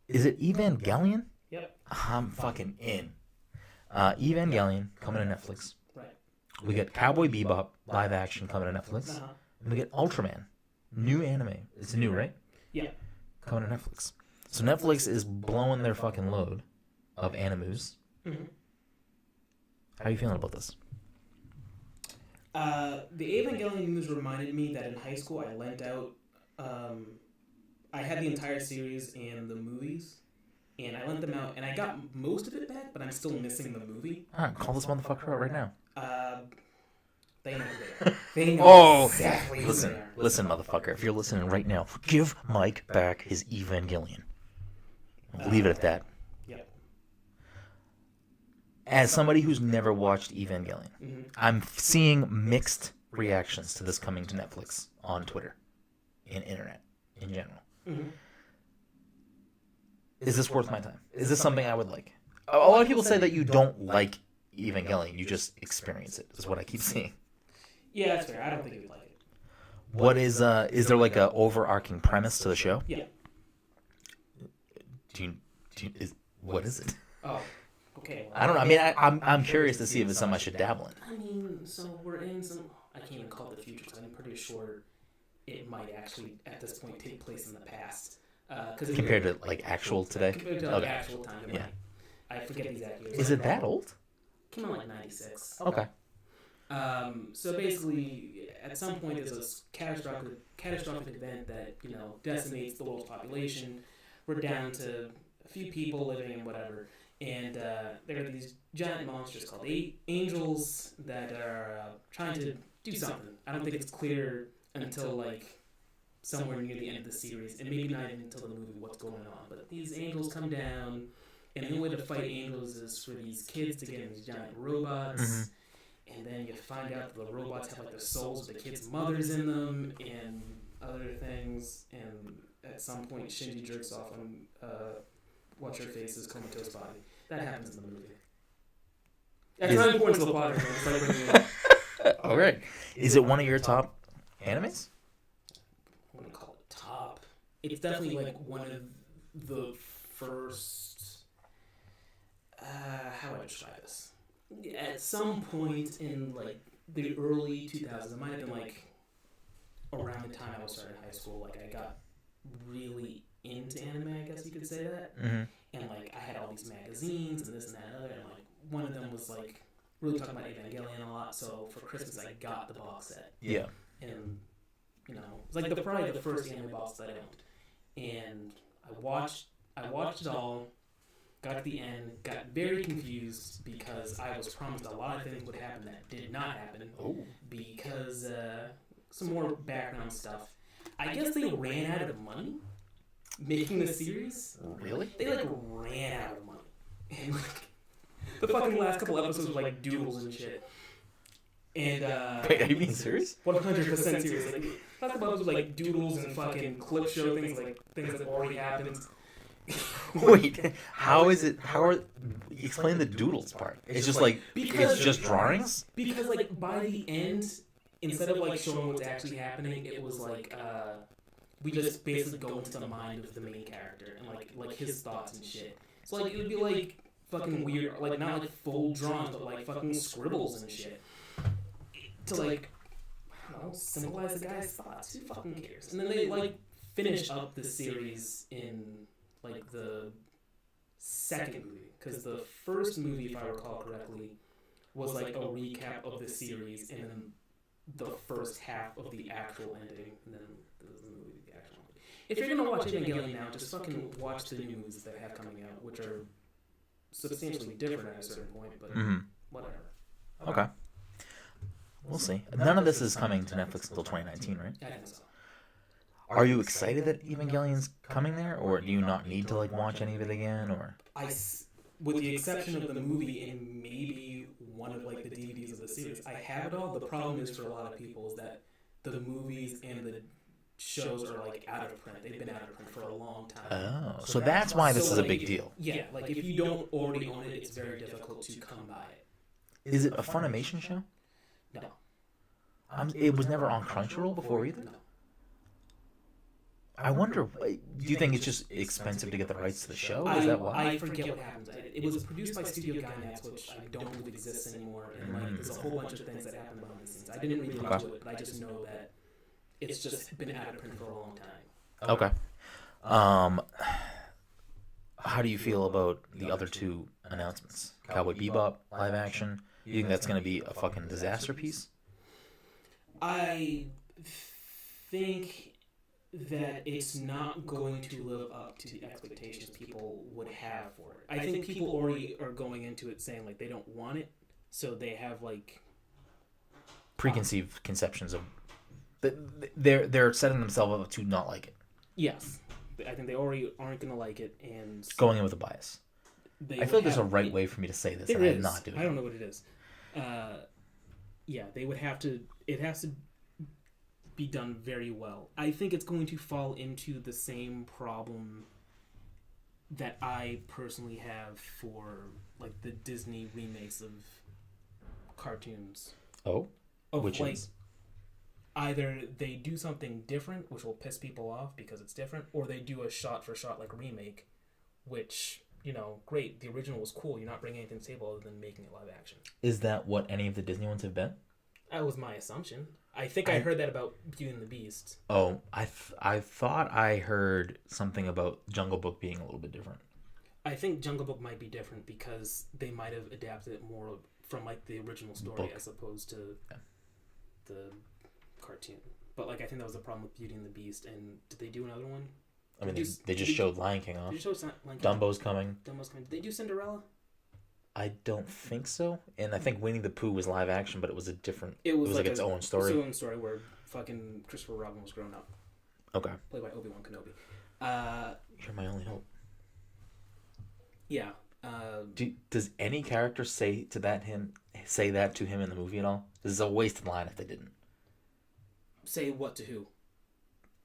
[SPEAKER 1] Is it Evangelion?
[SPEAKER 2] Yep.
[SPEAKER 1] I'm fucking in. Evangelion coming to Netflix.
[SPEAKER 2] Right.
[SPEAKER 1] We got Cowboy Bebop live action coming to Netflix.
[SPEAKER 2] Uh-huh.
[SPEAKER 1] And we get Ultraman. New anime. It's new, right?
[SPEAKER 2] Yeah.
[SPEAKER 1] Coming to Netflix. So Netflix is blowing their fucking load of animus.
[SPEAKER 2] Mm-hmm.
[SPEAKER 1] How are you feeling about this?
[SPEAKER 2] The Evangelion news reminded me that in high school I lent out I had the entire series and the movies, and I lent them out, and I got most of it back, but I'm still missing the movie.
[SPEAKER 1] Call this motherfucker out right now.
[SPEAKER 2] They know who they are. They know
[SPEAKER 1] Oh,
[SPEAKER 2] exactly who they
[SPEAKER 1] listen,
[SPEAKER 2] are.
[SPEAKER 1] listen, motherfucker. If you're listening right now, give Mike back his Evangelion. Leave it at that.
[SPEAKER 2] Yep.
[SPEAKER 1] As somebody who's never watched Evangelion,
[SPEAKER 2] Mm-hmm.
[SPEAKER 1] I'm seeing mixed reactions to this coming to Netflix on Twitter and internet in general.
[SPEAKER 2] Mm-hmm.
[SPEAKER 1] Is this worth my time? Is this something I would like? A lot of people say that you don't like Evangelion, you just experience it, is what I keep seeing.
[SPEAKER 2] Yeah, that's fair. I don't think you'd like it.
[SPEAKER 1] What is there like a overarching premise to the show?
[SPEAKER 2] Yeah.
[SPEAKER 1] What is it?
[SPEAKER 2] Oh, okay. Well,
[SPEAKER 1] I don't know. I mean, I'm curious to see if it's something I should dabble in.
[SPEAKER 2] I mean, so we're in some. I can't even call it the future, because I'm pretty sure it might actually, at this point, take place in the past.
[SPEAKER 1] Compared to like actual today.
[SPEAKER 2] Compared to like actual time, it
[SPEAKER 1] Yeah.
[SPEAKER 2] might. I forget the exact year.
[SPEAKER 1] Is it that old?
[SPEAKER 2] Came out like 96.
[SPEAKER 1] Okay.
[SPEAKER 2] So basically, at some point, there's a catastrophic event that decimates the world's population. We're down to a few people living and whatever, and there are these giant monsters called angels that are trying to do something. I don't think it's clear until like somewhere near the end of the series, and maybe not even until the movie what's going on. But these angels come down, and the only way to fight angels is for these kids to get in these giant robots.
[SPEAKER 1] Mm-hmm.
[SPEAKER 2] And then you find out that the robots have like the souls of the kids' mothers in them and other things. And at some point, Shinji jerks off on what's her face's comatose body. That happens in the movie. That's not important to the plot. It's like,
[SPEAKER 1] All right. Is it one of your top animes?
[SPEAKER 2] I wouldn't call it top. It's definitely like one of the first. How would I describe this? At some point in like the early 2000s, it might have been like around the time I was starting high school. Like I got really into anime, I guess you could say that.
[SPEAKER 1] Mm-hmm.
[SPEAKER 2] And like I had all these magazines and this and that and other. And like one of them was like really talking about Evangelion a lot. So for Christmas, I got the box set.
[SPEAKER 1] Yeah.
[SPEAKER 2] And it was like probably the first anime box that I owned. And I watched it all. Got to the end, got very confused because I was promised a lot of things would happen that did not happen.
[SPEAKER 1] Oh.
[SPEAKER 2] Because some more background stuff. I guess they ran out of money making the series.
[SPEAKER 1] Really?
[SPEAKER 2] They like ran out of money. And like the fucking last couple episodes were like doodles and shit. And
[SPEAKER 1] Wait, are you being serious?
[SPEAKER 2] 100% serious. Like last couple episodes were like doodles and fucking clip show things, like things that already happened.
[SPEAKER 1] Wait, how is it? How are? Explain the doodles part. It's just like it's just drawings.
[SPEAKER 2] Because like by the end, instead of like showing what's actually happening, it was like we just basically go into the mind of the main character and like his thoughts and shit. So like it would be like fucking weird, like not like full drawings, but like fucking scribbles and shit to like I don't know, symbolize the guy's thoughts. Who fucking cares? And then they like finish up the series in like the second movie, because the first movie, if I recall correctly, was like a recap of the series, and then the first half of the actual ending, and then the movie, the actual ending. If you're gonna watch Evangelion now, just fucking watch the new movies that they have coming out, which are substantially different at a certain point, but whatever.
[SPEAKER 1] Okay. We'll see. None of this is coming to Netflix until 2019, right?
[SPEAKER 2] I think so.
[SPEAKER 1] Are you excited that Evangelion's coming there, or do you not need to like watch any of it again, or?
[SPEAKER 2] With the exception of the movie and maybe one of like the DVDs of the series, I have it all. The problem is for a lot of people is that the movies and the shows are like out of print. They've been out of print for a long time.
[SPEAKER 1] Oh, so that's why this is a big deal.
[SPEAKER 2] Yeah, like if you don't already own it, it's very difficult to come by it.
[SPEAKER 1] Is it a Funimation show?
[SPEAKER 2] No.
[SPEAKER 1] It was never on Crunchyroll before either?
[SPEAKER 2] No.
[SPEAKER 1] I wonder, do you think it's just expensive to get the rights to the show? Is that why?
[SPEAKER 2] I forget what happens. It was produced by Studio Gainax, which I don't believe exists anymore, and like there's a whole bunch of things that happen behind the scenes. I didn't read into it, but I just know that it's just been out of print for a long time.
[SPEAKER 1] Okay. How do you feel about the other two announcements? Cowboy Bebop, live action? You think that's going to be a fucking disaster piece?
[SPEAKER 2] I think that it's not going to live up to the expectations people would have for it. I think people already are going into it saying like they don't want it, so they have like
[SPEAKER 1] Preconceived conceptions of they're setting themselves up to not like it,
[SPEAKER 2] yes. I think they already aren't going to like it, and
[SPEAKER 1] going in with a bias.
[SPEAKER 2] they
[SPEAKER 1] I feel like there's a
[SPEAKER 2] have-
[SPEAKER 1] right way for me to say this,
[SPEAKER 2] There
[SPEAKER 1] and I'm
[SPEAKER 2] is.
[SPEAKER 1] not doing
[SPEAKER 2] I
[SPEAKER 1] it.
[SPEAKER 2] don't know what it is. Yeah, they would have to. It has to be done very well. I think it's going to fall into the same problem that I personally have for like the Disney remakes of cartoons.
[SPEAKER 1] Oh,
[SPEAKER 2] Of
[SPEAKER 1] which
[SPEAKER 2] like
[SPEAKER 1] is
[SPEAKER 2] either they do something different, which will piss people off because it's different, or they do a shot for shot like remake, which great. The original was cool. You're not bringing anything to the table other than making it live action.
[SPEAKER 1] is that what any of the Disney ones have been?
[SPEAKER 2] That was my assumption. I think I heard that about Beauty and the Beast.
[SPEAKER 1] Oh, I thought I heard something about Jungle Book being a little bit different.
[SPEAKER 2] I think Jungle Book might be different because they might have adapted it more from like the original story
[SPEAKER 1] Book.
[SPEAKER 2] as opposed to
[SPEAKER 1] Yeah.
[SPEAKER 2] the cartoon. But like I think that was the problem with Beauty and the Beast. And did they do another one?
[SPEAKER 1] I mean,
[SPEAKER 2] Did
[SPEAKER 1] they
[SPEAKER 2] you-
[SPEAKER 1] just showed Lion King
[SPEAKER 2] Did
[SPEAKER 1] off.
[SPEAKER 2] you show like
[SPEAKER 1] Dumbo's coming.
[SPEAKER 2] Dumbo's coming? Did they do Cinderella?
[SPEAKER 1] I don't think so. And I think Winnie the Pooh was live action, but it was a different. It was
[SPEAKER 2] like
[SPEAKER 1] its own story.
[SPEAKER 2] Its own story where fucking Christopher Robin was grown up,
[SPEAKER 1] Okay.
[SPEAKER 2] played by Obi-Wan Kenobi.
[SPEAKER 1] You're my only hope.
[SPEAKER 2] Yeah.
[SPEAKER 1] Does any character say that to him in the movie at all? This is a wasted line if they didn't.
[SPEAKER 2] Say what to who?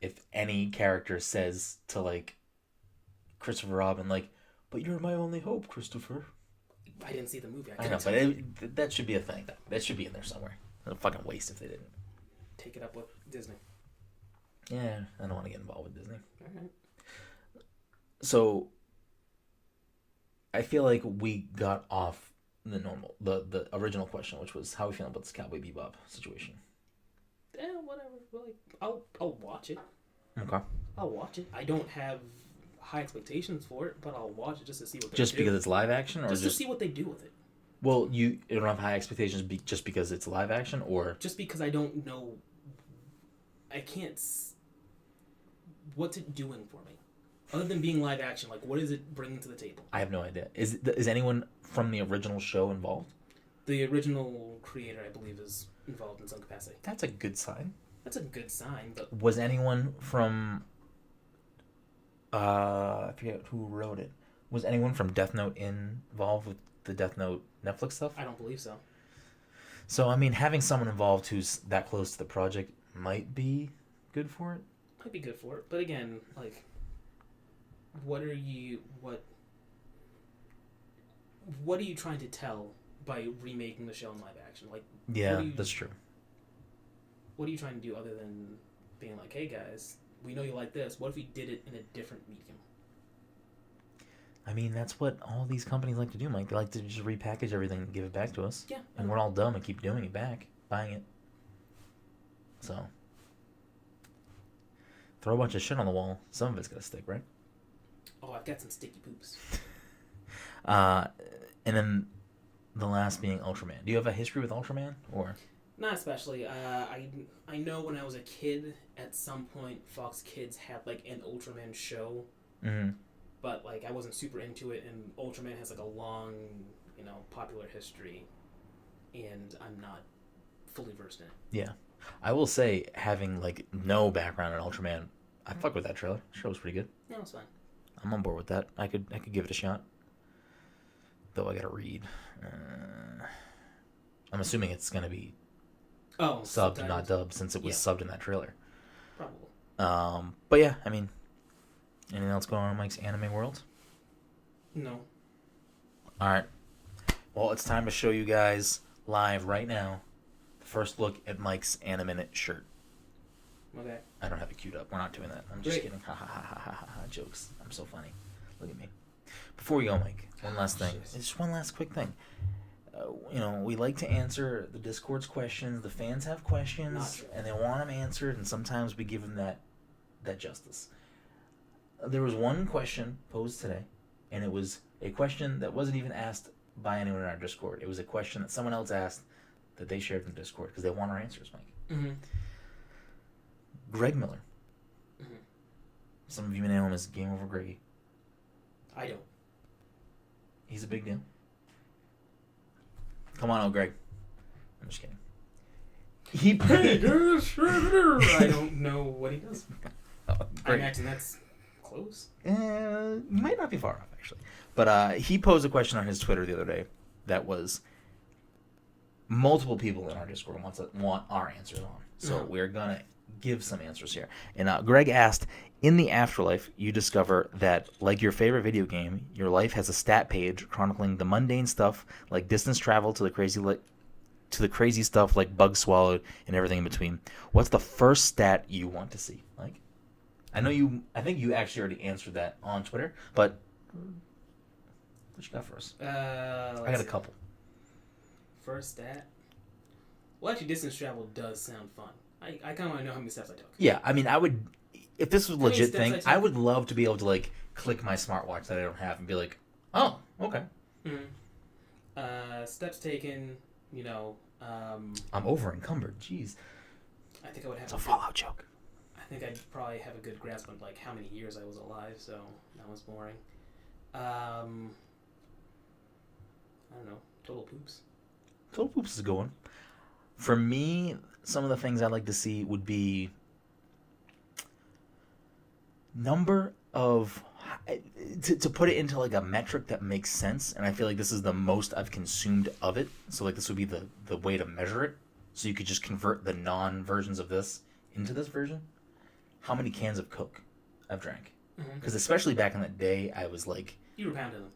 [SPEAKER 1] If any character says to like Christopher Robin, like, "But you're my only hope, Christopher."
[SPEAKER 2] I didn't see the movie.
[SPEAKER 1] I know, but that should be a thing. That should be in there somewhere. It's a fucking waste if they didn't.
[SPEAKER 2] Take it up with Disney.
[SPEAKER 1] Yeah, I don't want to get involved with Disney.
[SPEAKER 2] All right.
[SPEAKER 1] So I feel like we got off the original question, which was how we feeling about this Cowboy Bebop situation.
[SPEAKER 2] Whatever. Like, I'll watch it.
[SPEAKER 1] Okay.
[SPEAKER 2] I'll watch it. I don't have high expectations for it, but I'll watch it just to see what they
[SPEAKER 1] Just
[SPEAKER 2] do.
[SPEAKER 1] because it's live action, or
[SPEAKER 2] just to see what they do with it.
[SPEAKER 1] Well, you don't have high expectations just because it's live action, or
[SPEAKER 2] Just because I don't know, I can't. What's it doing for me? Other than being live action, like what is it bringing to the table?
[SPEAKER 1] I have no idea. Is anyone from the original show involved?
[SPEAKER 2] The original creator, I believe, is involved in some capacity.
[SPEAKER 1] That's a good sign.
[SPEAKER 2] That's a good sign, but
[SPEAKER 1] Was anyone from I forget who wrote it. Was anyone from Death Note involved with the Death Note Netflix stuff?
[SPEAKER 2] I don't believe so.
[SPEAKER 1] So I mean, having someone involved who's that close to the project might be good for it.
[SPEAKER 2] Might be good for it, but again, like, what are you trying to tell by remaking the show in live action? Like,
[SPEAKER 1] Yeah, that's true.
[SPEAKER 2] what are you trying to do other than being like, hey guys, we know you like this. What if we did it in a different medium?
[SPEAKER 1] I mean, that's what all these companies like to do, Mike. They like to just repackage everything and give it back to us.
[SPEAKER 2] Yeah,
[SPEAKER 1] And we're all dumb and keep doing it back, buying it. So, throw a bunch of shit on the wall. Some of it's gonna stick, right?
[SPEAKER 2] oh, I've got some sticky poops.
[SPEAKER 1] And then the last being Ultraman. Do you have a history with Ultraman, or?
[SPEAKER 2] Not especially. I know when I was a kid, at some point, Fox Kids had like an Ultraman show,
[SPEAKER 1] Mm-hmm.
[SPEAKER 2] but like I wasn't super into it. And Ultraman has like a long, popular history, and I'm not fully versed in it.
[SPEAKER 1] Yeah, I will say, having like no background in Ultraman, I fuck with that trailer. The show was pretty good.
[SPEAKER 2] Yeah, it's fine.
[SPEAKER 1] I'm on board with that. I could give it a shot. Though I gotta read. I'm assuming it's gonna be
[SPEAKER 2] Oh,
[SPEAKER 1] subbed, not dubbed, since it was subbed in that trailer.
[SPEAKER 2] Probably.
[SPEAKER 1] But yeah, I mean, anything else going on in Mike's anime world?
[SPEAKER 2] No.
[SPEAKER 1] All right. Well, it's time to show you guys live right now the first look at Mike's Animinute shirt.
[SPEAKER 2] Okay.
[SPEAKER 1] I don't have it queued up. We're not doing that. I'm just
[SPEAKER 2] Great.
[SPEAKER 1] kidding. Ha ha ha ha ha ha. Jokes. I'm so funny. Look at me. Before we go, Mike, one last thing.
[SPEAKER 2] shit.
[SPEAKER 1] Just one last quick thing. We like to answer the Discord's questions. The fans have
[SPEAKER 2] Not
[SPEAKER 1] questions,
[SPEAKER 2] true.
[SPEAKER 1] and they want them answered, and sometimes we give them that justice. There was one question posed today, and it was a question that wasn't even asked by anyone in our Discord. It was a question that someone else asked that they shared in Discord because they want our answers, Mike.
[SPEAKER 2] Mm-hmm.
[SPEAKER 1] Greg Miller
[SPEAKER 2] Mm-hmm.
[SPEAKER 1] Some of you may know him as Game Over Greggy.
[SPEAKER 2] I don't.
[SPEAKER 1] He's a big deal. Come on, old Greg. I'm just kidding. He
[SPEAKER 2] I don't know what he does.
[SPEAKER 1] Oh,
[SPEAKER 2] I
[SPEAKER 1] great.
[SPEAKER 2] imagine that's close.
[SPEAKER 1] Might not be far off, actually. But he posed a question on his Twitter the other day that was multiple people in our Discord want our answers on. So we're going to give some answers here. And Greg asked, in the afterlife, you discover that, like your favorite video game, your life has a stat page chronicling the mundane stuff like distance travel to the crazy stuff like bugs swallowed and everything in between. What's the first stat you want to see? Like, I think you actually already answered that on Twitter, but what you got for us? I got a couple.
[SPEAKER 2] First stat. Well, actually, distance travel does sound fun. I kind of want to know how many steps I took.
[SPEAKER 1] Yeah, I mean, I would, if this was a legit
[SPEAKER 2] steps
[SPEAKER 1] thing,
[SPEAKER 2] I took?
[SPEAKER 1] I would love to be able to like click my smartwatch that I don't have and be like, oh, okay,
[SPEAKER 2] Steps taken.
[SPEAKER 1] I'm over encumbered. Jeez,
[SPEAKER 2] I think I would have.
[SPEAKER 1] it's a Fallout joke.
[SPEAKER 2] I think I'd probably have a good grasp on like how many years I was alive. So that was boring. I don't know. Total poops.
[SPEAKER 1] Total Poops is a good one. For me, some of the things I'd like to see would be number of to put it into like a metric that makes sense, and I feel like this is the most I've consumed of it. So like this would be the way to measure it. So you could just convert the non versions of this into this version. How many cans of Coke I've drank? Because especially back in the day, I was like,
[SPEAKER 2] You were pounding them.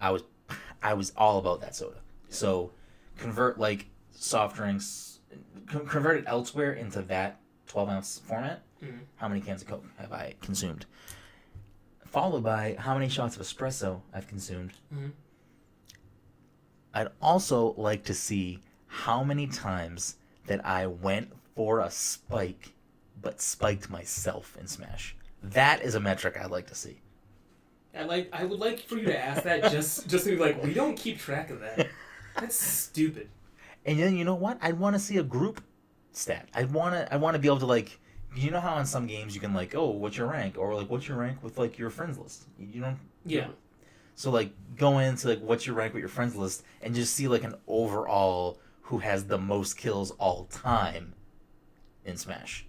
[SPEAKER 1] I was all about that soda. Yeah. So convert like soft drinks, convert it elsewhere into that 12-ounce format. How many cans of Coke have I consumed? Followed by how many shots of espresso I've consumed. I'd also like to see how many times that I went for a spike, but spiked myself in Smash. That is a metric I'd like to see.
[SPEAKER 2] I would like for you to ask that just to be like, we don't keep track of that. That's stupid.
[SPEAKER 1] And then you know what? I'd want to see a group stat. I want to be able to like, you know how in some games you can like, oh, what's your rank, or like what's your rank with like your friends list. You know.
[SPEAKER 2] Yeah.
[SPEAKER 1] So like go into like what's your rank with your friends list and just see like an overall who has the most kills all time in Smash.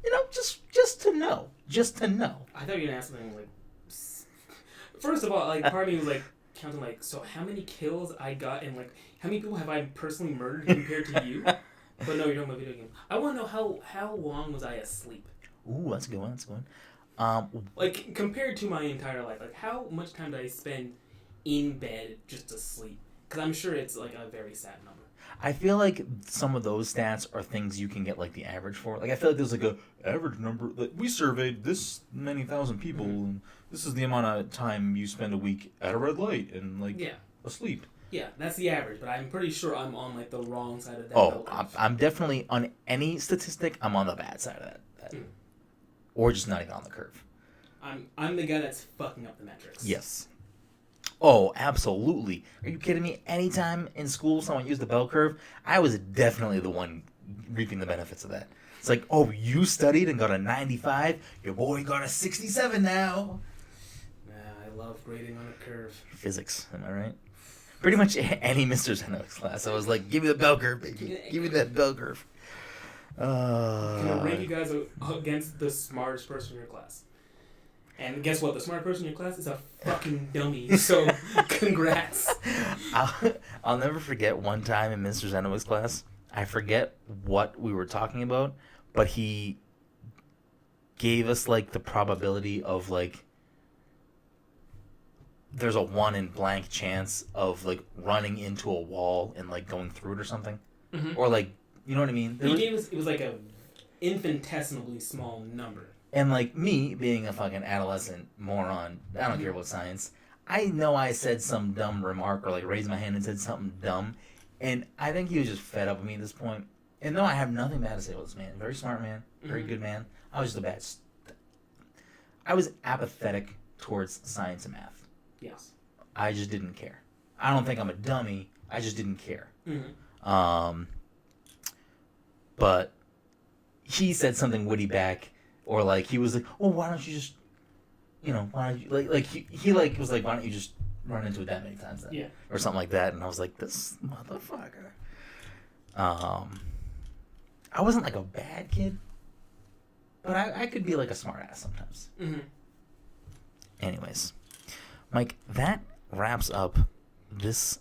[SPEAKER 1] You know, just to know. Just to know.
[SPEAKER 2] I thought you were gonna ask something like. First of all, like part of me was like counting like, so how many kills I got and like how many people have I personally murdered compared to you? But no, you're talking about video game. I want to know how long was I asleep?
[SPEAKER 1] Ooh, that's a good one. That's a good one.
[SPEAKER 2] Like compared to my entire life, like how much time did I spend in bed just asleep? Because I'm sure it's like a very sad number.
[SPEAKER 1] I feel like some of those stats are things you can get like the average for. Like I feel like there's like a average number. Like we surveyed this many thousand people, and this is the amount of time you spend a week at a red light and like asleep.
[SPEAKER 2] Yeah, that's the average, but I'm pretty sure I'm on like the wrong side of that.
[SPEAKER 1] Oh, I'm definitely on any statistic. I'm on the bad side of that. Or just not even on the curve.
[SPEAKER 2] I'm the guy that's fucking up the metrics.
[SPEAKER 1] Yes. Oh, absolutely. Are you kidding me? Anytime in school someone used the bell curve, I was definitely the one reaping the benefits of that. It's like, oh, you studied and got a 95? Your boy got a 67 now.
[SPEAKER 2] I love grading on a curve.
[SPEAKER 1] Physics, am I right? Pretty much any Mr. Zeno's class, I was like, give me the bell curve, baby. Give me that bell curve.
[SPEAKER 2] Can I rank you guys against the smartest person in your class? And guess what? The smart person in your class is a fucking dummy. So, congrats.
[SPEAKER 1] I'll never forget one time in Mr. Zeno's class. I forget what we were talking about, but he gave us like the probability of like there's a 1 in blank chance of like running into a wall and like going through it or something, or like you know what I mean.
[SPEAKER 2] It was like a infinitesimally small number.
[SPEAKER 1] And like me being a fucking adolescent moron, I don't care about science. I know I said some dumb remark or like raised my hand and said something dumb, and I think he was just fed up with me at this point. And no, I have nothing bad to say about this man. Very smart man, very good man. I was just a bad. I was apathetic towards science and math.
[SPEAKER 2] Yes.
[SPEAKER 1] I just didn't care. I don't think I'm a dummy. I just didn't care. But he said something witty back. Or like he was like, oh, why don't you just you know, why don't you, like he like was like, why don't you just run into it that many times then?
[SPEAKER 2] Yeah.
[SPEAKER 1] Or something like that. And I was like, this motherfucker. I wasn't like a bad kid, but I could be like a smart ass sometimes.
[SPEAKER 2] Mm-hmm.
[SPEAKER 1] Anyways, Mike, that wraps up this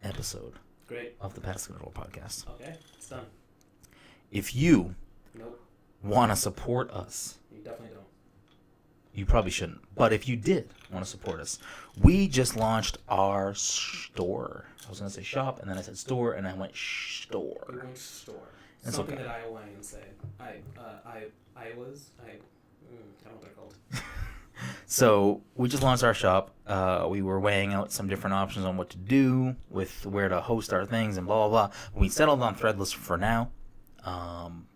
[SPEAKER 1] episode
[SPEAKER 2] Great.
[SPEAKER 1] of the Past Control Podcast.
[SPEAKER 2] Okay, it's done.
[SPEAKER 1] If you
[SPEAKER 2] Nope,
[SPEAKER 1] want to support us,
[SPEAKER 2] you definitely don't.
[SPEAKER 1] you probably shouldn't. But if you did want to support us, we just launched our store. I was going to say shop, and then I said store, and I went store.
[SPEAKER 2] We went store.
[SPEAKER 1] It's
[SPEAKER 2] Something
[SPEAKER 1] okay.
[SPEAKER 2] that Iowans say. Iowas? I don't know what they're called.
[SPEAKER 1] So we just launched our shop. We were weighing out some different options on what to do with where to host our things and blah, blah, blah. We settled on Threadless for now.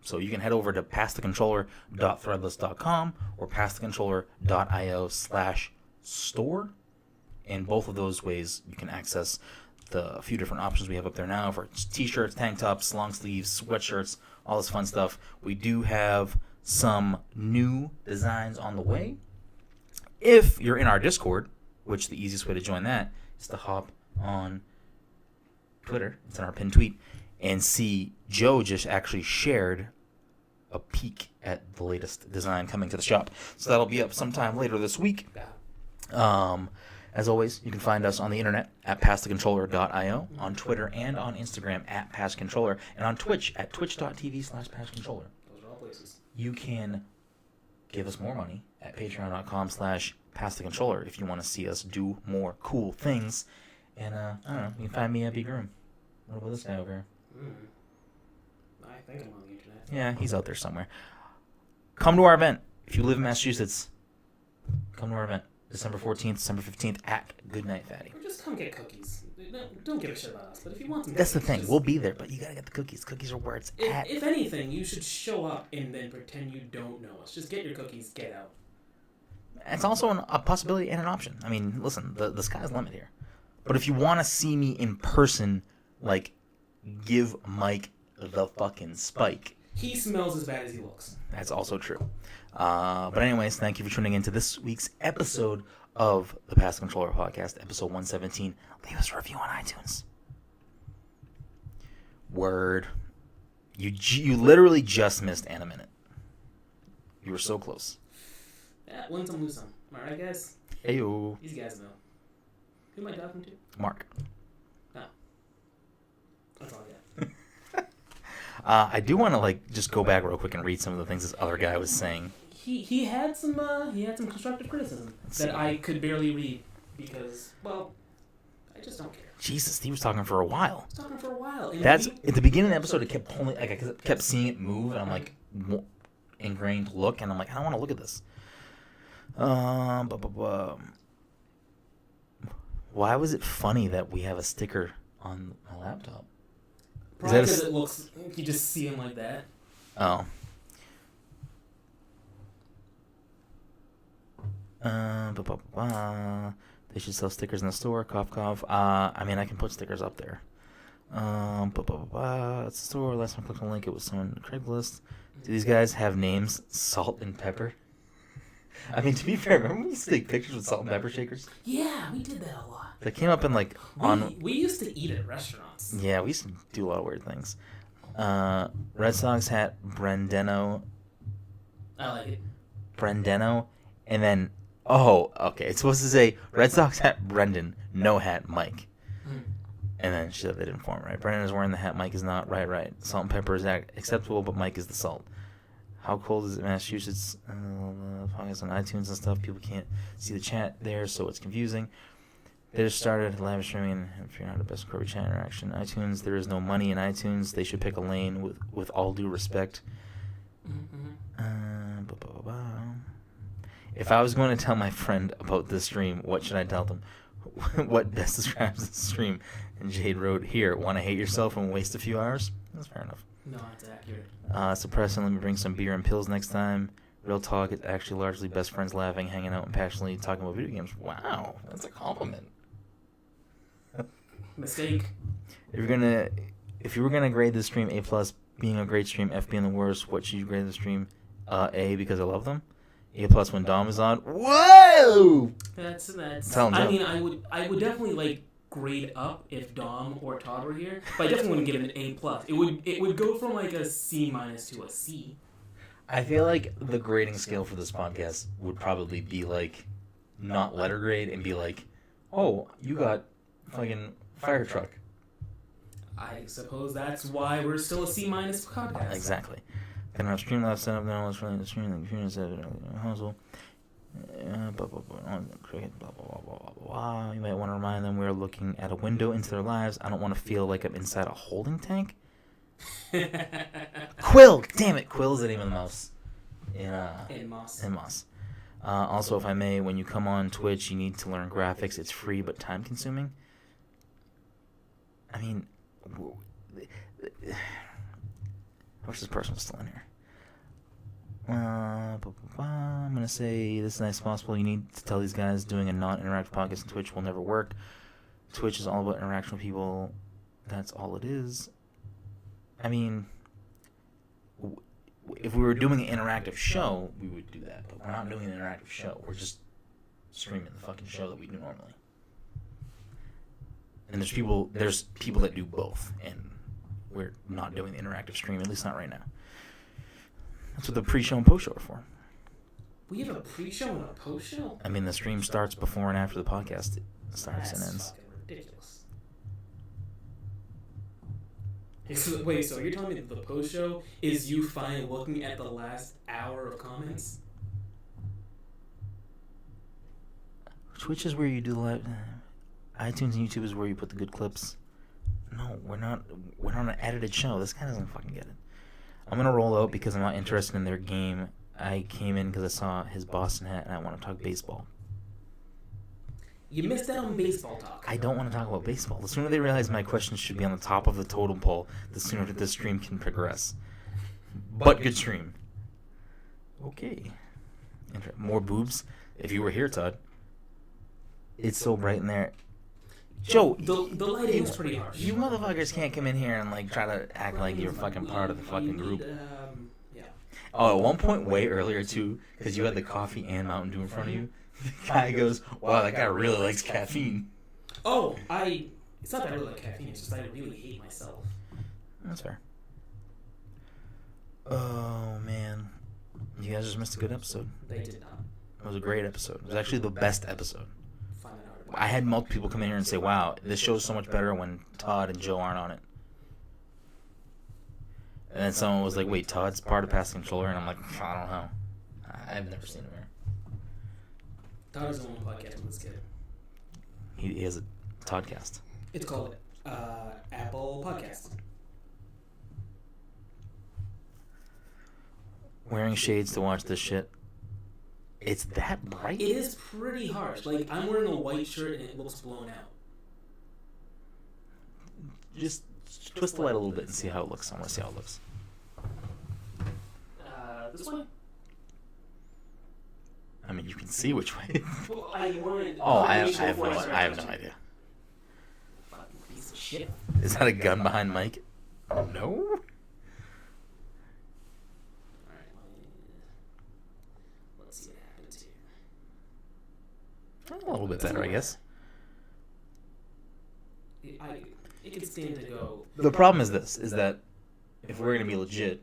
[SPEAKER 1] So you can head over to passthecontroller.threadless.com or passthecontroller.io/store. In both of those ways, you can access the few different options we have up there now for t-shirts, tank tops, long sleeves, sweatshirts, all this fun stuff. We do have some new designs on the way. If you're in our Discord, which the easiest way to join that is to hop on Twitter, it's in our pinned tweet, and see Joe just actually shared a peek at the latest design coming to the shop. So that'll be up sometime later this week. As always, you can find us on the internet at passthecontroller.io, on Twitter and on Instagram at passcontroller, and on Twitch at twitch.tv/passcontroller.
[SPEAKER 2] Those are all places.
[SPEAKER 1] You can give us more money at patreon.com/passthecontroller if you want to see us do more cool things. And, I don't know, you can find me at Big Room. What about this guy over here?
[SPEAKER 2] I think I'm on the internet.
[SPEAKER 1] Yeah, he's out there somewhere. Come to our event. If you live in Massachusetts, come to our event. December 14th, December 15th at Goodnight Fatty.
[SPEAKER 2] Or just come get cookies. Don't give a shit about us, but if you want some
[SPEAKER 1] That's the
[SPEAKER 2] cookies,
[SPEAKER 1] thing.
[SPEAKER 2] just-
[SPEAKER 1] We'll be there, but you gotta get the cookies. Cookies are where it's at.
[SPEAKER 2] If anything, you should show up and then pretend you don't know us. Just get your cookies, get out.
[SPEAKER 1] It's also a possibility and an option. I mean, listen, the sky's the limit here. But if you want to see me in person, like, give Mike the fucking spike,
[SPEAKER 2] He smells as bad as he looks.
[SPEAKER 1] that's also true. But anyways, thank you for tuning in to this week's episode of the Past Controller Podcast, episode 117. Leave us a review on iTunes. Word. You literally just missed Anna Minute. You were so close.
[SPEAKER 2] Yeah, win some, lose some. Alright, guys?
[SPEAKER 1] Heyo.
[SPEAKER 2] These guys know. Who am I talking to?
[SPEAKER 1] Mark.
[SPEAKER 2] That's all I got.
[SPEAKER 1] I do want to just go back real quick and read some of the things this other guy was saying.
[SPEAKER 2] He had some constructive criticism that I could barely read because, well, I just don't care.
[SPEAKER 1] Jesus, he was talking for a while.
[SPEAKER 2] I was talking for a while. And
[SPEAKER 1] That's at the beginning of the episode. It kept pulling, I kept seeing it move, and I'm like, ingrained look, and I'm like, I don't want to look at this. Why was it funny that we have a sticker on my laptop?
[SPEAKER 2] Probably because it looks, you just see him like that.
[SPEAKER 1] Oh. They should sell stickers in the store. Cough, cough. I mean, I can put stickers up there. It's the store. Last time I clicked on the link, it was someone on Craigslist. Do these guys have names? Salt and Pepper? I mean, to be fair, remember we used to take pictures with salt and pepper shakers?
[SPEAKER 2] Yeah, we did that a lot.
[SPEAKER 1] That came up in
[SPEAKER 2] We used to eat at restaurants.
[SPEAKER 1] Yeah, we used to do a lot of weird things. Red Sox hat, Brendeno.
[SPEAKER 2] I like it.
[SPEAKER 1] Brendeno. And then, oh, okay. It's supposed to say Red Sox hat, Brendan. No hat, Mike. And then shit, they didn't form right. Brendan is wearing the hat. Mike is not. Right. Salt and pepper is acceptable, but Mike is the salt. How cold is it in Massachusetts? Podcasts on iTunes and stuff. People can't see the chat there, so it's confusing. They just started live streaming. If you're not the best corporate chat interaction, iTunes. There is no money in iTunes. They should pick a lane with all due respect. If I was going to tell my friend about this stream, what should I tell them? What best describes the stream? And Jade wrote, here, want to hate yourself and waste a few hours? That's fair enough.
[SPEAKER 2] No, that's accurate.
[SPEAKER 1] Suppressing, let me bring some beer and pills next time. Real talk, it's actually largely best friends laughing, hanging out, and passionately talking about video games. Wow, that's a compliment.
[SPEAKER 2] Mistake.
[SPEAKER 1] If you were gonna grade this stream A+, being a great stream, F being the worst, what should you grade the stream? A, because I love them. A+ when Dom is on. What? Whoa!
[SPEAKER 2] That's.
[SPEAKER 1] Tell him,
[SPEAKER 2] I
[SPEAKER 1] Joe.
[SPEAKER 2] mean, I would definitely like grade up if Dom or Todd were here, but I definitely wouldn't give it an A plus. It would go from like a C minus to a C.
[SPEAKER 1] I feel like the grading scale for this podcast would probably be like not letter grade and be like, oh, you got fucking fire truck.
[SPEAKER 2] I suppose that's why we're still a C minus podcast.
[SPEAKER 1] Exactly. Can I stream that setup now? Let's run the stream the computer setup household. Blah blah blah blah blah blah. You might want to remind them we're looking at a window into their lives. I don't want to feel like I'm inside a holding tank. Quill, damn it, Quill's the name of the mouse.
[SPEAKER 2] In Moss.
[SPEAKER 1] In Moss. Also, if I may, when you come on Twitch, you need to learn graphics. It's free but time consuming. I mean, I wish this person was still in here. I'm gonna say this is nice as possible. You need to tell these guys doing a non-interactive podcast on Twitch will never work. Twitch is all about interaction with people. That's all it is. I mean, if we were doing an interactive show, we would do that. But we're not doing an interactive show. We're just streaming the fucking show that we do normally. And there's people that do both, and we're not doing the interactive stream, at least not right now. That's what the pre-show and post-show are for.
[SPEAKER 2] We have a pre-show and a post-show?
[SPEAKER 1] I mean, the stream starts before and after the podcast starts and
[SPEAKER 2] That's
[SPEAKER 1] ends.
[SPEAKER 2] fucking ridiculous. Wait, so you're telling me that the post-show is you finally looking at the last hour of comments?
[SPEAKER 1] Twitch is where you do the live. iTunes and YouTube is where you put the good clips. No, we're not an edited show. This guy doesn't fucking get it. I'm gonna roll out because I'm not interested in their game. I came in because I saw his Boston hat and I want to talk baseball.
[SPEAKER 2] You missed out on baseball talk.
[SPEAKER 1] I don't want to talk about baseball. The sooner they realize my questions should be on the top of the totem pole, the sooner that this stream can progress. But good stream. Okay. More boobs. If you were here, Todd. It's so bright in there. Joe,
[SPEAKER 2] the lighting is pretty harsh.
[SPEAKER 1] You motherfuckers can't come in here and like try to act like you're fucking part of the fucking group.
[SPEAKER 2] Yeah.
[SPEAKER 1] Oh, at one point way earlier too, because you had the coffee and Mountain Dew in front of you. The guy goes, "Wow, that guy really likes caffeine."
[SPEAKER 2] Oh, it's not that I really like caffeine. It's just I really hate myself.
[SPEAKER 1] That's fair. Oh man, you guys just missed a good episode.
[SPEAKER 2] They did not.
[SPEAKER 1] It was a great episode. It was actually the best episode.
[SPEAKER 2] Find that out.
[SPEAKER 1] I had multiple people come in here and say, "Wow, this show's so much better when Todd and Joe aren't on it." And then someone was like, "Wait, Todd's part of Pass the Controller?" And I'm like, "I don't know. I've never seen him here."
[SPEAKER 2] Todd is the only podcast with this kid.
[SPEAKER 1] He has a Toddcast.
[SPEAKER 2] It's called Apple Podcast.
[SPEAKER 1] Wearing shades to watch this shit. It's that bright?
[SPEAKER 2] It is pretty harsh. Like, I'm wearing a white shirt and it looks blown out.
[SPEAKER 1] Just twist the light a little bit and see how it looks. I want to see how it looks.
[SPEAKER 2] This way?
[SPEAKER 1] I mean, you can see which way.
[SPEAKER 2] Well, I wanted...
[SPEAKER 1] Oh, I have no idea.
[SPEAKER 2] Fucking piece of shit.
[SPEAKER 1] Is that a gun behind Mike? No?
[SPEAKER 2] Alright, let's see what happens here.
[SPEAKER 1] A little bit better, I guess.
[SPEAKER 2] It could stand to go.
[SPEAKER 1] The problem is this, is that if we're going to be legit,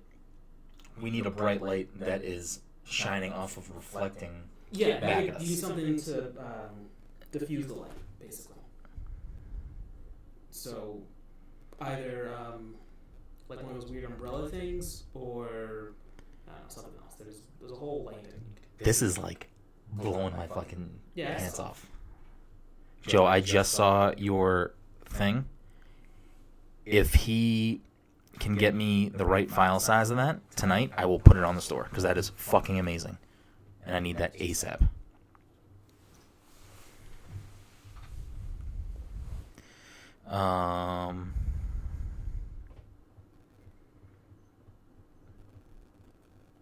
[SPEAKER 1] we need a bright light that is shining off of reflecting
[SPEAKER 2] Yeah,
[SPEAKER 1] back
[SPEAKER 2] you
[SPEAKER 1] at
[SPEAKER 2] need
[SPEAKER 1] us.
[SPEAKER 2] something to diffuse the light, basically. So, either like one of those weird umbrella things, or I don't know, something else. There's a whole light.
[SPEAKER 1] This is like blowing my fucking
[SPEAKER 2] Yeah,
[SPEAKER 1] pants off. Joe, I just saw your thing. If he can get me the right file size of that tonight, I will put it on the store because that is fucking amazing. And I need that ASAP.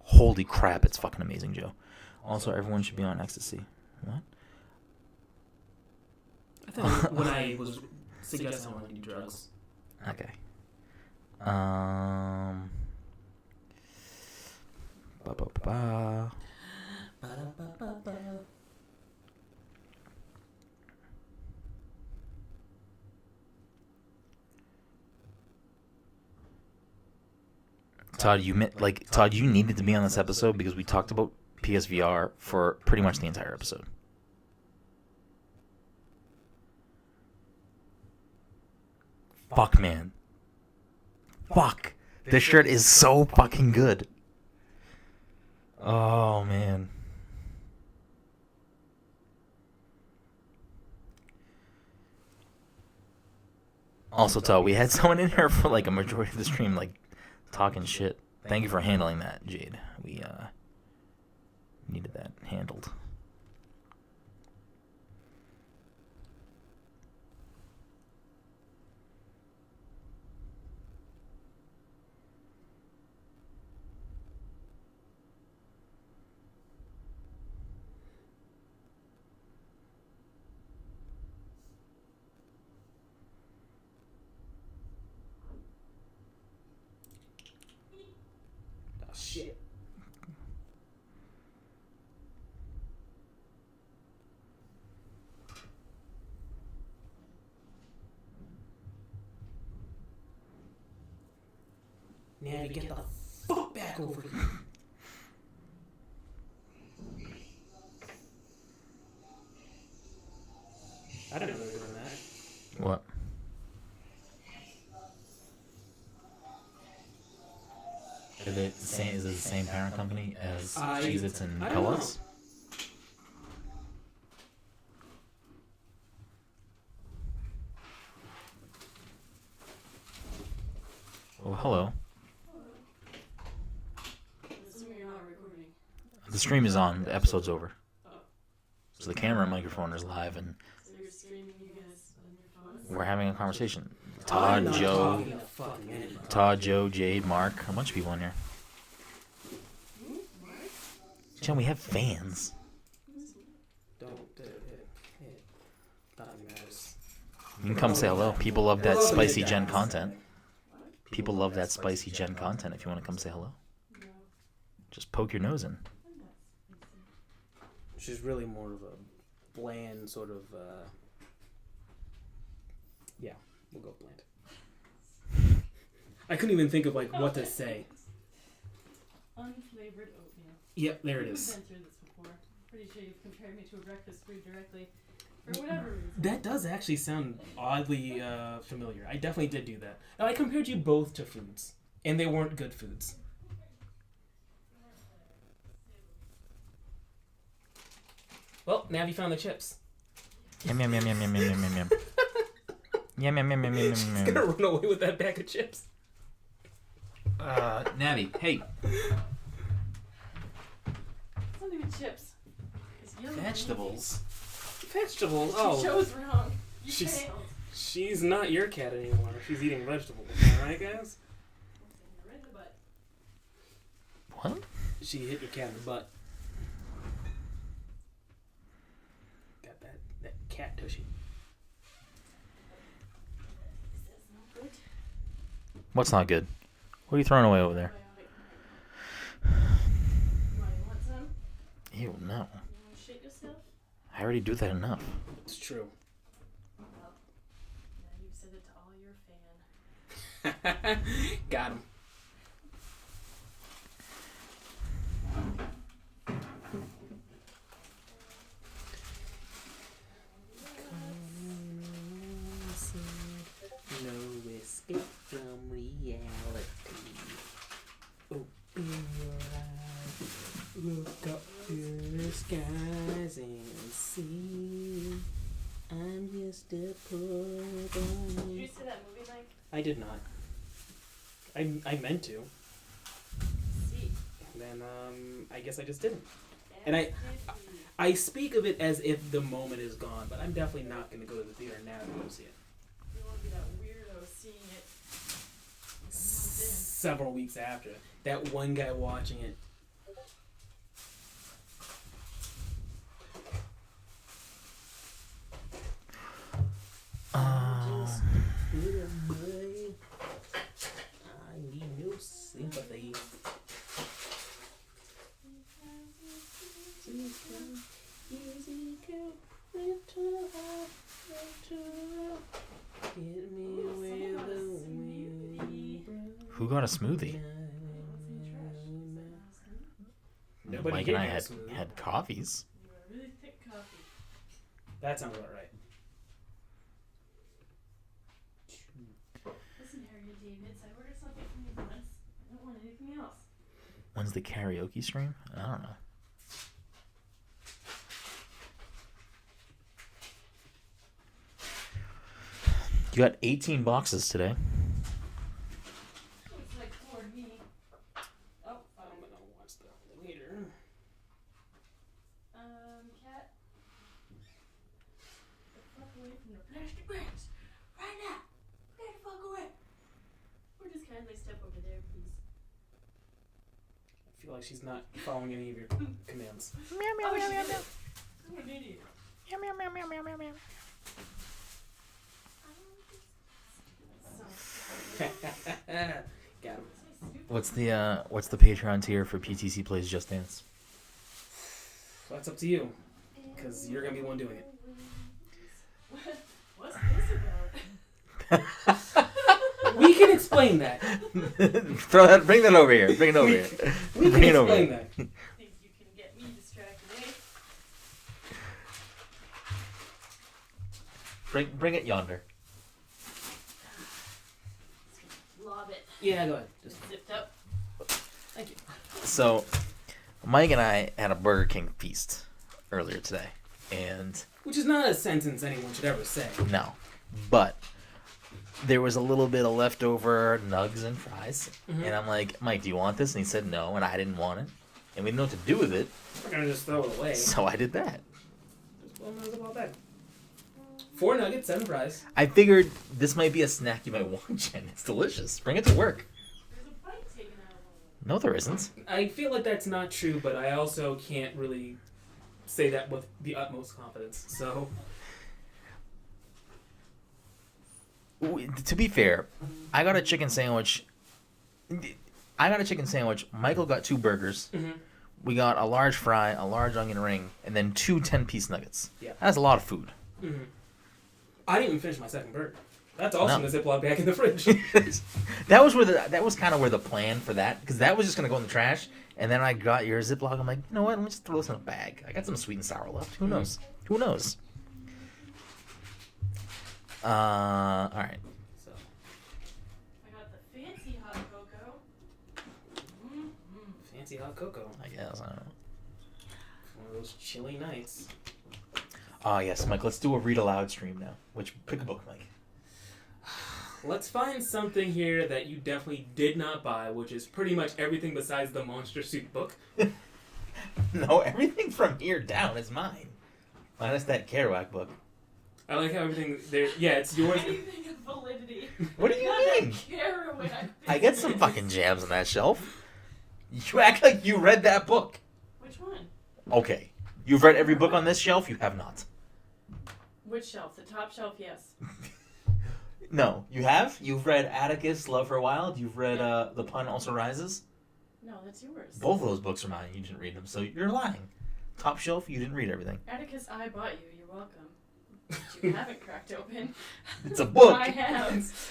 [SPEAKER 1] Holy crap, it's fucking amazing, Joe. Also, everyone should be on ecstasy. What?
[SPEAKER 2] I thought when I was suggesting I want to do drugs.
[SPEAKER 1] Okay. Ba-ba-ba-ba. Todd, Todd, you needed to be on this episode because we talked about PSVR for pretty much the entire episode. Fuck, man. Fuck. This shirt is so fucking good. Oh, man. Also, Todd, we had someone in here for like a majority of the stream, like, talking shit. Thank you for handling that, Jade. We needed that handled.
[SPEAKER 2] Oh, shit. Now get the fuck back over here. I didn't know they were doing that.
[SPEAKER 1] What? Is it the same parent company as Cheez-Its and
[SPEAKER 2] I don't know.
[SPEAKER 1] Kellogg's? Oh, hello.
[SPEAKER 3] Assuming you're not recording.
[SPEAKER 1] The stream is on. The episode's over. So the camera and microphone is live, and
[SPEAKER 3] So you're streaming you guys on your phone?
[SPEAKER 1] we're having a conversation.
[SPEAKER 2] I'm
[SPEAKER 1] Todd,
[SPEAKER 2] not
[SPEAKER 1] Joe,
[SPEAKER 2] talking to fucking anybody.
[SPEAKER 1] Todd, Joe, Jade, Mark, a bunch of people in here. Jen, we have fans.
[SPEAKER 2] Don't nothing matters.
[SPEAKER 1] You can come say hello. People love that spicy Gen content. People love that spicy Gen content. If you want to come say hello, just poke your nose in.
[SPEAKER 2] She's really more of a bland sort of. Yeah, we'll go bland. I couldn't even think of like what to say.
[SPEAKER 3] Unflavored oatmeal.
[SPEAKER 2] Yep, there it
[SPEAKER 3] We've
[SPEAKER 2] is.
[SPEAKER 3] been through this before. Pretty sure you've compared me to a breakfast food directly. For whatever reason.
[SPEAKER 2] That does actually sound oddly familiar. I definitely did do that. Now, I compared you both to foods, and they weren't good foods. Well, now have you found the chips?
[SPEAKER 1] Yum yum yum yum yum yum yum yum yum. Yum yum yum yum yum
[SPEAKER 2] She's
[SPEAKER 1] yum
[SPEAKER 2] gonna
[SPEAKER 1] yum.
[SPEAKER 2] run away with that bag of chips.
[SPEAKER 1] Navi, hey.
[SPEAKER 3] It's not even chips. It's yellow.
[SPEAKER 1] Vegetables.
[SPEAKER 2] Vegetables?
[SPEAKER 3] You
[SPEAKER 2] Oh,
[SPEAKER 3] chose wrong. You
[SPEAKER 2] She's-
[SPEAKER 3] failed.
[SPEAKER 2] she's not your cat anymore. She's eating vegetables. Alright, guys?
[SPEAKER 3] Right in the butt.
[SPEAKER 1] What?
[SPEAKER 2] She hit your cat in the butt. Got that cat tushy.
[SPEAKER 3] That's not good.
[SPEAKER 1] What's not good? What are you throwing away over there?
[SPEAKER 3] Biotic. Why, you want some?
[SPEAKER 1] Ew, no.
[SPEAKER 3] You want to shit yourself?
[SPEAKER 1] I already do that enough.
[SPEAKER 2] It's true.
[SPEAKER 3] Well, now you've said it to all your fan.
[SPEAKER 2] Got him. No escape from reality. Open your eyes, look up to the skies and see. I'm just a poor boy.
[SPEAKER 3] Did you see that movie, Mike?
[SPEAKER 2] I did not. I meant to.
[SPEAKER 3] See.
[SPEAKER 2] Then I guess I just didn't. And I speak of it as if the moment is gone, but I'm definitely not going to go to the theater now to go see it.
[SPEAKER 3] You want to be that weirdo seeing it like a month in.
[SPEAKER 2] Several weeks after. That one guy watching it. Just a little boy. I need no sympathy.
[SPEAKER 1] Who got a smoothie? Mike and I
[SPEAKER 2] Yeah,
[SPEAKER 1] had
[SPEAKER 2] smooth.
[SPEAKER 1] had coffees.
[SPEAKER 3] You are really thick coffee.
[SPEAKER 2] That sounds about right.
[SPEAKER 3] Listen, Harriet Davids, I ordered something from you once. I don't want anything else.
[SPEAKER 1] When's the karaoke stream? I don't know. You got 18 boxes today.
[SPEAKER 3] Looks like for me. Oh,
[SPEAKER 2] I'm gonna watch that later.
[SPEAKER 3] Cat. Get the fuck away from the plastic bags. Right now. Get the fuck away. Or just kindly step over there, please.
[SPEAKER 2] I feel like she's not following any of your commands.
[SPEAKER 3] Oh, she did it. I'm an idiot. So,
[SPEAKER 2] Got him.
[SPEAKER 1] What's the Patreon tier for PTC Plays Just Dance?
[SPEAKER 2] Well, that's up to you, because you're gonna be the one doing it.
[SPEAKER 3] What's this about?
[SPEAKER 2] We can explain that.
[SPEAKER 1] Bring that over here. Bring it over here.
[SPEAKER 2] We can
[SPEAKER 1] Bring it over
[SPEAKER 2] explain
[SPEAKER 1] here.
[SPEAKER 2] that.
[SPEAKER 3] Think you can get me distracted, eh?
[SPEAKER 1] Bring it yonder.
[SPEAKER 3] Lob it.
[SPEAKER 2] Yeah, go ahead. Just
[SPEAKER 3] Zipped up.
[SPEAKER 2] thank you.
[SPEAKER 1] So, Mike and I had a Burger King feast earlier today, and
[SPEAKER 2] Which is not a sentence anyone should ever say.
[SPEAKER 1] no, but there was a little bit of leftover nugs and fries,
[SPEAKER 2] Mhm.
[SPEAKER 1] and I'm like, Mike, do you want this? And he said no, and I didn't want it, and we didn't know what to do with it,
[SPEAKER 2] We're gonna just throw it away.
[SPEAKER 1] so I did that.
[SPEAKER 2] Just blow those about that. 4 nuggets, 7 fries.
[SPEAKER 1] I figured this might be a snack you might want, Jen. It's delicious. Bring it to work.
[SPEAKER 3] There's a bite taken out of one.
[SPEAKER 1] No, there isn't.
[SPEAKER 2] I feel like that's not true, but I also can't really say that with the utmost confidence. So,
[SPEAKER 1] To be fair, I got a chicken sandwich. Michael got 2 burgers.
[SPEAKER 2] mhm.
[SPEAKER 1] We got a large fry, a large onion ring, and then 2 10-piece nuggets.
[SPEAKER 2] Yeah.
[SPEAKER 1] That's a lot of food.
[SPEAKER 2] Mhm. I didn't even finish my second burger. That's also
[SPEAKER 1] No.
[SPEAKER 2] in a Ziploc bag in the fridge.
[SPEAKER 1] that was kind of where the plan for that, because that was just gonna go in the trash, and then I got your Ziploc. I'm like, you know what? Let me just throw this in a bag. I got some sweet and sour left. Who knows? Who knows? All right.
[SPEAKER 2] So,
[SPEAKER 3] I got the fancy hot cocoa.
[SPEAKER 2] fancy hot cocoa.
[SPEAKER 1] I guess I don't know.
[SPEAKER 2] One of those chilly nights.
[SPEAKER 1] Oh yes, Mike. Let's do a read aloud stream now. Pick a book, Mike.
[SPEAKER 2] Let's find something here that you definitely did not buy, which is pretty much everything besides the Monster Suit book.
[SPEAKER 1] No, everything from here down is mine. Minus that Kerouac book.
[SPEAKER 2] I like how everything there. Yeah, it's yours.
[SPEAKER 3] Anything of validity.
[SPEAKER 1] What do you
[SPEAKER 3] Not
[SPEAKER 1] mean?
[SPEAKER 3] that Kerouac
[SPEAKER 1] I get some fucking jams on that shelf. You act like you read that book.
[SPEAKER 3] Which one?
[SPEAKER 1] Okay. You've read every book on this shelf? You have not.
[SPEAKER 3] Which shelf? The top shelf, yes.
[SPEAKER 1] No. You have? You've read Atticus, Love for a Wild. You've read The Pun Also Rises.
[SPEAKER 3] No, that's yours.
[SPEAKER 1] Both of those books are mine. You didn't read them, so you're lying. Top shelf, you didn't read everything.
[SPEAKER 3] Atticus, I bought you. You're welcome. But you haven't cracked open.
[SPEAKER 1] It's a book.
[SPEAKER 3] I have.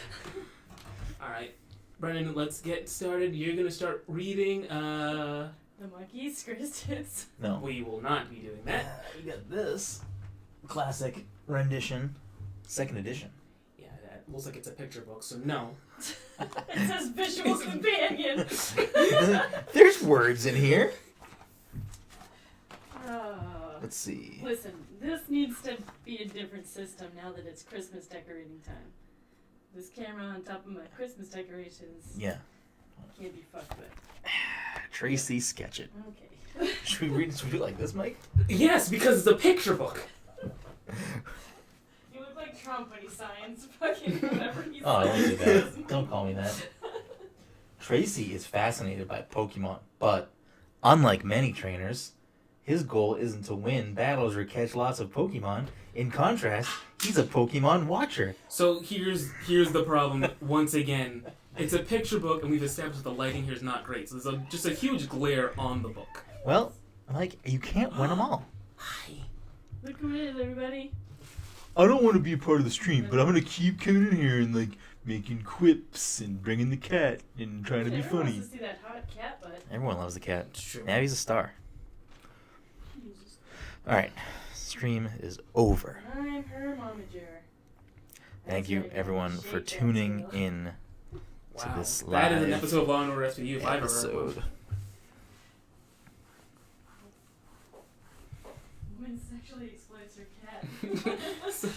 [SPEAKER 2] All right, Brennan, let's get started. You're gonna start reading.
[SPEAKER 3] The monkeys, greatest hits.
[SPEAKER 1] No.
[SPEAKER 2] We will not be doing that.
[SPEAKER 1] You got this classic rendition, 2nd edition.
[SPEAKER 2] Yeah, that looks like it's a picture book, so no.
[SPEAKER 3] It says visual companion.
[SPEAKER 1] There's words in here. Let's see.
[SPEAKER 3] Listen, this needs to be a different system now that it's Christmas decorating time. This camera on top of my Christmas decorations
[SPEAKER 1] Yeah.
[SPEAKER 3] can't be fucked with.
[SPEAKER 1] Tracy, sketch it.
[SPEAKER 3] Okay.
[SPEAKER 1] Should we do it like this, Mike?
[SPEAKER 2] Yes, because it's a picture book.
[SPEAKER 3] You look like Trump when he signs fucking whatever he
[SPEAKER 1] Oh, don't do
[SPEAKER 3] says.
[SPEAKER 1] that. Don't call me that. Tracy is fascinated by Pokemon, but unlike many trainers, his goal isn't to win battles or catch lots of Pokemon. In contrast, he's a Pokemon watcher.
[SPEAKER 2] So here's the problem. Once again, it's a picture book, and we've established the lighting here is not great. So there's just a huge glare on the book.
[SPEAKER 1] Well, Mike, you can't win them all.
[SPEAKER 2] Hi.
[SPEAKER 3] Look who it is, everybody.
[SPEAKER 1] I don't want to be a part of the stream, but I'm gonna keep coming in here and like making quips and bringing the cat and trying to be
[SPEAKER 3] Everyone
[SPEAKER 1] funny.
[SPEAKER 3] wants to see that hot cat butt.
[SPEAKER 1] Everyone loves the cat.
[SPEAKER 2] It's true.
[SPEAKER 1] Navi's a star. All right, stream is over.
[SPEAKER 3] I'm her momager.
[SPEAKER 1] Thank
[SPEAKER 3] That's
[SPEAKER 1] you
[SPEAKER 3] right,
[SPEAKER 1] everyone
[SPEAKER 3] shake
[SPEAKER 1] for
[SPEAKER 3] that
[SPEAKER 1] tuning
[SPEAKER 3] tail.
[SPEAKER 1] in to
[SPEAKER 2] Wow.
[SPEAKER 1] this
[SPEAKER 2] That is an
[SPEAKER 1] live
[SPEAKER 2] episode of Law and Order SVU if I've ever heard one.
[SPEAKER 1] episode.
[SPEAKER 3] Woman sexually exploits her cat.